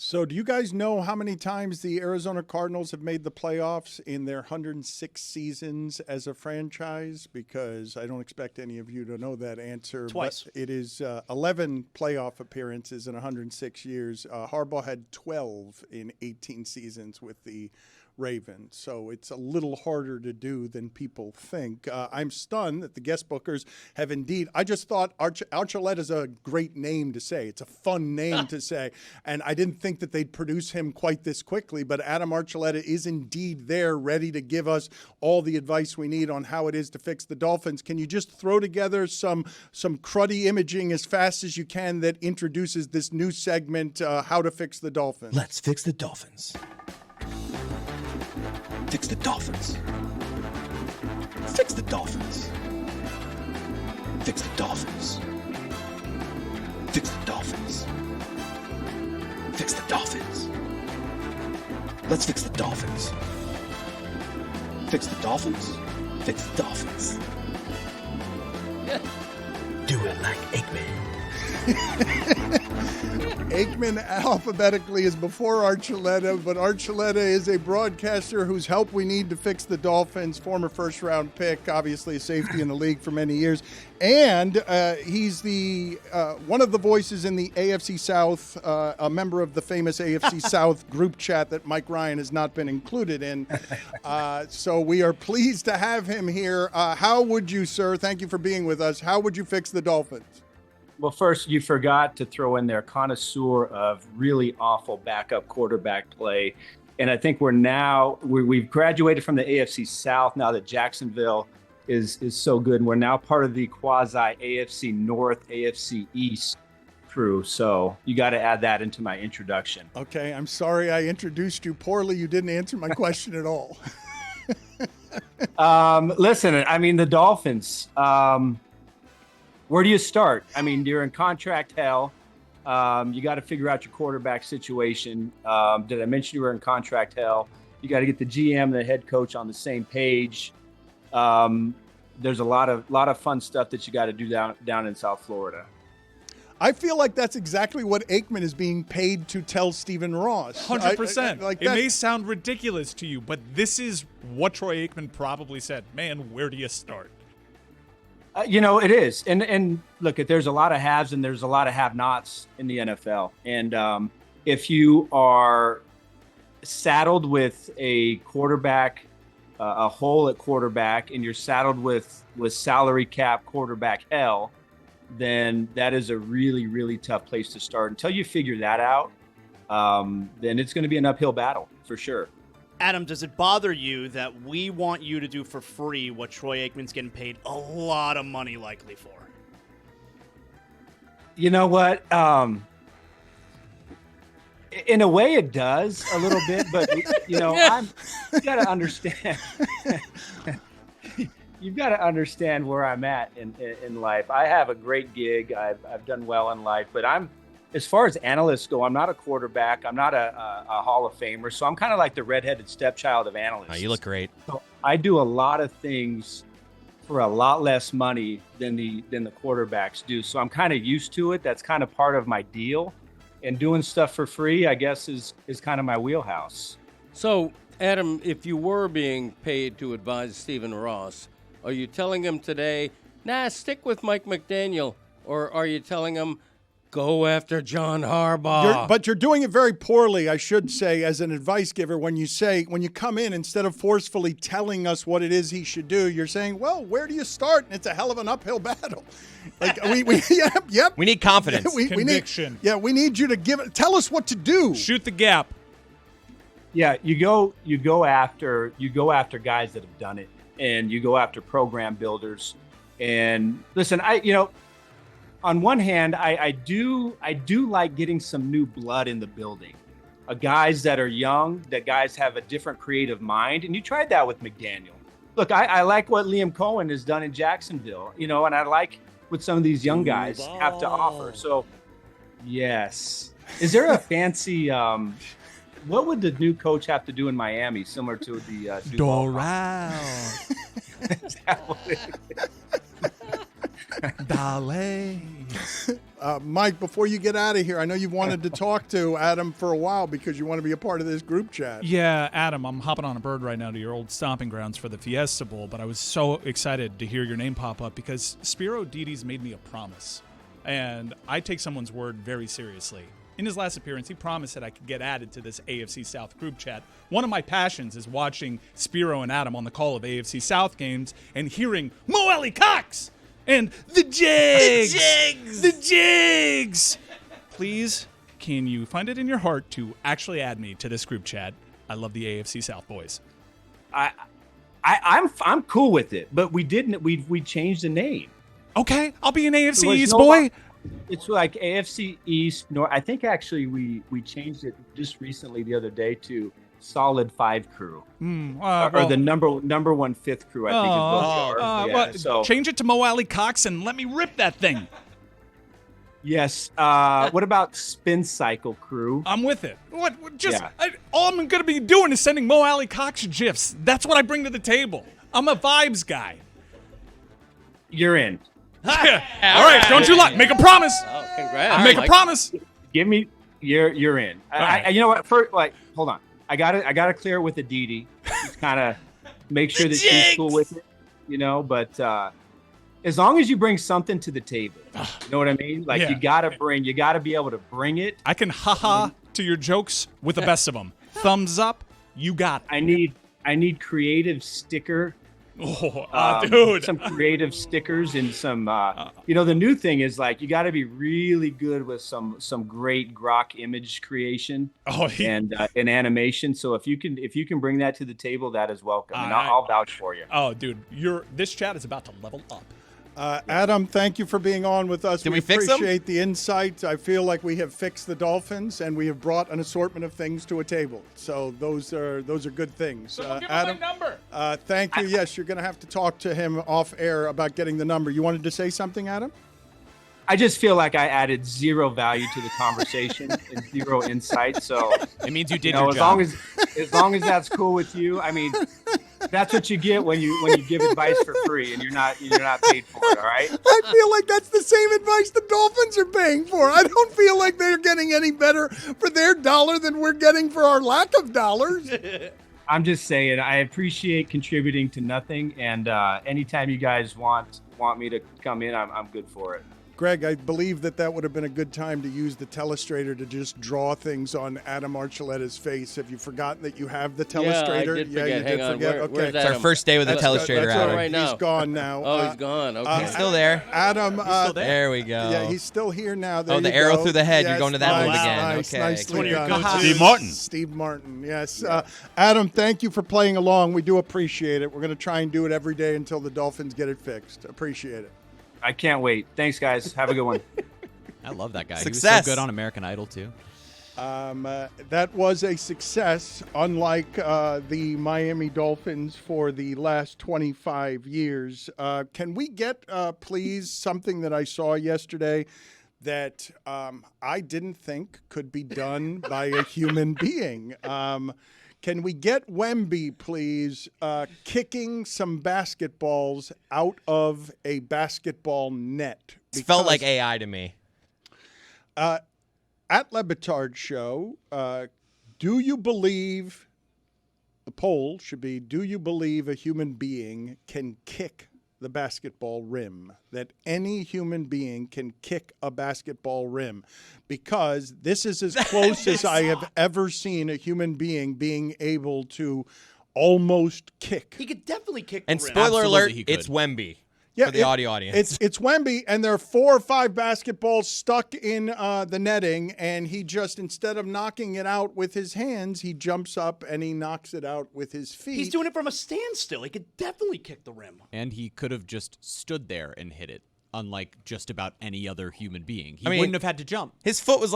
So do you guys know how many times the Arizona Cardinals have made the playoffs in their 106 seasons as a franchise? Because I don't expect any of you to know that answer. Twice. But it is 11 playoff appearances in 106 years. Harbaugh had 12 in 18 seasons with the Ravens. So it's a little harder to do than people think. I'm stunned that the guest bookers have indeed. I just thought Archuleta is a great name to say. It's a fun name to say. And I didn't think that they'd produce him quite this quickly. But Adam Archuleta is indeed there, ready to give us all the advice we need on how it is to fix the Dolphins. Can you just throw together some cruddy imaging as fast as you can that introduces this new segment, How to Fix the Dolphins? Let's fix the Dolphins. Fix the Dolphins. Fix the Dolphins. Fix the Dolphins. Fix the Dolphins. Fix the Dolphins. Let's fix the Dolphins. Fix the Dolphins. Fix the Dolphins. Do it like Aikman. Aikman alphabetically is before Archuleta, but Archuleta is a broadcaster whose help we need to fix the Dolphins. Former first-round pick, obviously a safety in the league for many years. And he's the one of the voices in the AFC South, a member of the famous AFC South group chat that Mike Ryan has not been included in. So we are pleased to have him here. How would you, sir, thank you for being with us, how would you fix the Dolphins? Well, first, you forgot to throw in their connoisseur of really awful backup quarterback play. And I think we've graduated from the AFC South now that Jacksonville is so good. And we're now part of the quasi AFC North, AFC East crew. So you got to add that into my introduction. Okay, I'm sorry I introduced you poorly. You didn't answer my question at all. Listen, I mean, the Dolphins. Where do you start? I mean, you're in contract hell. You got to figure out your quarterback situation. Did I mention you were in contract hell? You got to get the GM and the head coach on the same page. There's a lot of fun stuff that you got to do down in South Florida. I feel like that's exactly what Aikman is being paid to tell Stephen Ross. 100%. Like it may sound ridiculous to you, but this is what Troy Aikman probably said. Man, where do you start? It is. And look, there's a lot of haves and there's a lot of have-nots in the NFL. And if you are saddled with a quarterback, a hole at quarterback, and you're saddled with salary cap quarterback hell, then that is a really, really tough place to start. Until you figure that out, then it's going to be an uphill battle for sure. Adam, does it bother you that we want you to do for free what Troy Aikman's getting paid a lot of money likely for? You know what? In a way it does a little bit, but you got to understand. You've got to understand where I'm at in life. I have a great gig. I've done well in life, but as far as analysts go, I'm not a quarterback. I'm not a Hall of Famer. So I'm kind of like the redheaded stepchild of analysts. Oh, you look great. So I do a lot of things for a lot less money than the quarterbacks do. So I'm kind of used to it. That's kind of part of my deal. And doing stuff for free, I guess, is kind of my wheelhouse. So, Adam, if you were being paid to advise Stephen Ross, are you telling him today, stick with Mike McDaniel? Or are you telling him, go after John Harbaugh? But you're doing it very poorly, I should say, as an advice giver. When you come in, instead of forcefully telling us what it is he should do, you're saying, well, where do you start? And it's a hell of an uphill battle. Like yep. We need confidence. Conviction. We need you to tell us what to do. Shoot the gap. Yeah, you go after guys that have done it, and you go after program builders. And listen, on one hand, I do like getting some new blood in the building, guys that are young, that guys have a different creative mind. And you tried that with McDaniel. Look, I like what Liam Cohen has done in Jacksonville, and I like what some of these young guys have to offer. So, yes. Is there a fancy what would the new coach have to do in Miami, similar to the Duval? Doral. Dale. Mike, before you get out of here, I know you've wanted to talk to Adam for a while because you want to be a part of this group chat. Yeah, Adam, I'm hopping on a bird right now to your old stomping grounds for the Fiesta Bowl, but I was so excited to hear your name pop up because Spiro Didi's made me a promise, and I take someone's word very seriously. In his last appearance, he promised that I could get added to this AFC South group chat. One of my passions is watching Spiro and Adam on the call of AFC South games and hearing Mo Alley Cox and the Jigs. The Jigs. Please, can you find it in your heart to actually add me to this group chat? I love the AFC South boys. I'm cool with it, but we changed the name. Okay, I'll be an AFC East boy. It's like AFC East North. I think actually we changed it just recently the other day to Solid 5 Crew, or the number one fifth crew. I think is what we are. So change it to Mo Alley Cox and let me rip that thing. Yes. What about Spin Cycle Crew? I'm with it. All I'm going to be doing is sending Mo Alley Cox gifs. That's what I bring to the table. I'm a vibes guy. You're in. All right, don't you lie. Make a promise. Oh, congrats. Make a promise. Give me. You're in. You know what? First, hold on. I gotta clear it with Aditi. Just kind of make sure that she's cool with it. But as long as you bring something to the table, you know what I mean? Like you gotta be able to bring it. I can to your jokes with the best of them. Thumbs up. You got it. I need creative sticker. Dude. Some creative stickers and some, the new thing is you got to be really good with some great grok image creation and animation. So if you can bring that to the table, that is welcome. And I'll vouch for you. Oh, dude, this chat is about to level up. Adam, thank you for being on with us. Did we fix them? Appreciate the insight. I feel like we have fixed the Dolphins, and we have brought an assortment of things to a table. So those are good things. So give Adam, him my number. Thank you. Yes, you're going to have to talk to him off air about getting the number. You wanted to say something, Adam? I just feel like I added zero value to the conversation and zero insight. So it means you did your job. As long as that's cool with you. I mean, that's what you get when you give advice for free and you're not paid for it. All right. I feel like that's the same advice the Dolphins are paying for. I don't feel like they're getting any better for their dollar than we're getting for our lack of dollars. I'm just saying, I appreciate contributing to nothing, and anytime you guys want me to come in, I'm good for it. Greg, I believe that would have been a good time to use the telestrator to just draw things on Adam Archuleta's face. Have you forgotten that you have the telestrator? Yeah, I did forget. You Hang did on. forget. Okay. It's our first day with the telestrator out. Right now. He's gone now. Oh, he's gone. Okay. He's still there. Adam, He's still there. There we go. Yeah, he's still here now. There the you arrow go. through the head. Yes, You're going to that move again. Nice, okay. nicely done. Steve Martin. Steve Martin, yes. Adam, thank you for playing along. We do appreciate it. We're going to try and do it every day until the Dolphins get it fixed. Appreciate it. I can't wait. Thanks, guys. Have a good one. I love that guy. Success. He was so good on American Idol, too. That was a success, unlike the Miami Dolphins for the last 25 years. Can we get, please, something that I saw yesterday that I didn't think could be done by a human being? Can we get Wemby, please, kicking some basketballs out of a basketball net? It felt like AI to me. At Le Batard Show, do you believe, the poll should be, do you believe a human being can kick the basketball rim? That any human being can kick a basketball rim? Because this is as close as I have ever seen a human being able to almost kick. He could definitely kick And the rim. spoiler alert, Absolutely he could. it's Wemby. Yeah, for the audio audience. It's Wemby, and there are 4 or 5 basketballs stuck in the netting, and he just, instead of knocking it out with his hands, he jumps up and he knocks it out with his feet. He's doing it from a standstill. He could definitely kick the rim. And he could have just stood there and hit it, unlike just about any other human being. He wouldn't have had to jump. His foot was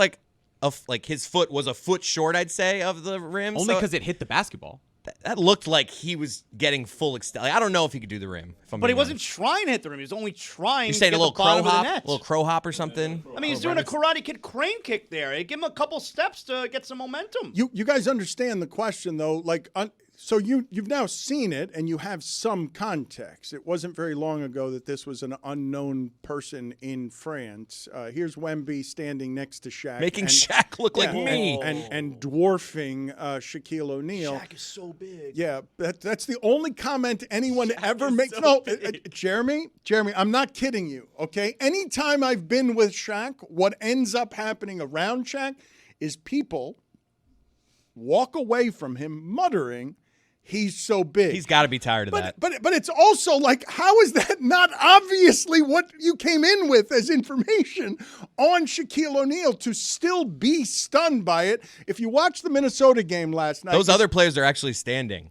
his foot was a foot short, I'd say, of the rim. Only because it hit the basketball. that looked like he was getting full extent. Like, I don't know if he could do the rim. If I'm But he being wasn't honest. trying to hit the rim. He was only trying You're to saying get a little the bottom crow of hop, the net. a little crow hop or something. I mean, he's doing a Karate Kid crane kick there. Give him a couple steps to get some momentum. You guys understand the question though, like so you've now seen it and you have some context. It wasn't very long ago that this was an unknown person in France. Here's Wemby standing next to Shaq, Making Shaq look like me, and dwarfing Shaquille O'Neal. Shaq is so big. Yeah, that's the only comment anyone ever makes. Jeremy, I'm not kidding you. Okay, anytime I've been with Shaq, what ends up happening around Shaq is people walk away from him muttering, he's so big. He's got to be tired of that. But it's also like, how is that not obviously what you came in with as information on Shaquille O'Neal to still be stunned by it? If you watched the Minnesota game last night, Those other players are actually standing.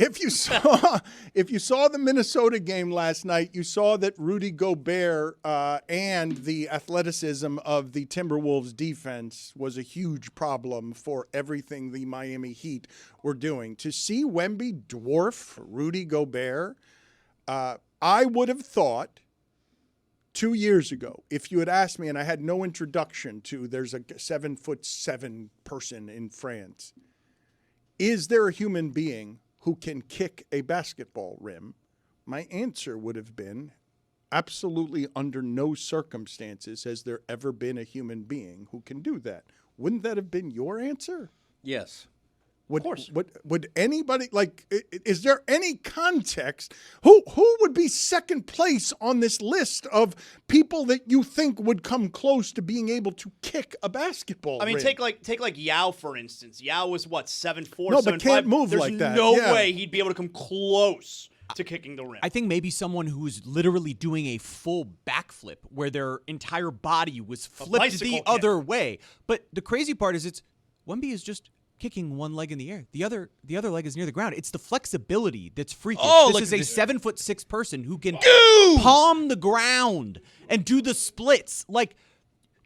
If you saw the Minnesota game last night, you saw that Rudy Gobert and the athleticism of the Timberwolves defense was a huge problem for everything the Miami Heat were doing. To see Wemby dwarf Rudy Gobert, I would have thought 2 years ago, if you had asked me and I had no introduction to there's a 7'7" person in France, is there a human being who can kick a basketball rim? My answer would have been absolutely under no circumstances has there ever been a human being who can do that. Wouldn't that have been your answer? Yes. Of course. Would anybody, like, is there any context? Who would be second place on this list of people that you think would come close to being able to kick a basketball I mean, rim? take like Yao, for instance. Yao was what, 7'4", No, 7'5"? but can't move There's like that. no Yeah. way he'd be able to come close to kicking the rim. I think maybe someone who's literally doing a full backflip where their entire body was flipped bicycle the kick. other way. But the crazy part is Wemby is just kicking one leg in the air. The other leg is near the ground. It's the flexibility that's freakish. This is a 7'6" person who can palm the ground and do the splits. Like,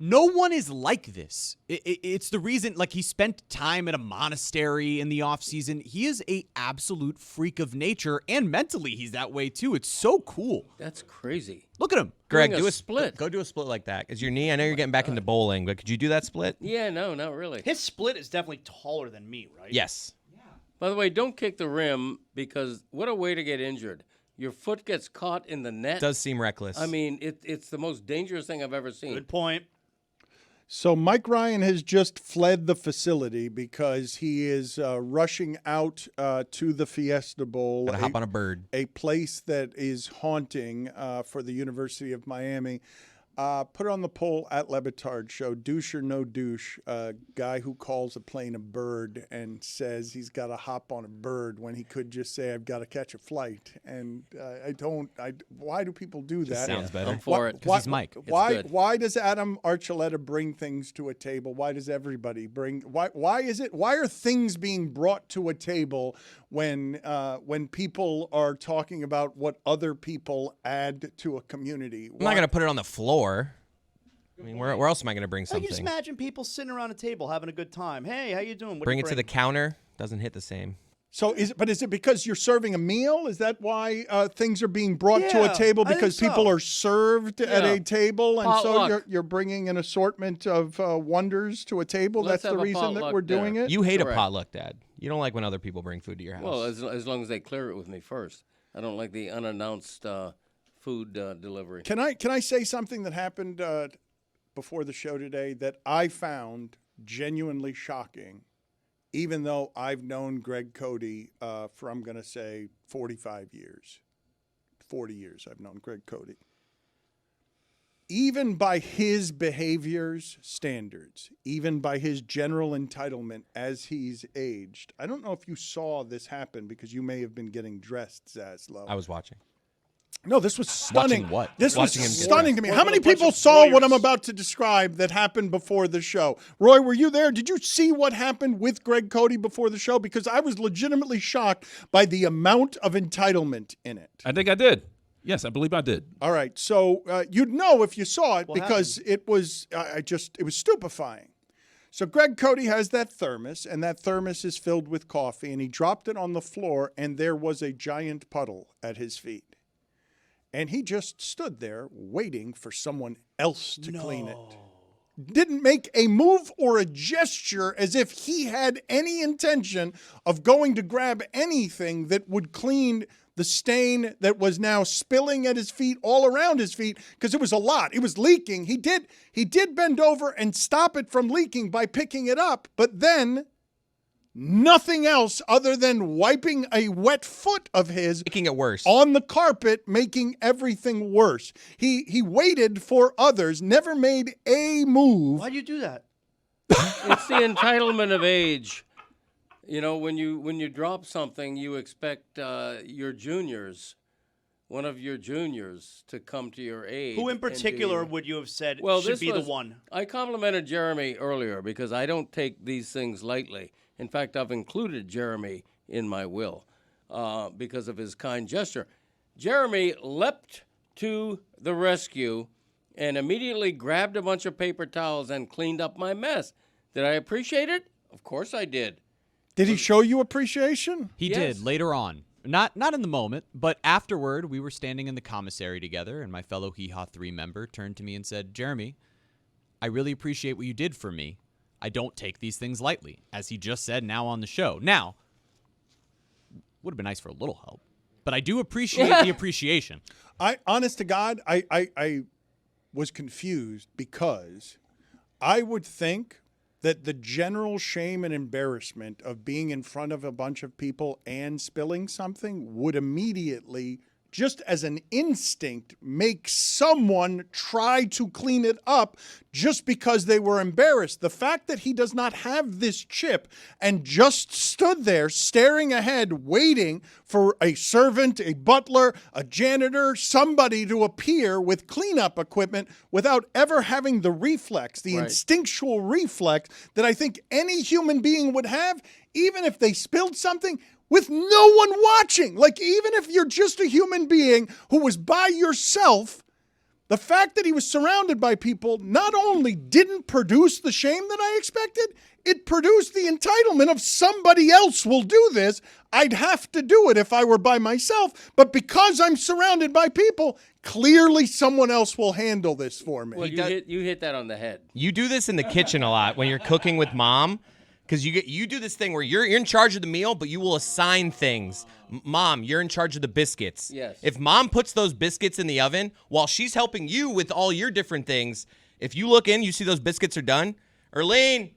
no one is like this. It's the reason, like, he spent time at a monastery in the offseason. He is a absolute freak of nature, and mentally he's that way too. It's so cool. That's crazy. Look at him. Greg, Doing do a a split. Go do a split like that. Is your knee? I know you're getting back into bowling, but could you do that split? Yeah, no, not really. His split is definitely taller than me, right? Yes. By the way, don't kick the rim because what a way to get injured. Your foot gets caught in the net. Does seem reckless. I mean, it's the most dangerous thing I've ever seen. Good point. So Mike Ryan has just fled the facility because he is rushing out to the Fiesta Bowl. Gotta hop on a bird. A place that is haunting for the University of Miami. Put it on the poll at Le Batard Show. Douche or no douche? Guy who calls a plane a bird and says he's got to hop on a bird when he could just say, I've got to catch a flight. And why do people do that? Sounds better. I'm for it. Because he's Mike. Why does Adam Archuleta bring things to a table? Why does everybody bring? Why are things being brought to a table when people are talking about what other people add to a community? I'm not going to put it on the floor. I mean, where else am I going to bring I can just something? imagine people sitting around a table having a good time. Hey, how you doing? What Bring do you it to the counter. Doesn't hit the same. So is it because you're serving a meal? Is that why things are being brought to a table? I think Because people so. are served at a table, and so Potluck. you're bringing an assortment of wonders to a table. Let's That's the have a reason that potluck we're doing dinner. it. You hate Correct. a potluck, Dad. You don't like when other people bring food to your house. Well, as long as they clear it with me first. I don't like the unannounced food delivery. Can I say something that happened before the show today that I found genuinely shocking, even though I've known Greg Cody for, I'm going to say, 45 years. 40 years I've known Greg Cody. Even by his behavior's standards, even by his general entitlement as he's aged, I don't know if you saw this happen because you may have been getting dressed, Zaslow. I was watching. No, this was stunning. Watching what? This Watching was him get stunning to me. dressed. How many What a bunch people of saw what I'm warriors. about to describe that happened before the show? Roy, were you there? Did you see what happened with Greg Cody before the show? Because I was legitimately shocked by the amount of entitlement in it. I think I did. Yes, I believe I did. All right, so you'd know if you saw it because it was it was stupefying. So Greg Cody has that thermos, and that thermos is filled with coffee, and he dropped it on the floor, and there was a giant puddle at his feet. And he just stood there waiting for someone else to clean it. Didn't make a move or a gesture as if he had any intention of going to grab anything that would clean the stain that was now spilling at his feet, all around his feet, because it was a lot. It was leaking. He did bend over and stop it from leaking by picking it up, but then nothing else other than wiping a wet foot of his, Making it worse. on the carpet, making everything worse. He waited for others, never made a move. Why'd you do that? It's the entitlement of age. You know, when you drop something, you expect your juniors, one of your juniors, to come to your aid. Who in and do particular your- would you have said Well, should this be was- the one? I complimented Jeremy earlier because I don't take these things lightly. In fact, I've included Jeremy in my will because of his kind gesture. Jeremy leapt to the rescue and immediately grabbed a bunch of paper towels and cleaned up my mess. Did I appreciate it? Of course I did. Did he show you appreciation? He Yes. did later on. Not in the moment, but afterward, we were standing in the commissary together, and my fellow Hee Haw 3 member turned to me and said, "Jeremy, I really appreciate what you did for me. I don't take these things lightly," as he just said now on the show. Now, would have been nice for a little help, but I do appreciate the appreciation. Honest to God, I was confused because I would think that the general shame and embarrassment of being in front of a bunch of people and spilling something would immediately, just as an instinct, make someone try to clean it up just because they were embarrassed. The fact that he does not have this chip and just stood there staring ahead, waiting for a servant, a butler, a janitor, somebody to appear with cleanup equipment without ever having the reflex, the instinctual reflex that I think any human being would have, even if they spilled something, with no one watching. Like, even if you're just a human being who was by yourself, the fact that he was surrounded by people not only didn't produce the shame that I expected, it produced the entitlement of somebody else will do this. I'd have to do it if I were by myself, but because I'm surrounded by people, clearly someone else will handle this for me. Well, you hit that on the head. You do this in the kitchen a lot when you're cooking with mom. Because you do this thing where you're in charge of the meal, but you will assign things. Mom, you're in charge of the biscuits. Yes. If mom puts those biscuits in the oven while she's helping you with all your different things, if you look in, you see those biscuits are done. Erlene,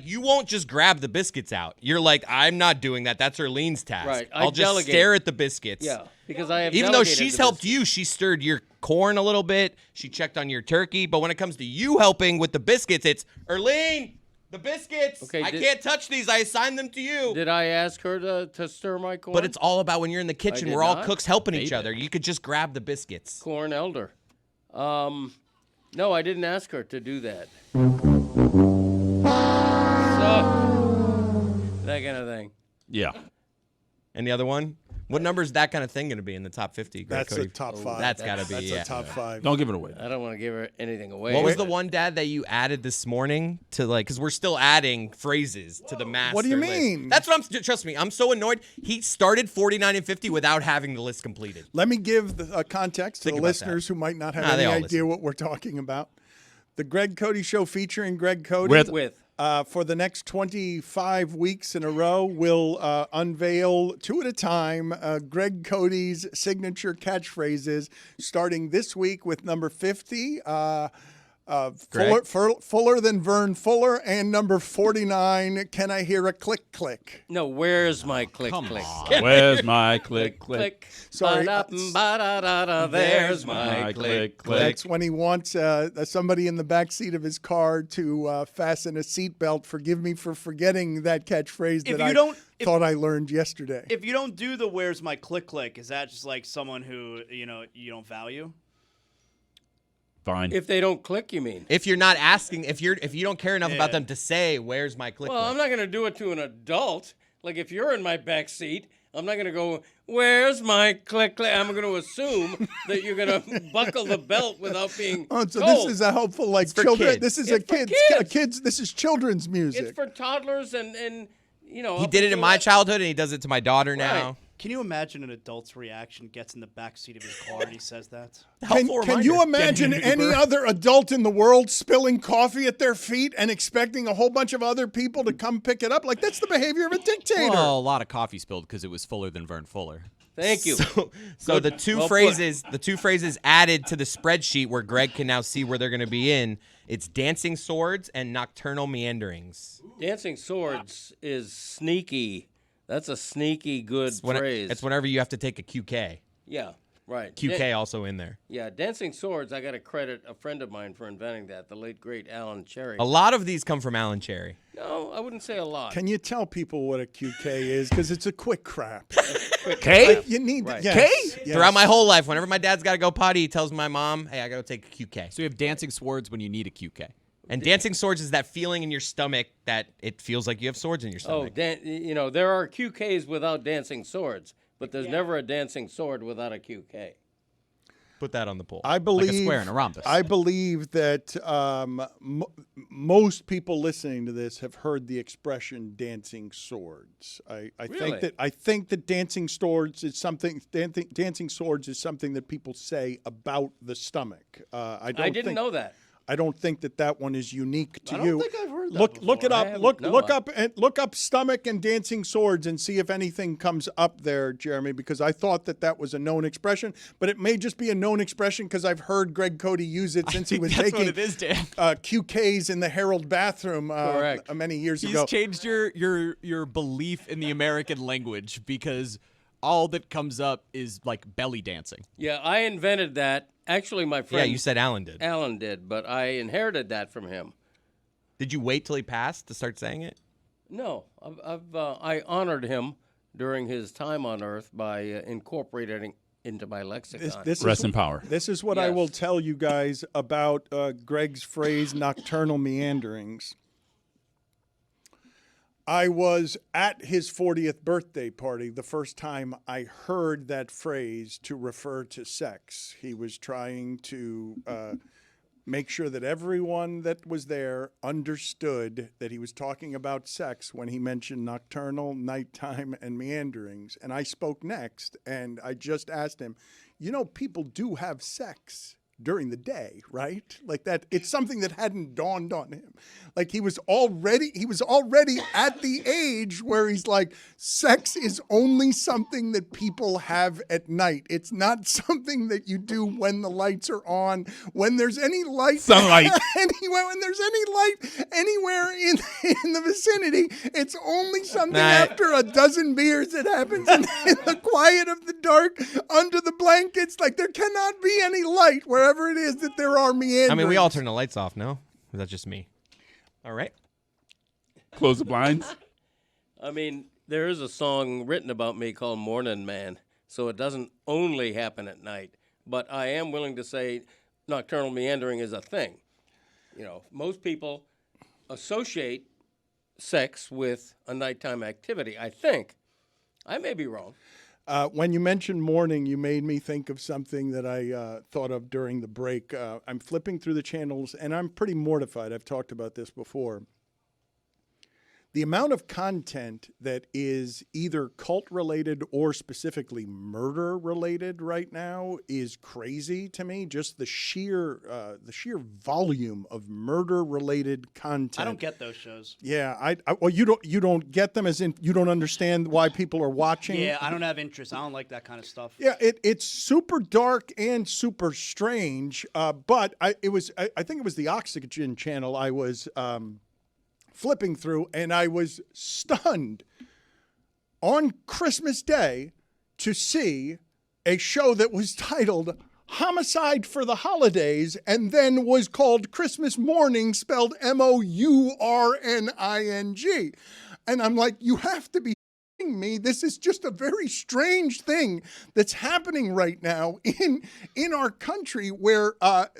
you won't just grab the biscuits out. You're like, I'm not doing that. That's Erlene's task. Right. I'll just delegate. stare at the biscuits. Yeah, because I have Even though delegated she's the helped biscuits. you, she stirred your corn a little bit. She checked on your turkey. But when it comes to you helping with the biscuits, it's Erlene. The biscuits. Okay, I can't touch these. I assigned them to you. Did I ask her to stir my corn? But it's all about when you're in the kitchen. did We're all not. cooks helping each other. You could just grab the biscuits. Corn elder. No, I didn't ask her to do that. So, that kind of thing. Yeah. And the other one? What number is that kind of thing going to be in the top 50? Greg That's Cody? a top 5. That's got to be, That's yeah. a top 5. Don't give it away. I don't want to give her anything away. What was the one, Dad, that you added this morning to because we're still adding phrases to the master What do you list. mean? That's what trust me, I'm so annoyed. He started 49 and 50 without having the list completed. Let me give the context to Think the about listeners who might not have Nah, they any all idea listen. what we're talking about. The Greg Cody Show featuring Greg Cody. With. For the next 25 weeks in a row, we'll unveil 2 at a time Greg Cody's signature catchphrases, starting this week with number 50, Fuller than Vern Fuller, and number 49, Can I Hear a Click Click? No, where's my click Come click? on. Where's my click, click? Sorry. Ba-da-ba-da-da-da, there's my click click. That's when he wants somebody in the back seat of his car to fasten a seatbelt. Forgive me for forgetting that catchphrase If that you don't- thought I learned yesterday. If you don't do the "Where's my click click," is that just like someone who you don't value? Fine. If they don't click, you mean? If you're not asking, if you don't care enough about them to say, "Where's my click?" Well, I'm not going to do it to an adult. Like if you're in my back seat, I'm not going to go, where's my click, click? I'm going to assume that you're going to buckle the belt without being Oh, so told. this is a helpful, like, for children. kids. This is It's for kids. This is children's music. It's for toddlers and you know. He up did it in until my that- childhood, and he does it to my daughter now. Can you imagine an adult's reaction? Gets in the back seat of his car and he says that. Can you imagine any other adult in the world spilling coffee at their feet and expecting a whole bunch of other people to come pick it up? Like, that's the behavior of a dictator. Well, a lot of coffee spilled because it was fuller than Vern Fuller. Thank you. So the two Well phrases added to the spreadsheet where Greg can now see where they're going to be in. It's dancing swords and nocturnal meanderings. Dancing swords is sneaky. That's a sneaky good phrase. It's whenever you have to take a QK. Yeah, right. QK also in there. Yeah, dancing swords. I got to credit a friend of mine for inventing that, the late great Alan Cherry. A lot of these come from Alan Cherry. No, I wouldn't say a lot. Can you tell people what a QK is? Because it's a quick crap. K? You need Right. yes, K? yes. Throughout my whole life, whenever my dad's got to go potty, he tells my mom, hey, I got to take a QK. So you have dancing swords when you need a QK. And dancing swords is that feeling in your stomach that it feels like you have swords in your Oh, stomach. you know, there are QKs without dancing swords, but there's never a dancing sword without a QK. Put that on the poll. I believe Like a square and a rhombus. I believe that most people listening to this have heard the expression "dancing swords." I Really? think that dancing swords is something. Dancing swords is something that people say about the stomach. I didn't know that. I don't think that one is unique to I don't you. think I've heard that Look before. it I up. haven't- no, Look up stomach and dancing swords and see if anything comes up there, Jeremy. Because I thought that was a known expression, but it may just be a known expression because I've heard Greg Cody use it since he was that's taking what it is, Dan. QKs in the Herald bathroom Correct. many years He's ago. changed your belief in the American language because all that comes up is like belly dancing. Yeah, I invented that. Actually, my Yeah, friend you said Alan did. Alan did, but I inherited that from him. Did you wait till he passed to start saying it? No, I honored him during his time on Earth by incorporating into my lexicon. Rest in power. This is what I Yes. will tell you guys about Greg's phrase "nocturnal meanderings." I was at his 40th birthday party the first time I heard that phrase to refer to sex. He was trying to make sure that everyone that was there understood that he was talking about sex when he mentioned nocturnal, nighttime, and meanderings. And I spoke next, and I just asked him, you know, people do have sex during the day, right? Like that, it's something that hadn't dawned on him. Like he was already at the age where he's like, sex is only something that people have at night. It's not something that you do when the lights are on, when there's any light, Sunlight. anywhere, when there's any light anywhere in the vicinity. It's only something Nah. after a dozen beers that happens in the quiet of the dark under the blankets. Like there cannot be any light wherever it is that there are meanderings. I mean, we all turn the lights off, no? Or is that just me? All right. Close the blinds. I mean, there is a song written about me called Morning Man, so it doesn't only happen at night. But I am willing to say nocturnal meandering is a thing. You know, most people associate sex with a nighttime activity, I think. I may be wrong. When you mentioned morning, you made me think of something that I thought of during the break. I'm flipping through the channels, and I'm pretty mortified. I've talked about this before. The amount of content that is either cult-related or specifically murder-related right now is crazy to me. Just the sheer volume of murder-related content. I don't get those shows. Yeah, well, you don't get them, as in you don't understand why people are watching. Yeah, I don't have interest. I don't like that kind of stuff. Yeah, it's super dark and super strange. But I think it was the Oxygen channel I was flipping through, and I was stunned on Christmas Day to see a show that was titled Homicide for the Holidays and then was called Christmas Morning, spelled Mourning. And I'm like, you have to be kidding me? This is just a very strange thing that's happening right now in our country where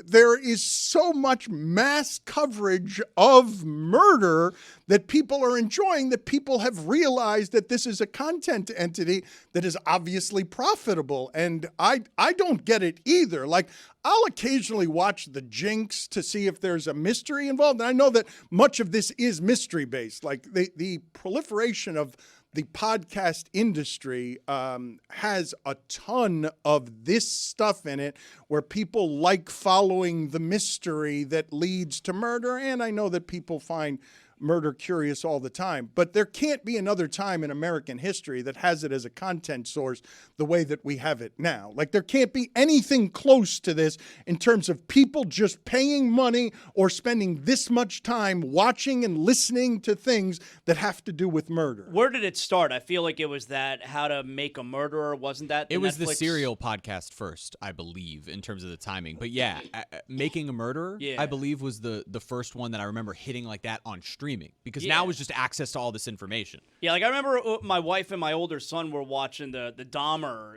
there is so much mass coverage of murder that people are enjoying, that people have realized that this is a content entity that is obviously profitable. And I don't get it either. Like, I'll occasionally watch The Jinx to see if there's a mystery involved. And I know that much of this is mystery-based. Like, the proliferation of the podcast industry has a ton of this stuff in it where people like following the mystery that leads to murder. And I know that people find murder curious all the time, but there can't be another time in American history that has it as a content source the way that we have it now. Like, there can't be anything close to this in terms of people just paying money or spending this much time watching and listening to things that have to do with murder. Where did it start? I feel like it was that How to Make a Murderer. Wasn't that It was Netflix? the Serial podcast first, I believe, in terms of the timing. But yeah, Making a Murderer, Yeah. I believe, was the first one that I remember hitting like that on streaming. Because now it's just access to all this information. Yeah, like I remember my wife and my older son were watching the Dahmer,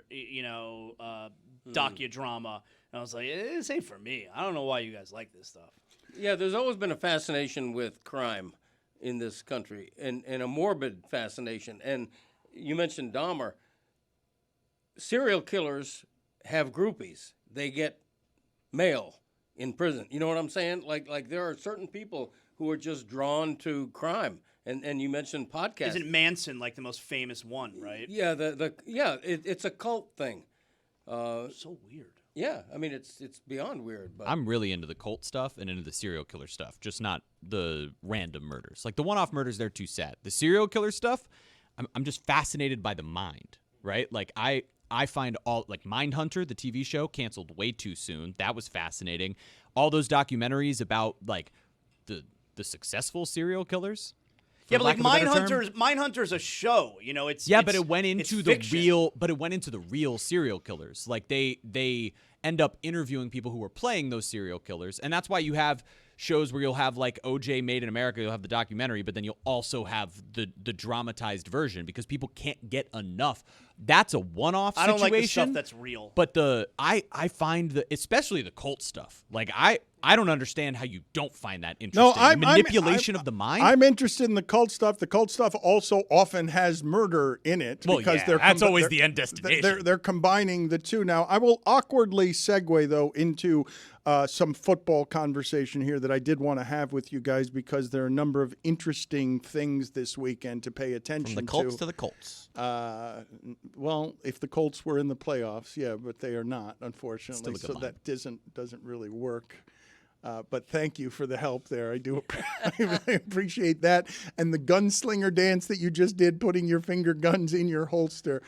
docudrama, and I was like, this ain't for me. I don't know why you guys like this stuff. Yeah, there's always been a fascination with crime in this country, and a morbid fascination. And you mentioned Dahmer. Serial killers have groupies. They get mail in prison. You know what I'm saying? Like there are certain people who are just drawn to crime. And you mentioned podcasts. Isn't Manson like the most famous one, right? Yeah, it's a cult thing. So weird. Yeah, I mean it's beyond weird. But I'm really into the cult stuff and into the serial killer stuff, just not the random murders. Like the one-off murders, they're too sad. The serial killer stuff, I'm just fascinated by the mind, right? Like I find all, like Mindhunter, the TV show, canceled way too soon. That was fascinating. All those documentaries about like the successful serial killers. Yeah, but like Mindhunter's a show, you know. But it went into the real serial killers. Like they end up interviewing people who were playing those serial killers, and that's why you have shows where you'll have like OJ Made in America, you'll have the documentary, but then you'll also have the dramatized version because people can't get enough. That's a one-off situation. I don't like the stuff that's real. But I find especially the cult stuff. Like I don't understand how you don't find that interesting. No, manipulation of the mind. I'm interested in the cult stuff. The cult stuff also often has murder in it. Well, because yeah, that's always the end destination. They're combining the two. Now, I will awkwardly segue, though, into some football conversation here that I did want to have with you guys because there are a number of interesting things this weekend to pay attention to. From the Colts to the Colts. Well, if the Colts were in the playoffs, yeah, but they are not, unfortunately. So line. that doesn't really work. But thank you for the help there. I do I appreciate that. And the gunslinger dance that you just did, putting your finger guns in your holster.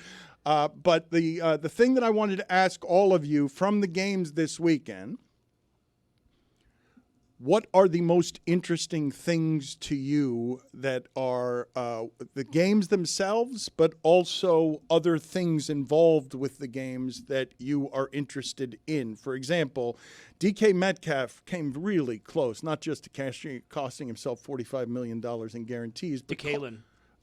But the thing that I wanted to ask all of you from the games this weekend, what are the most interesting things to you that are the games themselves, but also other things involved with the games that you are interested in? For example, DK Metcalf came really close, not just to costing himself $45 million in guarantees, but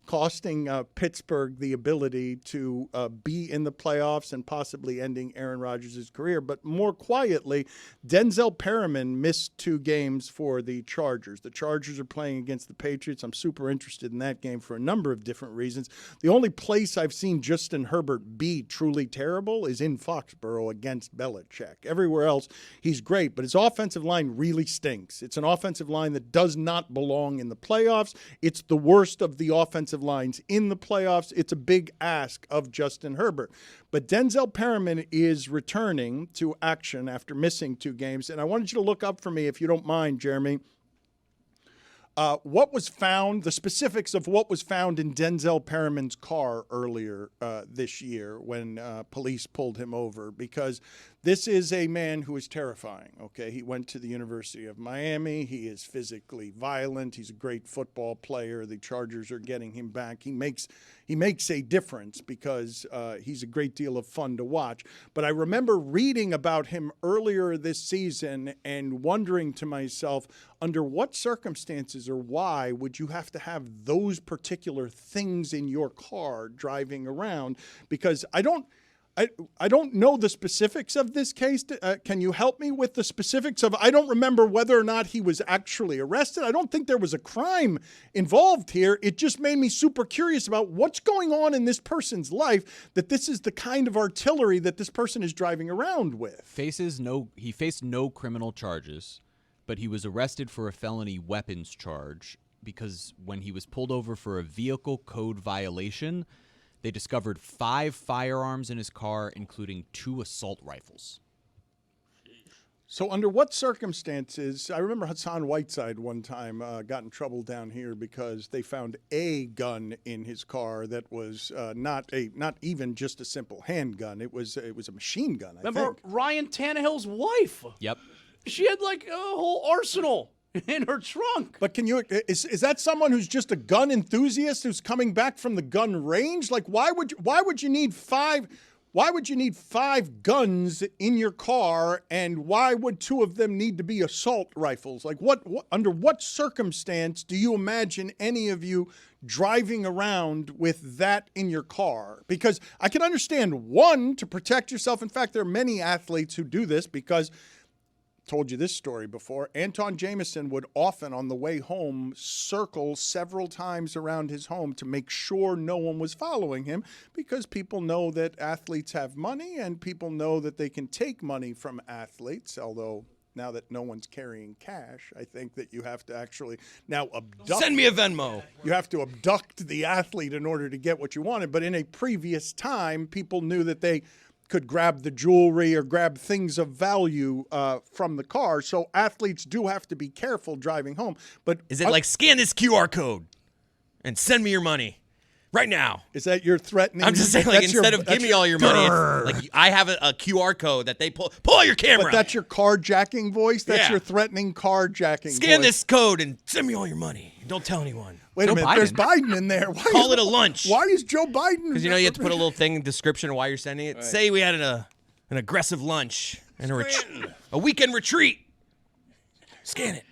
costing Pittsburgh the ability to be in the playoffs and possibly ending Aaron Rodgers' career. But more quietly, Denzel Perriman missed 2 games for the Chargers. The Chargers are playing against the Patriots. I'm super interested in that game for a number of different reasons. The only place I've seen Justin Herbert be truly terrible is in Foxborough against Belichick. Everywhere else, he's great, but his offensive line really stinks. It's an offensive line that does not belong in the playoffs. It's the worst of the offensive lines in the playoffs. It's a big ask of Justin Herbert. But Denzel Perriman is returning to action after missing 2 games. And I wanted you to look up for me, if you don't mind, Jeremy, what was found, the specifics of what was found in Denzel Perriman's car earlier this year when police pulled him over. Because This is a man who is terrifying, okay? He went to the University of Miami. He is physically violent. He's a great football player. The Chargers are getting him back. He makes a difference because he's a great deal of fun to watch. But I remember reading about him earlier this season and wondering to myself, under what circumstances or why would you have to have those particular things in your car driving around? Because I don't know the specifics of this case. Can you help me with the specifics of? I don't remember whether or not he was actually arrested. I don't think there was a crime involved here. It just made me super curious about what's going on in this person's life, that this is the kind of artillery that this person is driving around with. He faced no criminal charges, but he was arrested for a felony weapons charge because when he was pulled over for a vehicle code violation, they discovered 5 firearms in his car, including 2 assault rifles. So under what circumstances, I remember Hassan Whiteside one time got in trouble down here because they found a gun in his car that was not even just a simple handgun. It was a machine gun, I Remember think. Ryan Tannehill's wife? Yep. She had like a whole arsenal in her trunk. But is that someone who's just a gun enthusiast who's coming back from the gun range? Like why would you need 5 guns in your car, and why would 2 of them need to be assault rifles? Like what under what circumstance do you imagine any of you driving around with that in your car? Because I can understand, one, to protect yourself. In fact, there are many athletes who do this because, told you this story before, Anton Jameson would often on the way home circle several times around his home to make sure no one was following him, because people know that athletes have money and people know that they can take money from athletes. Although now that no one's carrying cash, I think that you have to actually now abduct. Send me a Venmo. You have to abduct the athlete in order to get what you wanted. But in a previous time, people knew that they could grab the jewelry or grab things of value from the car. So athletes do have to be careful driving home. But is it like scan this QR code and send me your money right now? Is that your threatening? I'm just saying, like, instead of give me all your money, it's like I have a QR code that they pull out your camera. But that's your carjacking voice? That's your threatening carjacking Scan voice. this code and send me all your money. Don't tell anyone. Wait a minute, there's Biden in there. Call it a lunch. Why is Joe Biden? Because you have to put a little thing in the description of why you're sending it. Right. Say we had an aggressive lunch and a weekend retreat. Scan it.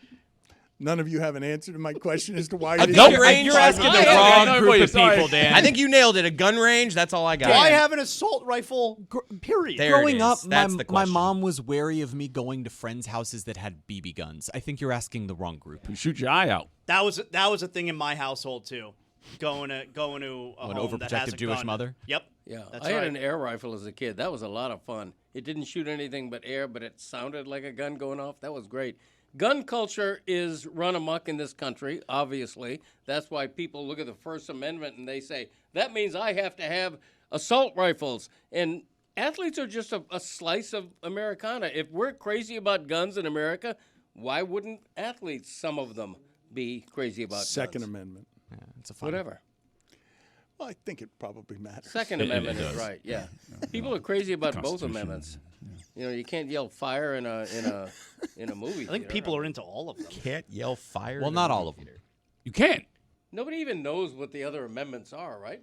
None of you have an answer to my question as to why A you gun didn't- range? You're asking the wrong group of people, Dan. I think you nailed it. A gun range, that's all I got. Why have an assault rifle? Period. There Growing it up, is. That's the my question. mom was wary of me going to friends' houses that had BB guns. I think you're asking the wrong group. You shoot your eye out. That was a thing in my household too. Going to a An home that has overprotective a Jewish gun. mother? Yep. Yeah, That's I had right. an air rifle as a kid. That was a lot of fun. It didn't shoot anything but air, but it sounded like a gun going off. That was great. Gun culture is run amok in this country, obviously. That's why people look at the First Amendment and they say, that means I have to have assault rifles. And athletes are just a slice of Americana. If we're crazy about guns in America, why wouldn't athletes, some of them, be crazy about Second guns? Amendment. Yeah, it's a fun. Whatever. Well, I think it probably matters. Second Amendment is right. Yeah, people are crazy about both amendments. You can't yell fire in a movie. I think people are into all of them. Can't yell fire. Well, not all of them. You can't. Nobody even knows what the other amendments are, right?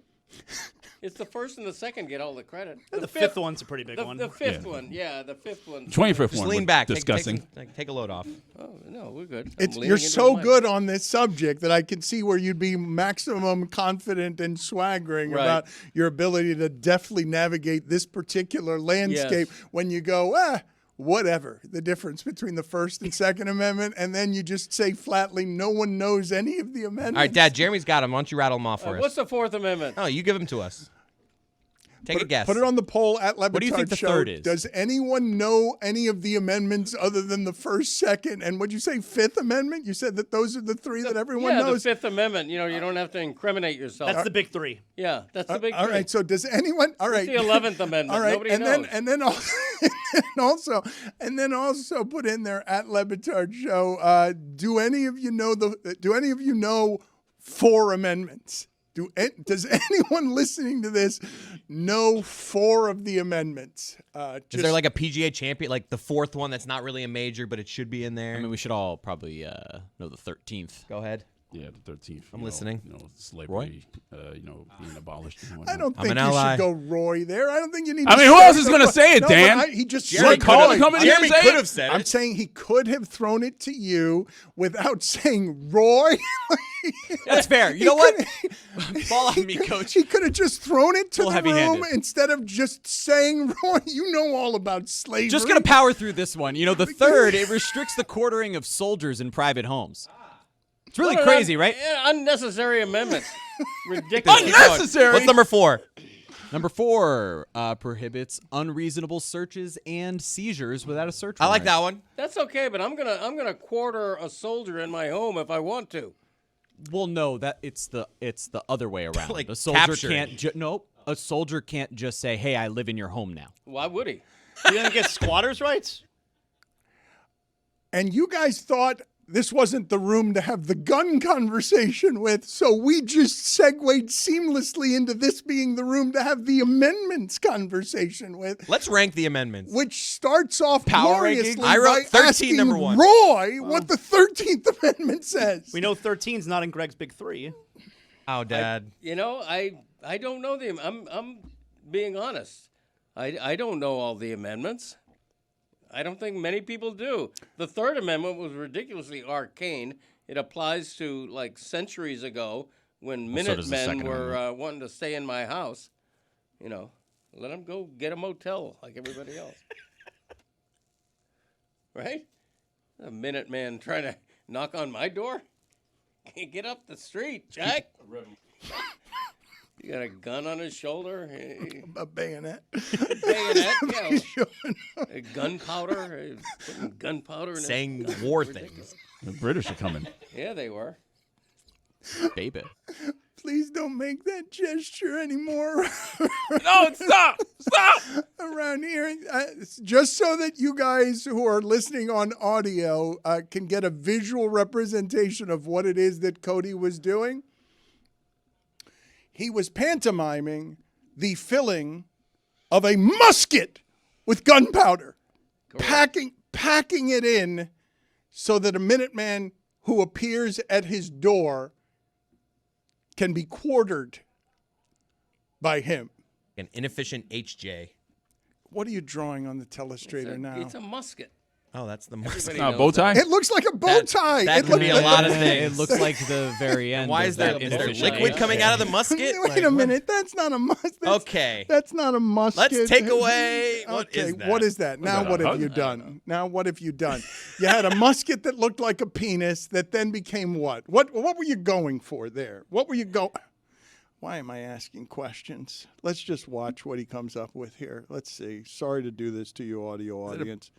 It's the first and the second get all the credit. The fifth one's a pretty big one. The fifth one, the fifth one. 25th Just one. lean we're back. Discussing. Take a load off. Oh no, we're good. You're so good on this subject that I can see where you'd be maximum confident and swaggering Right. about your ability to deftly navigate this particular landscape when you go, whatever, the difference between the First and Second Amendment, and then you just say flatly, no one knows any of the amendments. All right, Dad, Jeremy's got them. Why don't you rattle them off for us? What's the Fourth Amendment? Oh, you give them to us. Take a guess. Put it on the poll at Le Batard What do you think the Show. third is? Does anyone know any of the amendments other than the First, Second, and what'd you say, Fifth Amendment? You said that those are the three that everyone knows. The Fifth Amendment. You don't have to incriminate yourself. That's the big three. Yeah, that's the big All three. right, so does anyone? All right, the 11th Amendment. All right, Nobody and knows. then also put in there at Le Batard Show. Do any of you know 4 amendments? Does anyone listening to this no 4 of the amendments. Is there like a PGA champion, like the 4th one that's not really a major, but it should be in there? I mean, we should all probably know the 13th. Go ahead. Yeah, the 13th. I'm listening. Slavery, being abolished. And I don't I'm think an you ally. should go Roy there. I don't think you need. I to mean, who say else is going to say it, No, Dan? but he just Jeremy said could have Roy. come in here and Jeremy say could it. have said I'm it. saying he could have thrown it to you without saying Roy. That's fair. You know what? Fall on me, Coach. He could have just thrown it to Little the room heavy-handed. instead of just saying Roy. You know all about slavery. Just gonna power through this one. You know, the 3rd, it restricts the quartering of soldiers in private homes. It's really What an crazy, right? Unnecessary amendment. Ridiculous. Unnecessary. What's number 4? Number 4 prohibits unreasonable searches and seizures without a search I like warrant. that one. That's okay, but I'm gonna quarter a soldier in my home if I want to. Well, no, that it's the other way around. Like a soldier capturing. can't. A soldier can't just say, "Hey, I live in your home now." Why would he? You don't get squatters' rights? And you guys thought this wasn't the room to have the gun conversation with, so we just segued seamlessly into this being the room to have the amendments conversation with, Let's rank the amendments. which starts off Power gloriously rankings? I wrote by 13, asking number 1. Roy what the 13th Amendment says. We know 13's not in Greg's big 3. Oh, Dad. You know, I don't know the. I'm being honest. I don't know all the amendments. I don't think many people do. The 3rd Amendment was ridiculously arcane. It applies to like centuries ago when so does the Minutemen Second were wanting to stay in my house. You know, let them go get a motel like everybody else. Right? A Minuteman trying to knock on my door? Can't get up the street, Jack. You got a gun on his shoulder? A bayonet. Bayonet? Yeah. Gunpowder? Putting gunpowder in Saying his gun. war Ridiculous. things. The British are coming. Yeah, they were. Baby. Please don't make that gesture anymore. No, stop! Stop! Around here, just so that you guys who are listening on audio can get a visual representation of what it is that Cody was doing. He was pantomiming the filling of a musket with gunpowder, packing it in so that a Minuteman who appears at his door can be quartered by him. An inefficient HJ. What are you drawing on the telestrator now? It's a musket. Oh, that's the musket. Everybody knows bow tie? It looks like a bow tie. That It could look- be a lot of things. It looks like the very end. Why of is there that liquid inefficient coming out of the musket? Wait a minute. That's not a musket. Okay. That's not a musket. Let's take away. What Okay, is that? what is that? Now that, what a have you hug? done? Now what have you done? You had a musket that looked like a penis that then became what? What were you going for there? What were you going? Why am I asking questions? Let's just watch what he comes up with here. Let's see. Sorry to do this to you, audio audience.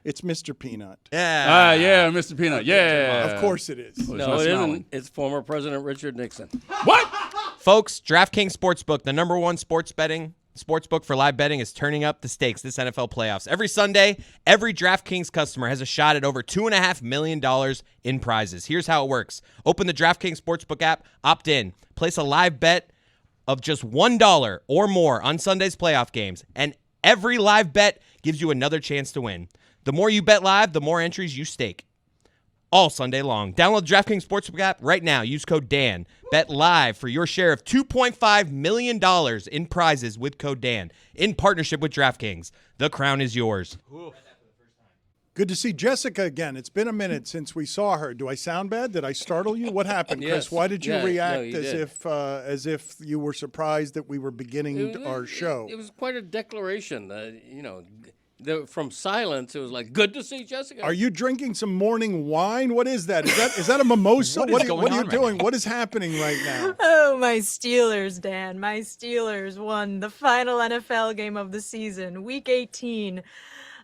It's Mr. Peanut. Yeah. Yeah, Mr. Peanut. Yeah. Of course it is. Well, it's No, not it smelling. isn't. It's former President Richard Nixon. What? Folks, DraftKings Sportsbook, the #1 sportsbook for live betting, is turning up the stakes this NFL playoffs. Every Sunday, every DraftKings customer has a shot at over $2.5 million in prizes. Here's how it works. Open the DraftKings Sportsbook app, opt in, place a live bet of just $1 or more on Sunday's playoff games, and every live bet gives you another chance to win. The more you bet live, the more entries you stake. All Sunday long. Download the DraftKings Sportsbook app right now. Use code Dan. Bet live for your share of $2.5 million in prizes with code Dan. In partnership with DraftKings. The crown is yours. Good to see Jessica again. It's been a minute since we saw her. Do I sound bad? Did I startle you? What happened, Chris? Yes. Why did you Yeah, react no, you as did. if you were surprised that we were beginning our show? It was quite a declaration. From silence, it was like, good to see Jessica. Are you drinking some morning wine? What is that? Is that a mimosa? What is what going are you on right doing? now? What is happening right now? Oh, my Steelers, Dan. My Steelers won the final NFL game of the season, Week 18,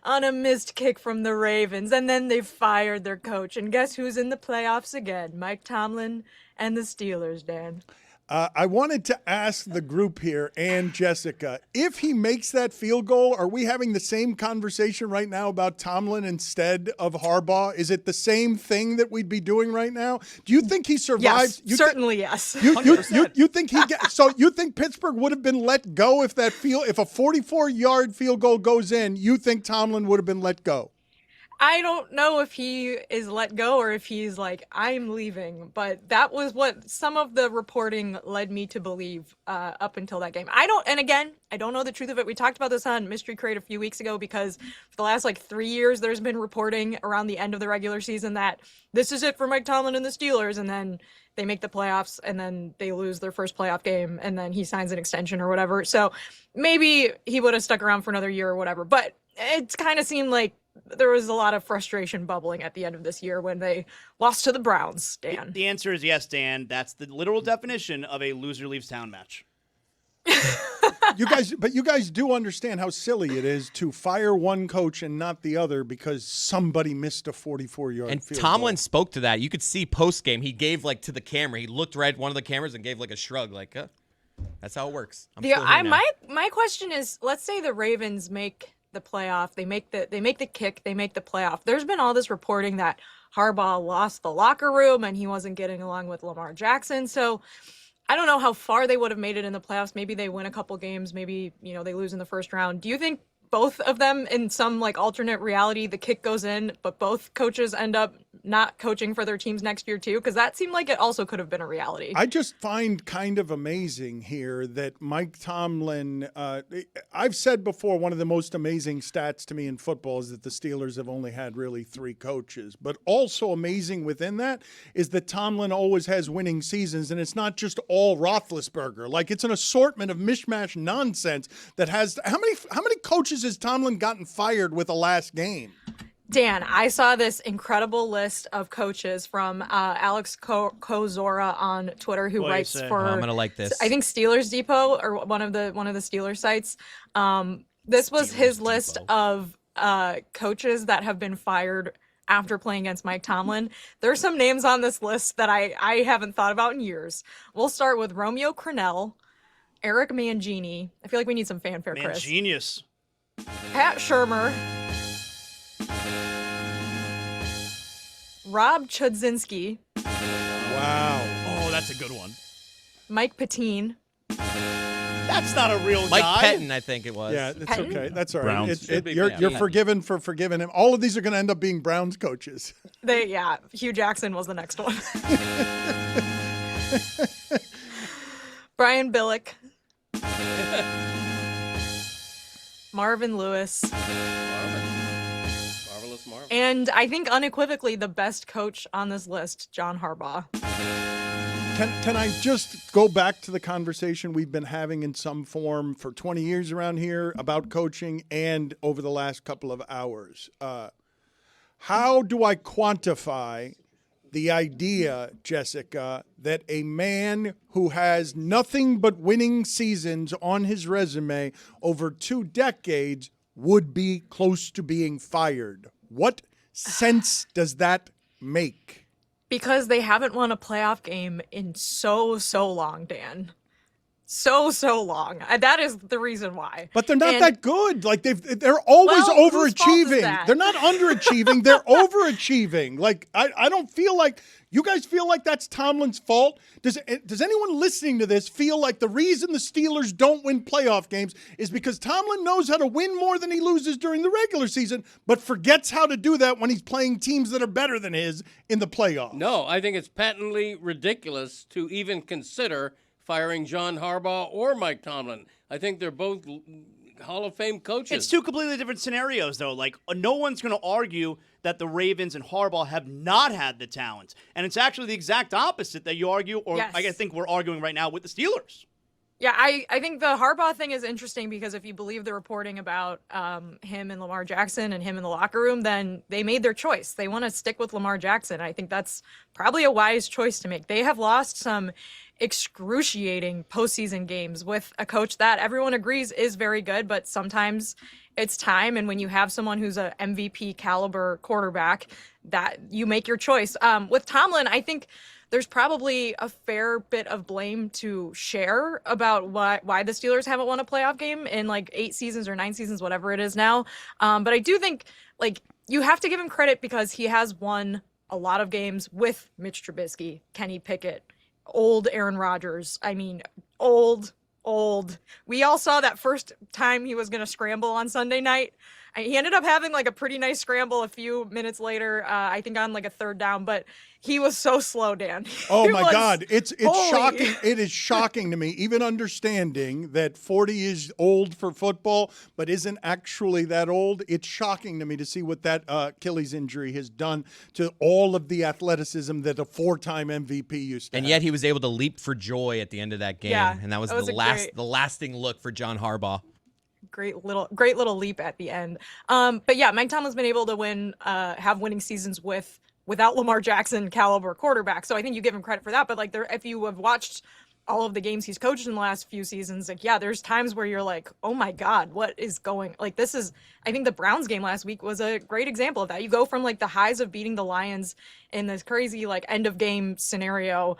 on a missed kick from the Ravens. And then they fired their coach. And guess who's in the playoffs again? Mike Tomlin and the Steelers, Dan. I wanted to ask the group here and Jessica, if he makes that field goal, are we having the same conversation right now about Tomlin instead of Harbaugh? Is it the same thing that we'd be doing right now? Do you think he survives? Yes, certainly yes. You think so you think Pittsburgh would have been let go if if a 44-yard field goal goes in, you think Tomlin would have been let go? I don't know if he is let go or if he's like, I'm leaving, but that was what some of the reporting led me to believe up until that game. I don't know the truth of it. We talked about this on Mystery Crate a few weeks ago because for the last 3 years, there's been reporting around the end of the regular season that this is it for Mike Tomlin and the Steelers, and then they make the playoffs and then they lose their first playoff game and then he signs an extension or whatever. So maybe he would have stuck around for another year or whatever, but it kind of seemed like there was a lot of frustration bubbling at the end of this year when they lost to the Browns, Dan. The answer is yes, Dan. That's the literal definition of a loser leaves town match. You guys do understand how silly it is to fire one coach and not the other because somebody missed a 44-yard and field Tomlin goal. spoke to that. You could see post-game, he gave to the camera. He looked right at one of the cameras and gave a shrug that's how it works. My question is, let's say the Ravens make the playoff, they make the kick, they make the playoff. There's been all this reporting that Harbaugh lost the locker room and he wasn't getting along with Lamar Jackson. So I don't know how far they would have made it in the playoffs. Maybe they win a couple games, maybe they lose in the first round. Do you think both of them, in some alternate reality, the kick goes in, but both coaches end up not coaching for their teams next year too? Because that seemed like it also could have been a reality. I just find kind of amazing here that Mike Tomlin, I've said before, one of the most amazing stats to me in football is that the Steelers have only had really 3 coaches. But also amazing within that is that Tomlin always has winning seasons, and it's not just all Roethlisberger. It's an assortment of mishmash nonsense that has – how many coaches has Tomlin gotten fired with the last game? Dan, I saw this incredible list of coaches from Alex Kozora on Twitter, who writes for I'm gonna like this. I think Steelers Depot or one of the Steelers sites. This was his list of coaches that have been fired after playing against Mike Tomlin. There's some names on this list that I haven't thought about in years. We'll start with Romeo Crennel, Eric Mangini. I feel like we need some fanfare, Chris. Genius. Pat Shurmur, Rob Chudzinski. Wow. Oh, that's a good one. Mike Patine. That's not a real Mike guy. Pettin, I think it was. Yeah, it's Patton? okay. That's all Browns. right. You're forgiven for forgiving him. All of these are going to end up being Browns coaches. Hugh Jackson was the next one. Brian Billick. Marvin Lewis. Marvelous Marvin. And I think unequivocally the best coach on this list, John Harbaugh. Can I just go back to the conversation we've been having in some form for 20 years around here about coaching and over the last couple of hours? How do I quantify the idea, Jessica, that a man who has nothing but winning seasons on his resume over 2 decades would be close to being fired? What sense does that make? Because they haven't won a playoff game in so long, Dan. So long. That is the reason why. But they're not that good. They're always overachieving. that? They're not underachieving. They're overachieving. I don't feel like you guys feel like that's Tomlin's fault. Does anyone listening to this feel like the reason the Steelers don't win playoff games is because Tomlin knows how to win more than he loses during the regular season, but forgets how to do that when he's playing teams that are better than his in the playoffs? No, I think it's patently ridiculous to even consider firing John Harbaugh or Mike Tomlin. I think they're both Hall of Fame coaches. It's 2 completely different scenarios, though. No one's going to argue that the Ravens and Harbaugh have not had the talent. And it's actually the exact opposite that you argue, or Yes. I think we're arguing right now with the Steelers. Yeah, I think the Harbaugh thing is interesting because if you believe the reporting about him and Lamar Jackson and him in the locker room, then they made their choice. They want to stick with Lamar Jackson. I think that's probably a wise choice to make. They have lost some excruciating postseason games with a coach that everyone agrees is very good, but sometimes it's time. And when you have someone who's a MVP caliber quarterback, that you make your choice. With Tomlin, I think there's probably a fair bit of blame to share about why the Steelers haven't won a playoff game in like 8 seasons or 9 seasons, whatever it is now. But I do think like you have to give him credit because he has won a lot of games with Mitch Trubisky, Kenny Pickett, old Aaron Rodgers. I mean, old. We all saw that first time he was going to scramble on Sunday night. He ended up having like a pretty nice scramble a few minutes later, I think on like a 3rd down, but he was so slow, Dan. Oh my God. It's shocking. It is shocking to me, even understanding that 40 is old for football, but isn't actually that old. It's shocking to me to see what that Achilles injury has done to all of the athleticism that a 4-time MVP used to And have. yet he was able to leap for joy at the end of that game. Yeah, and that was, the lasting look for John Harbaugh. Great little leap at the end. But yeah, Mike Tomlin's been able to have winning seasons without Lamar Jackson caliber quarterback. So I think you give him credit for that. But like if you have watched all of the games he's coached in the last few seasons, like, yeah, there's times where you're like, oh my God, what is going, like, I think the Browns game last week was a great example of that. You go from like the highs of beating the Lions in this crazy like end of game scenario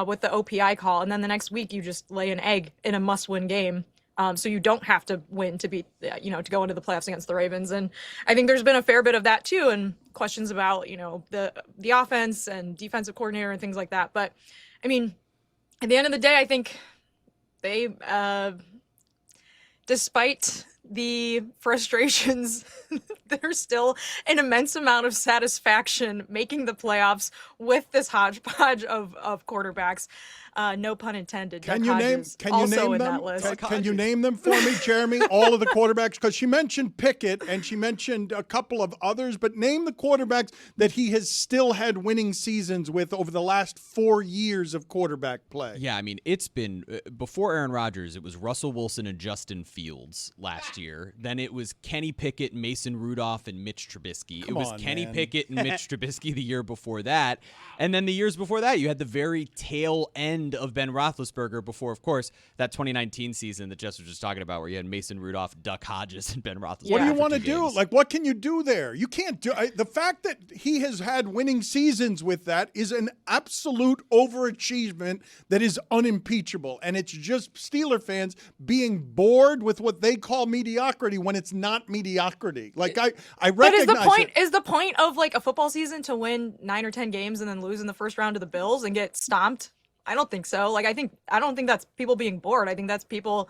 with the OPI call. And then the next week you just lay an egg in a must-win game. So you don't have to win to beat, to go into the playoffs against the Ravens. And I think there's been a fair bit of that too, and questions about, the offense and defensive coordinator and things like that. But I mean, at the end of the day, I think they, despite the frustrations, there's still an immense amount of satisfaction making the playoffs with this hodgepodge of quarterbacks. No pun intended. Can you name them? Can you name them for me, Jeremy? All of the quarterbacks, because she mentioned Pickett and she mentioned a couple of others, but name the quarterbacks that he has still had winning seasons with over the last 4 years of quarterback play. Yeah, I mean, it's been before Aaron Rodgers. It was Russell Wilson and Justin Fields last year. Then it was Kenny Pickett, Mason Rudolph, and Mitch Trubisky. It was Kenny Pickett and Mitch Trubisky the year before that, and then the years before that, you had the very tail end of Ben Roethlisberger before, of course, that 2019 season that Jess was just talking about where you had Mason Rudolph, Duck Hodges, and Ben Roethlisberger. What do you want to do? Like, what can you do there? You can't do the fact that he has had winning seasons with that is an absolute overachievement that is unimpeachable. And it's just Steeler fans being bored with what they call mediocrity when it's not mediocrity. Like, I recognize But is the point of like a football season to win 9 or 10 games and then lose in the first round to the Bills and get stomped? I don't think so. Like, I don't think that's people being bored. I think that's people,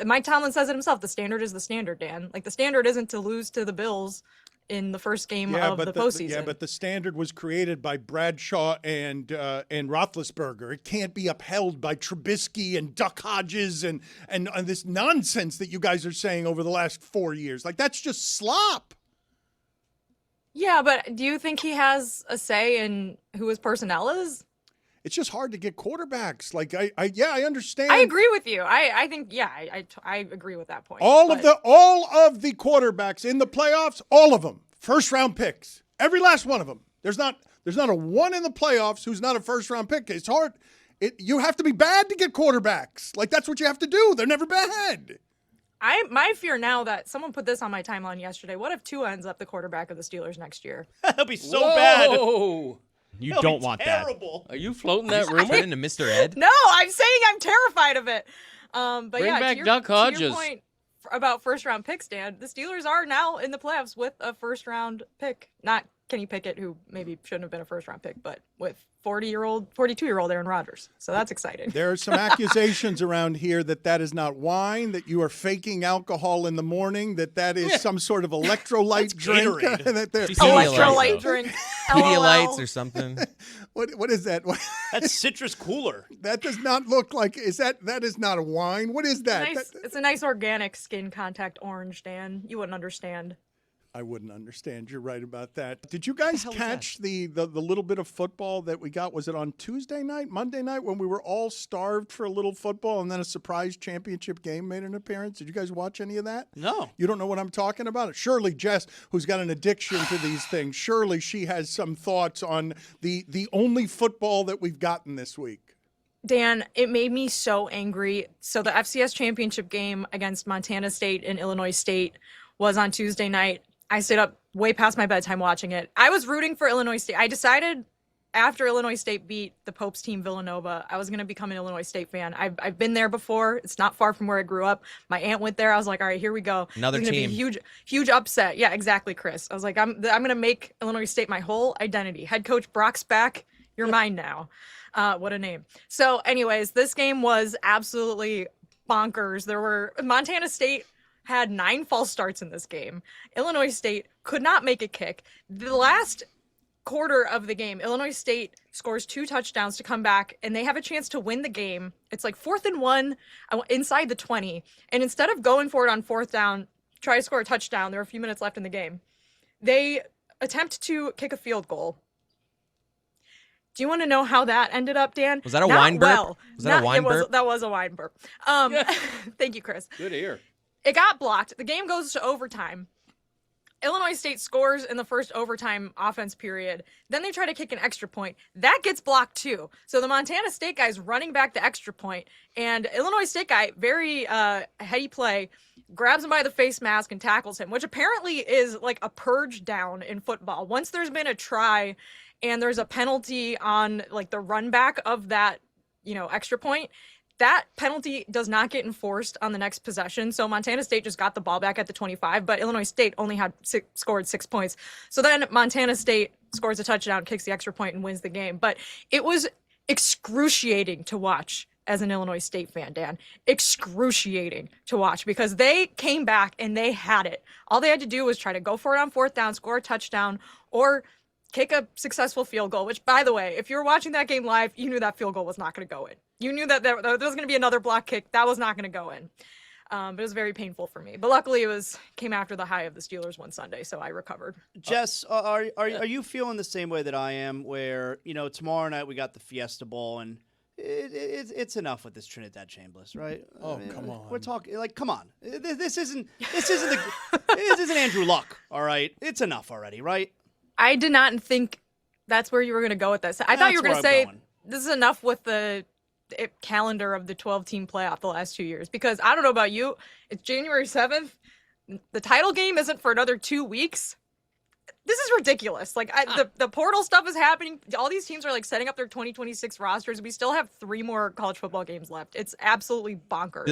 Mike Tomlin says it himself. The standard is the standard, Dan. Like, the standard isn't to lose to the Bills in the first game of the postseason. Yeah, but the standard was created by Bradshaw and Roethlisberger. It can't be upheld by Trubisky and Duck Hodges and this nonsense that you guys are saying over the last 4 years. Like, that's just slop. Yeah, but do you think he has a say in who his personnel is? It's just hard to get quarterbacks. Like, I understand. I agree with you. I think, I agree with that point. All of the quarterbacks in the playoffs, all of them, first round picks. Every last one of them. There's not a one in the playoffs who's not a first round pick. It's hard. You have to be bad to get quarterbacks. Like, that's what you have to do. They're never bad. My fear now that someone put this on my timeline yesterday. What if Tua ends up the quarterback of the Steelers next year? That'll be so bad. You That'll don't want terrible. Are you floating that rumor? Into Mr. Ed? No, I'm saying I'm terrified of it. But Bring yeah, back Duck Hodges. To your point about first round picks, Dan, the Steelers are now in the playoffs with a first round pick. Not Kenny Pickett, who maybe shouldn't have been a first round pick, but with 42-year-old Aaron Rodgers. So that's exciting. There are some accusations around here that is not wine, that you are faking alcohol in the morning, that is some sort of electrolyte drink. Electrolyte drink. Pedialytes or something. What is that? That's citrus cooler. That does not look like, that is not a wine. What is that? It's a nice organic skin contact orange, Dan. You wouldn't understand. I wouldn't understand. You're right about that. Did you guys catch the little bit of football that we got? Was it on Tuesday night, Monday night, when we were all starved for a little football and then a surprise championship game made an appearance? Did you guys watch any of that? No. You don't know what I'm talking about? Surely Jess, who's got an addiction to these things, surely she has some thoughts on the only football that we've gotten this week. Dan, it made me so angry. So the FCS championship game against Montana State and Illinois State was on Tuesday night. I stayed up way past my bedtime watching it. I was rooting for Illinois State. I decided after Illinois State beat the Pope's team Villanova, I was going to become an Illinois State fan. I've been there before. It's not far from where I grew up. My aunt went there. I was like, all right, here we go. Another it's gonna team. be a huge upset. Yeah, exactly, Chris. I was like, I'm going to make Illinois State my whole identity. Head coach Brock's back. You're mine now. What a name. So anyways, this game was absolutely bonkers. Montana State had 9 false starts in this game. Illinois State could not make a kick. The last quarter of the game, Illinois State scores 2 touchdowns to come back, and they have a chance to win the game. It's like 4th and 1 inside the 20. And instead of going for it on 4th down, try to score a touchdown, there are a few minutes left in the game, they attempt to kick a field goal. Do you want to know how that ended up, Dan? Was that a wine burp? Was that a wine burp? That was a wine burp. Thank you, Chris. Good to hear. It got blocked. The game goes to overtime. Illinois State scores in the first overtime offense period. Then they try to kick an extra point. That gets blocked too. So the Montana State guy's running back the extra point, and Illinois State guy, very heady play, grabs him by the face mask and tackles him, which apparently is like a purge down in football. Once there's been a try and there's a penalty on like the run back of that, extra point, that penalty does not get enforced on the next possession. So Montana State just got the ball back at the 25, but Illinois State only had scored 6 points. So then Montana State scores a touchdown, kicks the extra point, and wins the game. But it was excruciating to watch as an Illinois State fan, Dan. Excruciating to watch because they came back and they had it. All they had to do was try to go for it on 4th down, score a touchdown, or kick a successful field goal, which, by the way, if you were watching that game live, you knew that field goal was not going to go in. You knew that there was going to be another block kick. That was not going to go in. But it was very painful for me. But luckily, came after the high of the Steelers one Sunday, so I recovered. Jess, are you feeling the same way that I am, where, tomorrow night we got the Fiesta Bowl, and it's enough with this Trinidad Chambliss, right? Oh, come on. We're talking, come on. This isn't Andrew Luck, all right? It's enough already, right? I did not think that's where you were going to go with this. I thought you were going to say this is enough with the calendar of the 12-team playoff the last 2 years. Because I don't know about you, it's January 7th. The title game isn't for another 2 weeks. This is ridiculous. The portal stuff is happening. All these teams are setting up their 2026 rosters. We still have 3 more college football games left. It's absolutely bonkers.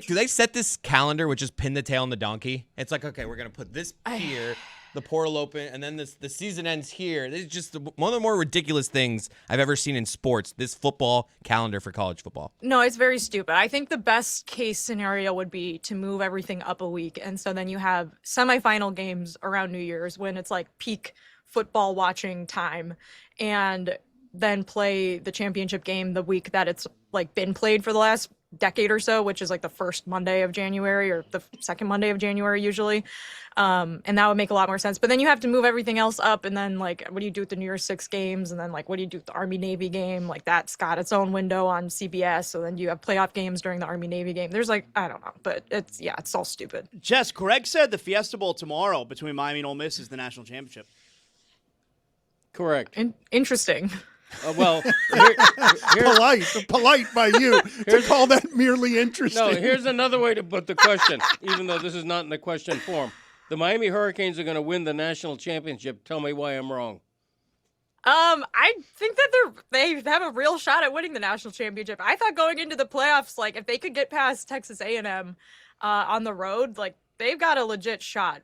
Do they set this calendar with just pin the tail on the donkey? It's like, okay, we're going to put this here. The portal open, and then the season ends here. This is just one of the more ridiculous things I've ever seen in sports, this football calendar for college football. No, it's very stupid. I think the best case scenario would be to move everything up a week, and so then you have semifinal games around New Year's when it's peak football watching time, and then play the championship game the week that it's been played for the last decade or so, which is the first Monday of January or the second Monday of January usually. And that would make a lot more sense. But then you have to move everything else up, and then what do you do with the New Year's 6 games? And then what do you do with the Army-Navy game? That's got its own window on CBS. So then you have playoff games during the Army-Navy game. There's I don't know, but it's all stupid. Jess, Greg said the Fiesta Bowl tomorrow between Miami and Ole Miss is the national championship. Correct. Interesting. Well, polite by you to call that merely interesting. No, here's another way to put the question, even though this is not in the question form. The Miami Hurricanes are going to win the national championship. Tell me why I'm wrong. I think that they have a real shot at winning the national championship. I thought going into the playoffs, if they could get past Texas A&M on the road, they've got a legit shot.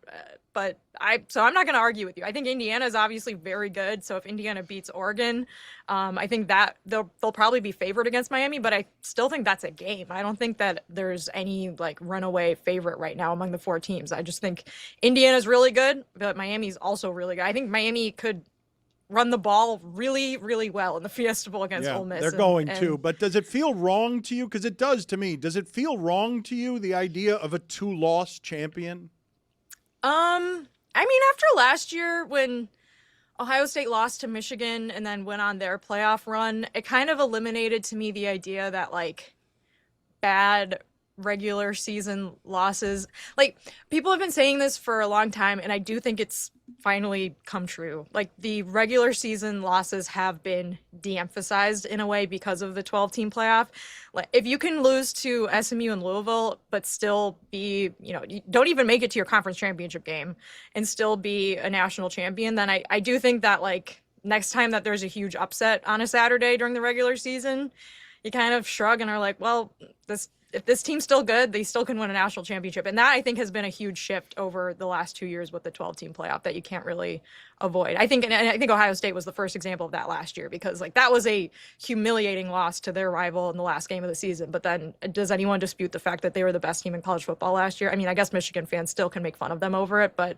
So I'm not going to argue with you. I think Indiana is obviously very good. So if Indiana beats Oregon, I think that they'll probably be favored against Miami, but I still think that's a game. I don't think that there's any runaway favorite right now among the 4 teams. I just think Indiana's really good, but Miami's also really good. I think Miami could run the ball really, really well in the Fiesta Bowl against Ole Miss. They're going to. But does it feel wrong to you? Because it does to me. Does it feel wrong to you, the idea of a 2-loss champion? After last year when Ohio State lost to Michigan and then went on their playoff run, it kind of eliminated to me the idea that bad regular season losses, people have been saying this for a long time, and I do think it's finally come true. Like, the regular season losses have been de-emphasized in a way because of the 12-team playoff. Like, if you can lose to SMU and Louisville, but still be, you don't even make it to your conference championship game and still be a national champion, then I do think that, like, next time that there's a huge upset on a Saturday during the regular season, you kind of shrug and are like, well, if this team's still good, they still can win a national championship. And that, I think, has been a huge shift over the last 2 years with the 12-team playoff that you can't really avoid. I think Ohio State was the first example of that last year, because like that was a humiliating loss to their rival in the last game of the season. But then does anyone dispute the fact that they were the best team in college football last year? I mean, I guess Michigan fans still can make fun of them over it, but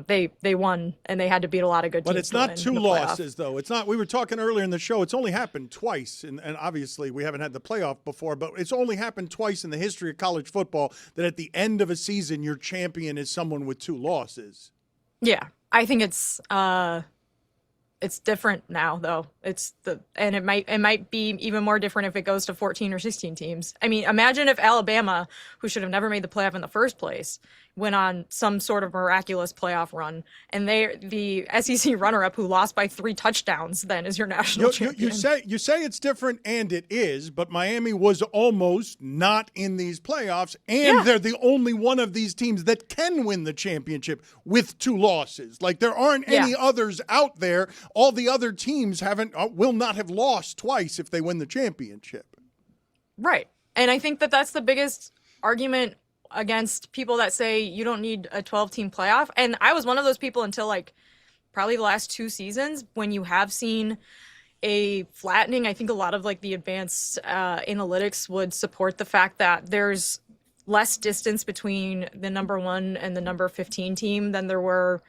they won, and they had to beat a lot of good teams. But it's not two losses, though. It's not. We were talking earlier in the show. It's only happened twice, and obviously we haven't had the playoff before, but it's only happened twice in the history of college football that at the end of a season your champion is someone with 2 losses. Yeah, I think it's different now, though. And it might be even more different if it goes to 14 or 16 teams. I mean, imagine if Alabama, who should have never made the playoff in the first place, went on some sort of miraculous playoff run, and the SEC runner-up who lost by 3 touchdowns then is your national champion. You say it's different, and it is, but Miami was almost not in these playoffs, and they're the only one of these teams that can win the championship with 2 losses. Like, there aren't any others out there. All the other teams will not have lost twice if they win the championship. Right. And I think that that's the biggest argument against people that say you don't need a 12-team playoff. And I was one of those people until like probably the last 2 seasons, when you have seen a flattening. I think a lot of like the advanced analytics would support the fact that there's less distance between the number 1 and the number 15 team than there were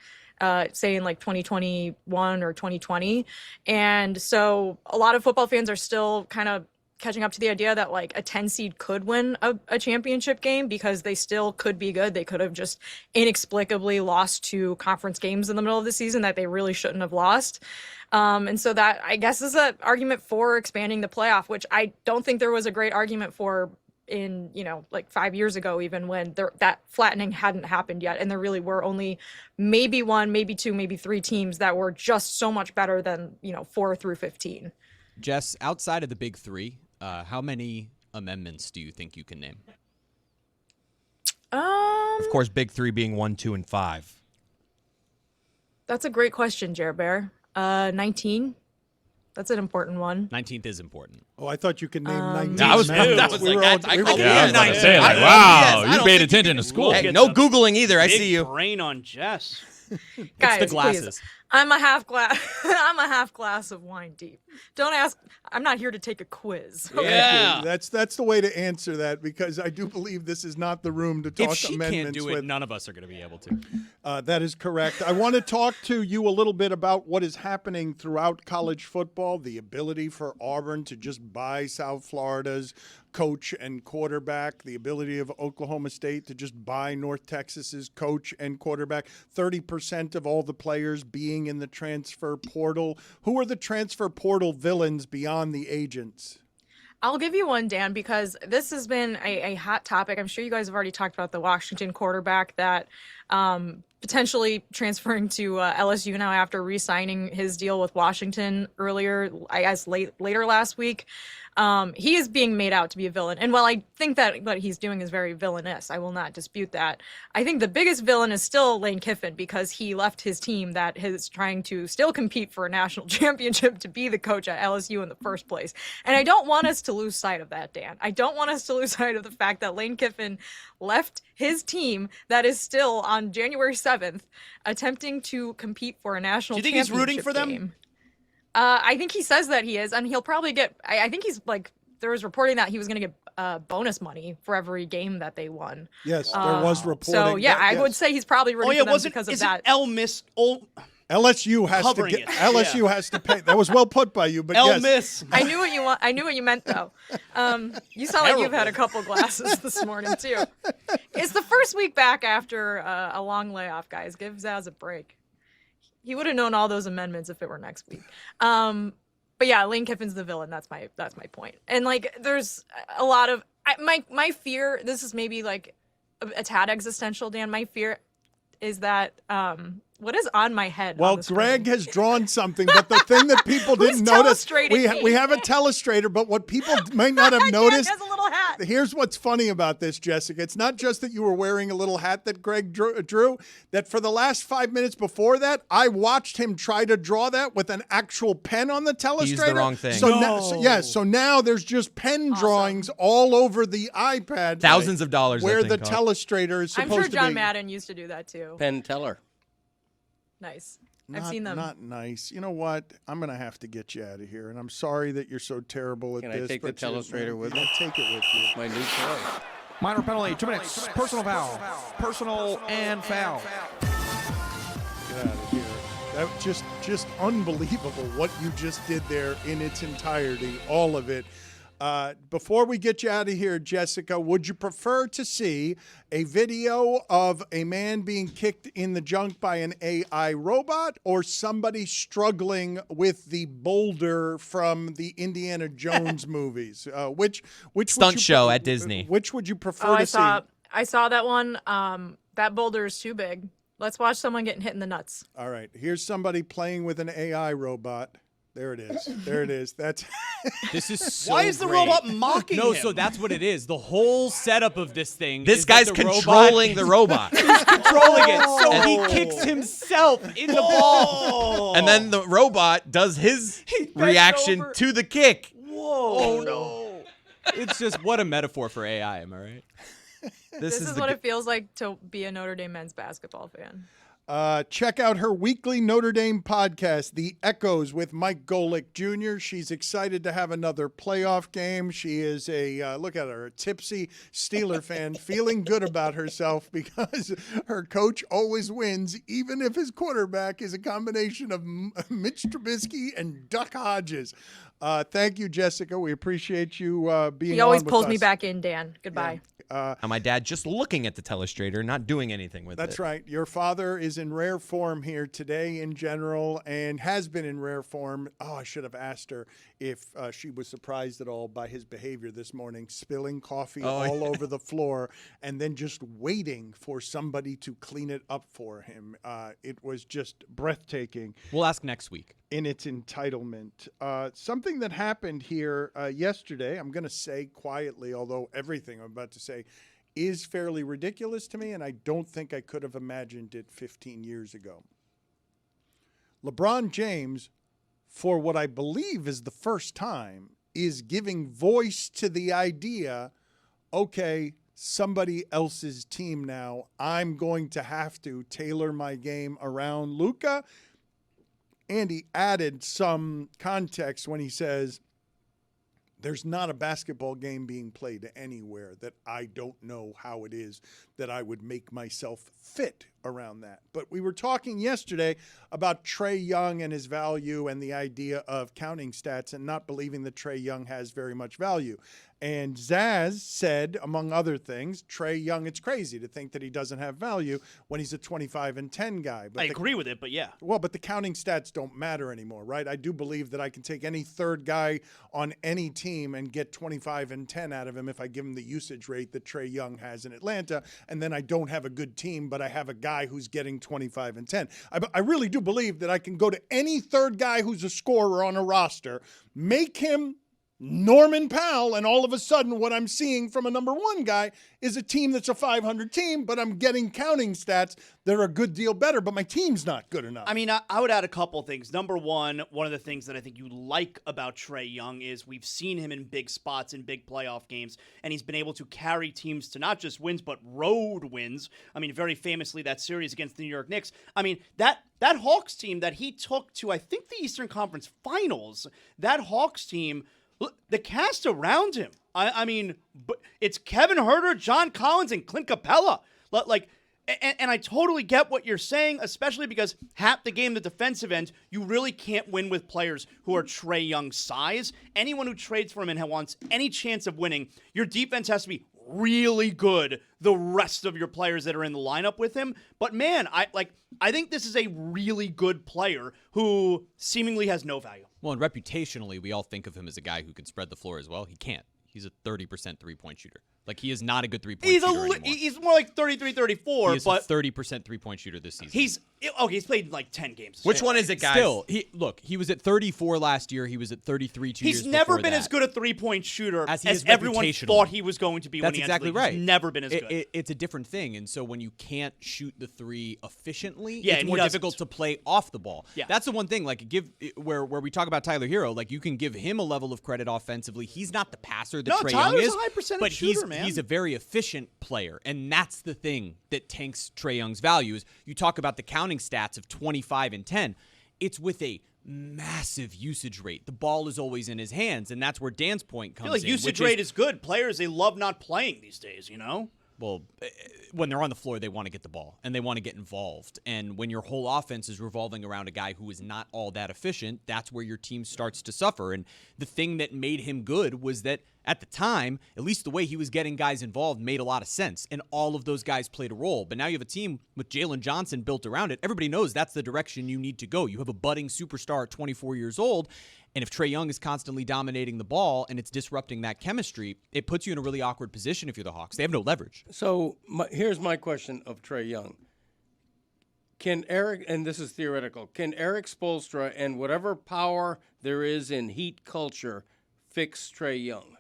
say in like 2021 or 2020. And so a lot of football fans are still kind of catching up to the idea that like a 10 seed could win a championship game, because they still could be good. They could have just inexplicably lost 2 conference games in the middle of the season that they really shouldn't have lost. And so that, I guess, is an argument for expanding the playoff, which I don't think there was a great argument for in, like 5 years ago, even when that flattening hadn't happened yet. And there really were only maybe 1, maybe 2, maybe 3 teams that were just so much better than, 4 through 15. Jess, outside of the big 3, how many amendments do you think you can name? Of course, big 3 being 1, 2, and 5. That's a great question, Jer Bear. 19. That's an important one. 19th is important. Oh, I thought you could name 19. I was like, I called saying, like, wow, you paid attention to school. Hey, no Googling either. I see you. Brain on Jess. Guys, it's the glasses. Please. I'm a half glass of wine deep. Don't ask. I'm not here to take a quiz. Okay? Yeah, that's the way to answer that, because I do believe this is not the room to talk if she amendments can't do it, with. none of us are going to be able to. That is correct. I want to talk to you a little bit about what is happening throughout college football, the ability for Auburn to just buy South Florida's coach and quarterback, the ability of Oklahoma State to just buy North Texas's coach and quarterback, 30% of all the players being in the transfer portal. Who are the transfer portal villains beyond the agents? I'll give you one, Dan, because this has been a hot topic. I'm sure you guys have already talked about the Washington quarterback that potentially transferring to LSU now after re-signing his deal with Washington earlier, I guess later last week. He is being made out to be a villain. And while I think that what he's doing is very villainous, I will not dispute that. I think the biggest villain is still Lane Kiffin, because he left his team that is trying to still compete for a national championship to be the coach at LSU in the first place. And I don't want us to lose sight of that, Dan. I don't want us to lose sight of the fact that Lane Kiffin left his team that is still on January 7th attempting to compete for a national championship. Do you think he's rooting for them? Game. I think he says that he is, and he'll probably get. I think he's like, there was reporting that he was going to get bonus money for every game that they won. Yes, there was reporting. So yeah, I would say he's probably rooting for them because of that. LSU has to get. LSU has to pay. That was well put by you, but yes. I knew what you want. I knew what you meant, though. You sound like you've had a couple glasses this morning too. It's the first week back after a long layoff, guys. Give Zaz a break. He would have known all those amendments if it were next week. But yeah, Lane Kiffin's the villain. That's my point. And like, there's a lot of my fear. This is maybe like a tad existential, Dan. My fear. is that what is on my head? Well, on the screen? Greg has drawn something, but the thing that people didn't notice, telestrating me? we have a telestrator, but what people might not have noticed, has a little hat. here's what's funny about this, Jessica. It's not just that you were wearing a little hat that Greg drew, that for the last 5 minutes before that, I watched him try to draw that with an actual pen on the telestrator. He used the wrong thing. So now there's just pen drawings all over the iPad. Thousands of dollars, I where think, the cost. telestrator is supposed I'm sure to John be. Madden used to do that too. Penn Teller. Nice. I've seen them. Not nice. You know what? I'm going to have to get you out of here, and I'm sorry that you're so terrible at Can this. I take the but you- telestrator with you me? Take it with you. My new toy. Minor penalty, 2 minutes. Personal foul. Personal and foul. Get out of here. That just unbelievable what you just did there in its entirety, all of it. Before we get you out of here, Jessica, would you prefer to see a video of a man being kicked in the junk by an AI robot or somebody struggling with the boulder from the Indiana Jones movies? Which Stunt show at Disney. Which would you prefer to see? I saw that one. That boulder is too big. Let's watch someone getting hit in the nuts. All right. Here's somebody playing with an AI robot. There it is. There it is. This is so Why is the great. robot mocking No, him? so that's what it is. The whole setup of this thing. This is guy's that the controlling the robot. He's controlling it, so he kicks himself in the ball. And then the robot does his reaction over. to the kick. Whoa! Oh no! It's just what a metaphor for AI. Am I right? This is what it feels like to be a Notre Dame men's basketball fan. Check out her weekly Notre Dame podcast, The Echoes with Mike Golick Jr. She's excited to have another playoff game. She is look at her, a tipsy Steeler fan, feeling good about herself because her coach always wins, even if his quarterback is a combination of Mitch Trubisky and Duck Hodges. Thank you, Jessica. We appreciate you being on. He always with pulls us. me back in, Dan. Goodbye. And my dad just looking at the telestrator, not doing anything with it. That's right. Your father is in rare form here today in general and has been in rare form. Oh, I should have asked her if she was surprised at all by his behavior this morning, spilling coffee all over the floor and then just waiting for somebody to clean it up for him. It was just breathtaking. We'll ask next week. In its entitlement. Something that happened here yesterday, I'm going to say quietly, although everything I'm about to say is fairly ridiculous to me, and I don't think I could have imagined it 15 years ago. LeBron James, for what I believe is the first time, is giving voice to the idea, okay, somebody else's team now. I'm going to have to tailor my game around Luka. And he added some context when he says, there's not a basketball game being played anywhere that I don't know how it is that I would make myself fit around that. But we were talking yesterday about Trey Young and his value and the idea of counting stats and not believing that Trey Young has very much value. And Zaz said, among other things, Trey Young, it's crazy to think that he doesn't have value when he's a 25-10 guy. But I agree with it, but yeah. Well, but the counting stats don't matter anymore, right? I do believe that I can take any third guy on any team and get 25-10 out of him if I give him the usage rate that Trey Young has in Atlanta, and then I don't have a good team, but I have a guy who's getting 25-10. I really do believe that I can go to any third guy who's a scorer on a roster, make him Norman Powell, and all of a sudden what I'm seeing from a number one guy is a team that's a 500 team, but I'm getting counting stats that are a good deal better, but my team's not good enough. I mean, I would add a couple things. Number one of the things that I think you like about Trey Young is we've seen him in big spots in big playoff games, and he's been able to carry teams to not just wins, but road wins. I mean, very famously, that series against the New York Knicks. I mean, that Hawks team that he took to, I think, the Eastern Conference Finals, that Hawks team, look, the cast around him. I mean, it's Kevin Huerter, John Collins, and Clint Capella. And I totally get what you're saying, especially because half the game, the defensive end, you really can't win with players who are Trey Young's size. Anyone who trades for him and wants any chance of winning, your defense has to be really good, the rest of your players that are in the lineup with him. But man, I think this is a really good player who seemingly has no value. Well, and reputationally, we all think of him as a guy who can spread the floor as well. He can't. He's a 30% three-point shooter. Like, he is not a good three-point shooter anymore. He's more like 33, 34, He is but a 30% three-point shooter this season. he's played like 10 games. Which one is it, guys? Still, he was at 34 last year. He was at 33 2 years He's never before been that. as good a three-point shooter as everyone reputationally. thought he was going to be when That's he exactly entered the league. right. He's never been as good. It's a different thing, and so when you can't shoot the three efficiently, Yeah, it's and he more doesn't. difficult to play off the ball. Yeah. That's the one thing. Like, where we talk about Tyler Hero, like, you can give him a level of credit offensively. He's not the passer that Trey Young Tyler's is, a high percentage but shooter, man. he's a very efficient player, and that's the thing that tanks Trey Young's value. Is you talk about the counting stats of 25 and 10. It's with a massive usage rate. The ball is always in his hands, and that's where Dan's point comes I feel like in. usage rate is good. Players, they love not playing these days, you know? Well, when they're on the floor, they want to get the ball, and they want to get involved. And when your whole offense is revolving around a guy who is not all that efficient, that's where your team starts to suffer. And the thing that made him good was that at the time, at least the way he was getting guys involved made a lot of sense, and all of those guys played a role. But now you have a team with Jalen Johnson built around it. Everybody knows that's the direction you need to go. You have a budding superstar at 24 years old, and if Trey Young is constantly dominating the ball and it's disrupting that chemistry, it puts you in a really awkward position if you're the Hawks. They have no leverage. So here's my question of Trey Young. Can Eric, and this is theoretical, can Eric Spoelstra and whatever power there is in Heat culture fix Trey Young?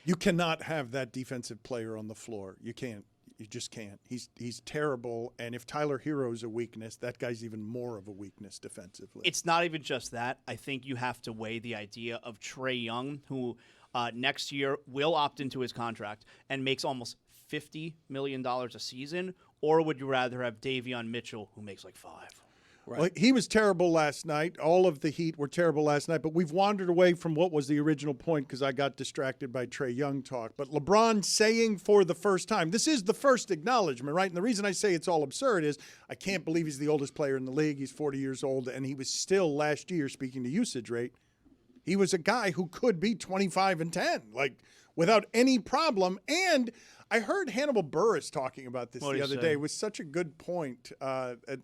You cannot have that defensive player on the floor. You can't. You just can't. He's terrible. And if Tyler Hero's a weakness, that guy's even more of a weakness defensively. It's not even just that. I think you have to weigh the idea of Trey Young, who next year will opt into his contract and makes almost $50 million a season, or would you rather have Davion Mitchell, who makes like $5 million? Right. Well, he was terrible last night. All of the Heat were terrible last night, but we've wandered away from what was the original point because I got distracted by Trey Young talk. But LeBron saying for the first time, this is the first acknowledgement, right? And the reason I say it's all absurd is I can't believe he's the oldest player in the league. He's 40 years old, and he was still last year, speaking to usage rate, he was a guy who could be 25 and 10, like without any problem. And I heard Hannibal Buress talking about this the other day. It was such a good point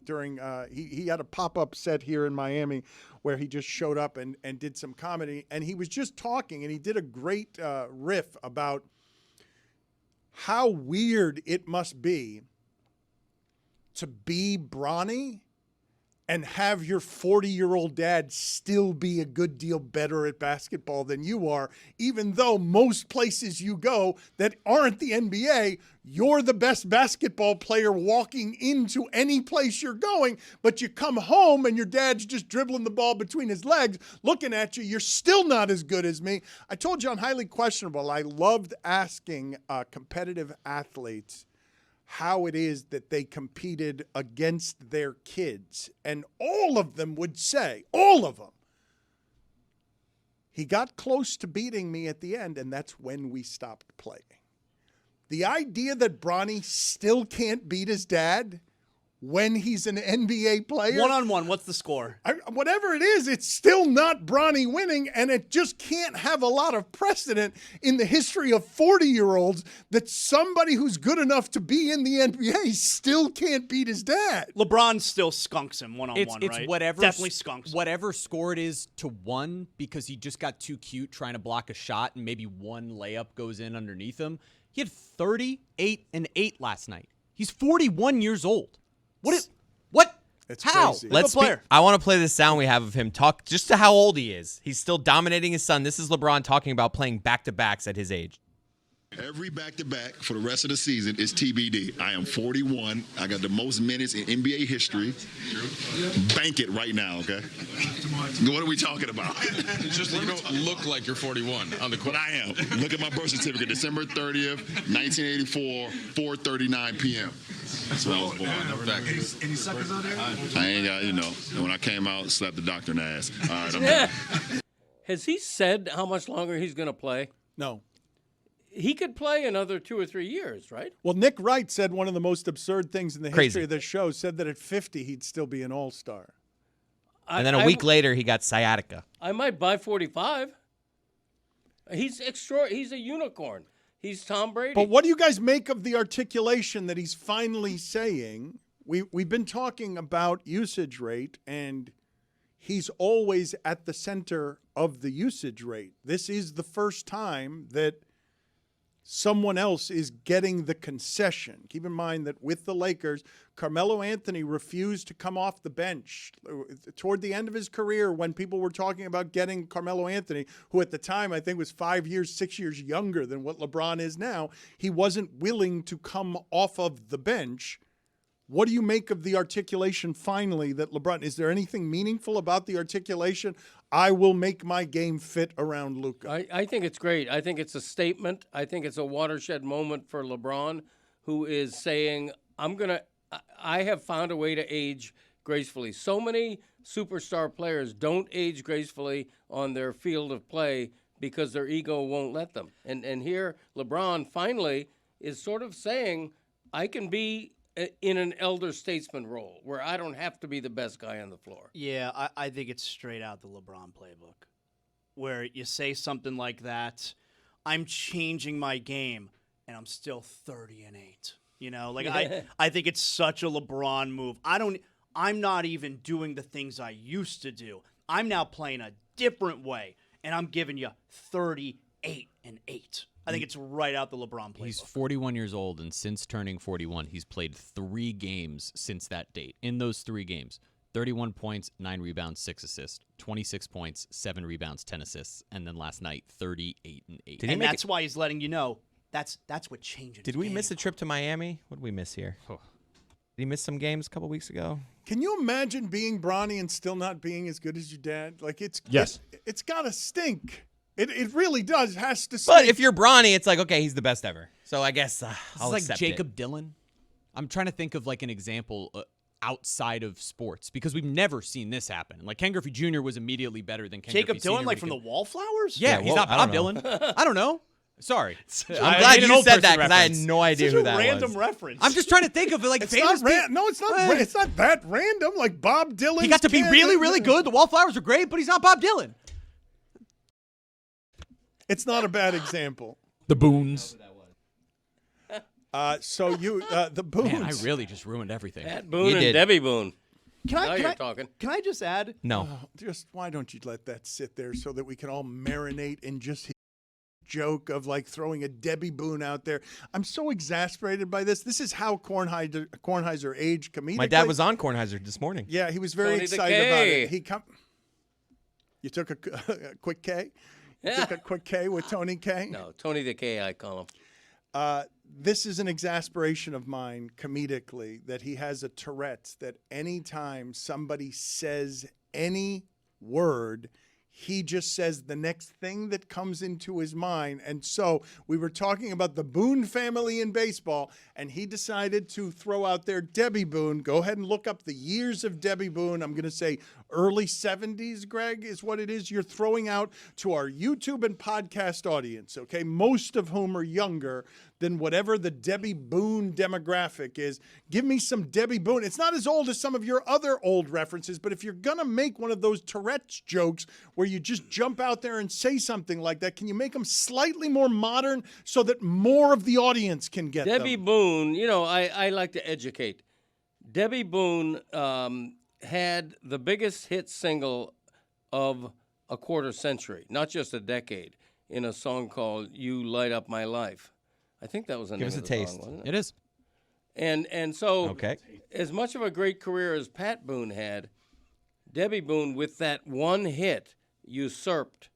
during he had a pop-up set here in Miami where he just showed up and did some comedy. And he was just talking, and he did a great riff about how weird it must be to be Bronny and have your 40-year-old dad still be a good deal better at basketball than you are, even though most places you go that aren't the NBA, you're the best basketball player walking into any place you're going, but you come home and your dad's just dribbling the ball between his legs, looking at you, you're still not as good as me. I told you I'm highly questionable. I loved asking competitive athletes how it is that they competed against their kids. And all of them would say, all of them, he got close to beating me at the end, and that's when we stopped playing. The idea that Bronny still can't beat his dad when he's an NBA player. One-on-one, what's the score? Whatever it is, it's still not Bronny winning, and it just can't have a lot of precedent in the history of 40-year-olds that somebody who's good enough to be in the NBA still can't beat his dad. LeBron still skunks him one-on-one, It's right? whatever, Definitely skunks him. whatever score it is to 1 because he just got too cute trying to block a shot and maybe one layup goes in underneath him. He had 38 and 8 last night. He's 41 years old. What? It's How? crazy. Let's I want to play this sound we have of him talk just to how old he is. He's still dominating his son. This is LeBron talking about playing back-to-backs at his age. Every back-to-back for the rest of the season is TBD. I am 41. I got the most minutes in NBA history. Bank it right now, okay? What are we talking about? It's just you don't look like you're 41 on the court. But I am. Look at my birth certificate, December 30th, 1984, 4:39 p.m. That's when I was born. Any suckers out there? I ain't got, you know, when I came out, slapped the doctor in the ass. All right, I'm done. Has he said how much longer he's going to play? No. He could play another 2 or 3 years, right? Well, Nick Wright said one of the most absurd things in the Crazy. history of this show, said that at 50 he'd still be an all-star. And then a week later, he got sciatica. I might buy 45. He's a unicorn. He's Tom Brady. But what do you guys make of the articulation that he's finally saying? We've been talking about usage rate, and he's always at the center of the usage rate. This is the first time that someone else is getting the concession. Keep in mind that with the Lakers, Carmelo Anthony refused to come off the bench. Toward the end of his career, when people were talking about getting Carmelo Anthony, who at the time I think was 5 years, 6 years younger than what LeBron is now, he wasn't willing to come off of the bench. What do you make of the articulation finally that LeBron, is there anything meaningful about the articulation? I will make my game fit around Luka. I think it's great. I think it's a statement. I think it's a watershed moment for LeBron, who is saying, I have found a way to age gracefully. So many superstar players don't age gracefully on their field of play because their ego won't let them. And here, LeBron finally is sort of saying, I can be in an elder statesman role where I don't have to be the best guy on the floor. Yeah, I think it's straight out the LeBron playbook, where you say something like that, I'm changing my game, and I'm still 30-8. You know, like I think it's such a LeBron move. I'm not even doing the things I used to do. I'm now playing a different way, and I'm giving you 38-8. I think it's right out the LeBron playbook. He's 41 years old, and since turning 41, he's played 3 games since that date. In those 3 games, 31 points, 9 rebounds, 6 assists, 26 points, 7 rebounds, 10 assists, and then last night, 38-8. And that's why he's letting you know that's what changes. Did we miss a trip to Miami? What did we miss here? Did he miss some games a couple weeks ago? Can you imagine being Bronny and still not being as good as your dad? Like it's got to stink. It really does. It has to stink. But if you're Bronny, it's like, okay, he's the best ever. So I guess I'll it's accept like Jacob it. Dillon. I'm trying to think of like an example outside of sports because we've never seen this happen. Like Ken Griffey Jr. was immediately better than Ken Jacob Griffey Dillon, Sr. like from the Wallflowers? Yeah, he's not Bob Dylan. I don't know. Sorry. I'm glad you said that because I had no idea Such who a that random was. reference. I'm just trying to think of it like it's famous not No, it's not. It's not that random. Like Bob Dylan. He got to be really, really good. The Wallflowers are great, but he's not Bob Dylan. It's not a bad example. The Boones. The Boones. Man, I really just ruined everything. Pat Boone and Debbie Boone. Now you're talking. Can I just add? No. Just why don't you let that sit there so that we can all marinate in just his joke of like throwing a Debbie Boone out there. I'm so exasperated by this. This is how Kornheiser aged comedically. My dad was on Kornheiser this morning. Yeah, he was very Tony excited about it. You took a quick K? You took a quick K with Tony K? No, Tony the K, I call him. This is an exasperation of mine comedically that he has a Tourette's that anytime somebody says any word, he just says the next thing that comes into his mind. And so we were talking about the Boone family in baseball, and he decided to throw out there Debbie Boone. Go ahead and look up the years of Debbie Boone. I'm going to say early 70s, Greg, is what it is you're throwing out to our YouTube and podcast audience, okay? Most of whom are younger than whatever the Debbie Boone demographic is. Give me some Debbie Boone. It's not as old as some of your other old references, but if you're going to make one of those Tourette's jokes where you just jump out there and say something like that, can you make them slightly more modern so that more of the audience can get Debbie them? Boone, you know, I like to educate. Debbie Boone had the biggest hit single of a quarter century, not just a decade, in a song called You Light Up My Life. I think that was the name of the taste. song, wasn't it? It is. And so, Okay. as much of a great career as Pat Boone had, Debbie Boone, with that one hit, usurped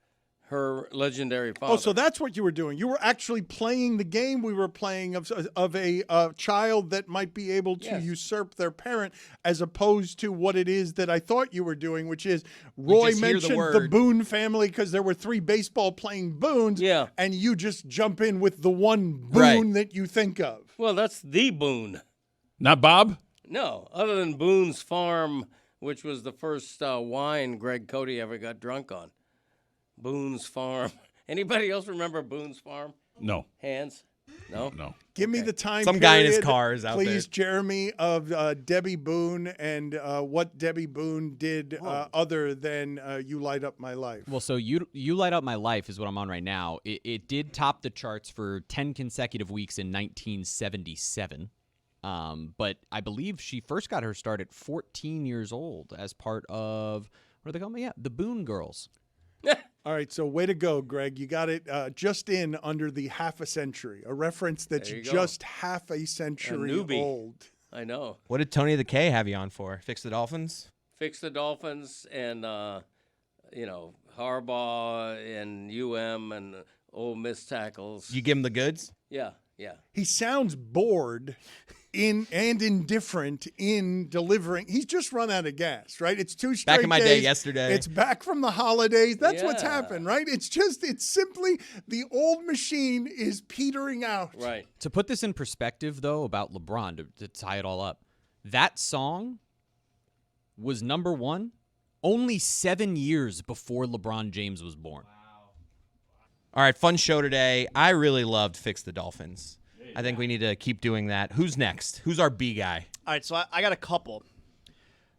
her legendary father. Oh, so that's what you were doing. You were actually playing the game we were playing of a child that might be able to usurp their parent, as opposed to what it is that I thought you were doing, which is Roy just hear the mentioned word. the Boone family because there were 3 baseball playing Boones, and you just jump in with the one Boone that you think of. Well, that's the Boone. Not Bob? No, other than Boone's Farm, which was the first wine Greg Cody ever got drunk on. Boone's Farm. Anybody else remember Boone's Farm? No. Hands? No? No. Give me the time Some period, guy in his car is out please, there. Jeremy, of Debbie Boone and what Debbie Boone did other than You Light Up My Life. Well, so you Light Up My Life is what I'm on right now. It did top the charts for 10 consecutive weeks in 1977. But I believe she first got her start at 14 years old as part of, what do they call me? Yeah, the Boone Girls. All right, so way to go, Greg. You got it just in under the half a century, a reference that's just half a century old. I know. What did Tony the K have you on for? Fix the Dolphins? Fix the Dolphins and, Harbaugh and UM and Ole Miss tackles. You give him the goods? Yeah. He sounds bored and indifferent in delivering. He's just run out of gas, right? It's 2 straight Back in my days. day yesterday. It's back from the holidays. That's what's happened, right? It's simply the old machine is petering out. Right. To put this in perspective, though, about LeBron, to tie it all up, that song was number 1 only 7 years before LeBron James was born. All right, fun show today. I really loved Fix the Dolphins. I think we need to keep doing that. Who's next? Who's our B guy? All right, so I got a couple.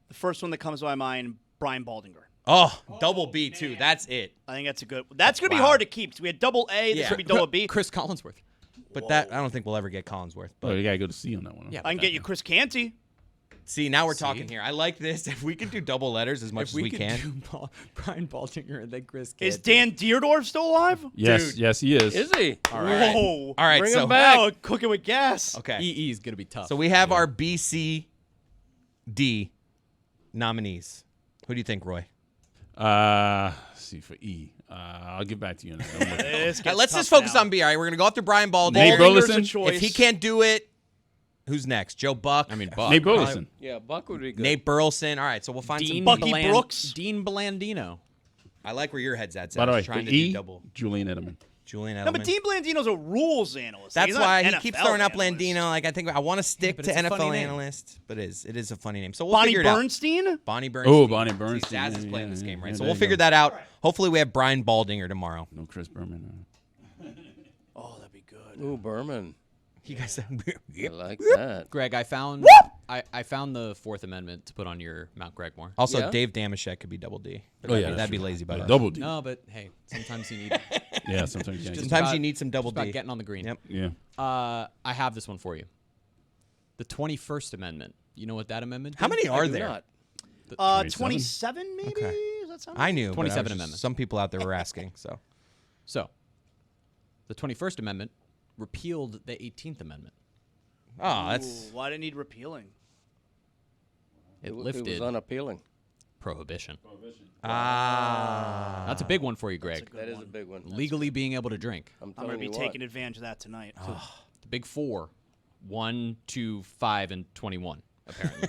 The first one that comes to my mind, Brian Baldinger. Oh, double B, too. That's it. I think that's a good. That's going to be hard to keep. So we had double A. This should be double B. Chris Collinsworth. But that I don't think we'll ever get Collinsworth. But you got to go to C on that one. I can get you Chris Canty. See, now we're talking here. I like this. If we can do double letters as much as we can. Do Brian Baldinger and then Chris Canty. Is Dan Deerdorf still alive? Yes, Dude. yes, he is. Is he? All right. Whoa. All right, Bring so him back. Wow, cooking with gas. Okay. EE is going to be tough. So we have our B, C, D nominees. Who do you think, Roy? See for E. I'll get back to you on that. Let's just focus on B. All right, we're gonna go after Brian Baldinger. Nate Burleson. If he can't do it, who's next? Joe Buck. I mean, Buck. Nate Burleson. Yeah, Buck would be good. Nate Burleson. All right, so we'll find Dean some Brooks. Dean Blandino. I like where your head's at. By the way, trying for to E, do double. Julian Edelman. Julian Edelman. No, but Dean Blandino's a rules analyst. That's He's not why an he keeps NFL throwing up analyst. Landino. Like I think I want to stick but to it's a funny NFL name. analyst, but it is a funny name. So we'll Bonnie figure it out. Bernstein? Bonnie Bernstein. Oh, Bonnie See, Bernstein. Zaz is Yeah, playing yeah, this game, yeah, right? yeah, So there we'll you figure go. that out. Hopefully we have Brian Baldinger tomorrow. No Chris Berman. Oh, that'd be good. Ooh, Berman. You guys I like that. Greg, I found the Fourth Amendment to put on your Mount Gregmore. Also, Yeah. Dave Damashek could be double D. But Oh, yeah, that'd that's be true. lazy by us. Double D. No, but hey, sometimes you need Yeah, sometimes. Yeah, Sometimes you need some double about D. getting on the green. Yep. yeah. I have this one for you. The 21st Amendment. You know what that amendment How did? many I are do there? not. 27 maybe? Okay. Does that sound I knew. 27 but amendments. Some people out there were asking. So, the 21st Amendment repealed the 18th Amendment. Oh, that's. Ooh, why did it need repealing? It It lifted was unappealing. prohibition. Ah. That's a big one for you, Greg. That is a big one. Legally being able to drink. I'm I'm telling going to be you taking what. advantage of that tonight. The big four. 1, 2, 5, and 21, apparently.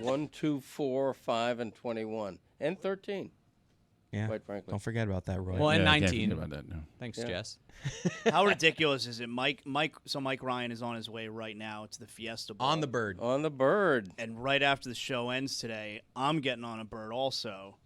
1, 2, 4, 5, and 21. And 13. Yeah. Quite frankly. Don't forget about that, Roy. Well, and Yeah, I can't 19. forget about that, no. Thanks, Yeah. Jess. How ridiculous is it? Mike Ryan is on his way right now to the Fiesta Bowl. On the bird. On the bird. And right after the show ends today, I'm getting on a bird also.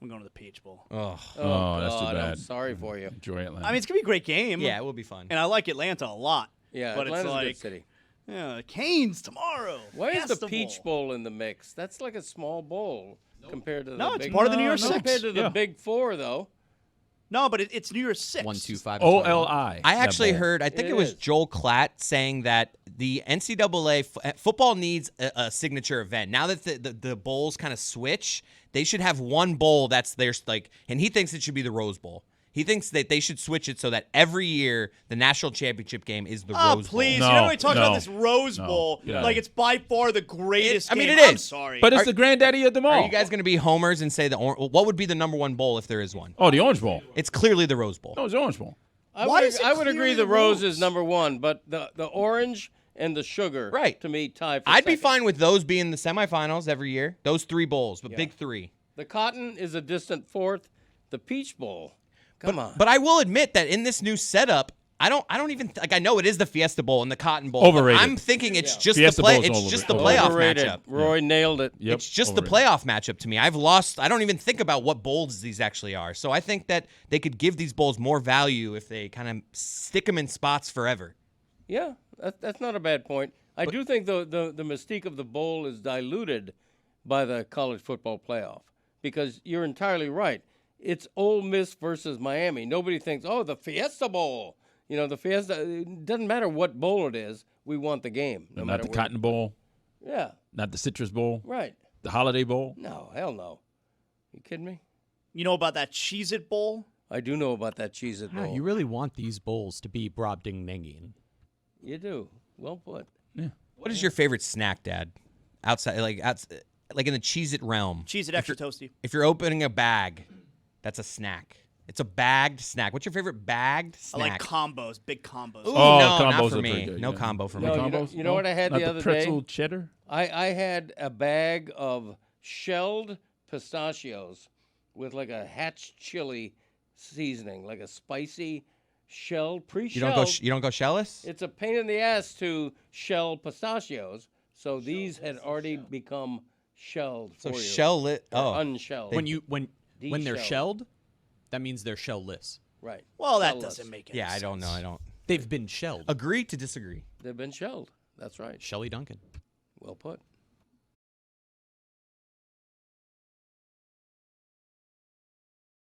I'm going to the Peach Bowl. Oh. Oh, that's too God, I'm bad. sorry for you. Enjoy Atlanta. I mean, it's going to be a great game. Yeah, it will be fun. And I like Atlanta a lot. Yeah, but Atlanta's it's a like, good city. yeah, Canes tomorrow. Why is the Fiesta Peach Bowl in the mix? That's like a small bowl compared to the No, it's big part of the New Year's Six. Compared to the Yeah. Big Four, though. No, but it's New Year's 6. 1, 2, 5, and 21. OLI. I actually that bowl. heard, I think It it was is. Joel Klatt saying that the NCAA football needs a signature event. Now that the bowls kind of switch, they should have one bowl that's there's like, and he thinks it should be the Rose Bowl. He thinks that they should switch it so that every year the national championship game is the Oh, Rose please. Bowl. You know, we talk about no, this Rose no. Bowl Yeah. like it's by far the greatest I mean, game. it I'm is. sorry. But it's the granddaddy of them all. Are you guys going to be homers and say what would be the number one bowl if there is one? Oh, the Orange Bowl. It's clearly the Rose Bowl. No, it's the Orange Bowl. I Why would, is it I would agree clearly the the rose Rose? is number one, but the orange and the sugar, Right. to me, tie for I'd be second. fine with those being the semifinals every year. Those three bowls, the big three. The cotton is a distant fourth. The Peach Bowl, come on. But I will admit that in this new setup, I don't even like. I know it is the Fiesta Bowl and the Cotton Bowl. but Overrated. I'm thinking it's just Fiesta the play. Bowl's It's just the overrated. playoff Overrated. matchup. Roy nailed it. Yep, It's just overrated. the playoff matchup to me. I've lost. I don't even think about what bowls these actually are. So I think that they could give these bowls more value if they kind of stick them in spots forever. Yeah, that's not a bad point. I do think the mystique of the bowl is diluted by the college football playoff because you're entirely right. It's Ole Miss versus Miami. Nobody thinks, oh, the Fiesta Bowl. You know, the Fiesta. It doesn't matter what bowl it is. We want the game. No Not matter the where- Cotton Bowl. Yeah, Not the Citrus Bowl. right. The Holiday Bowl. No, hell no. You kidding me? You know about that Cheez-It Bowl? I do know about that Cheez-It Wow, bowl. you really want these bowls to be Brobdingnagian. You do. Well put. Yeah. What is your favorite snack, Dad? Outside, like in the Cheez-It realm. Cheez-It extra toasty. If you're opening a bag, that's a snack. It's a bagged snack. What's your favorite bagged I snack? like combos, big combos. Ooh, Oh, no, combos not for are me. pretty good, No yeah. combo for me. No, Combos? you know what I had Not the other pretzel day? cheddar? I had a bag of shelled pistachios with like a Hatch chili seasoning, like a spicy shelled, pre-shelled. You don't go shellless? It's a pain in the ass to shell pistachios, so these had already become shelled So for you. shell-lit- Or oh. unshelled. When they're De-shelled. shelled, that means they're shell-less. Right. Well, that Shellless. doesn't make any Yeah, sense. I don't know. I don't. They've been shelled. Agree to disagree. They've been shelled. That's right. Shelly Duncan. Well put.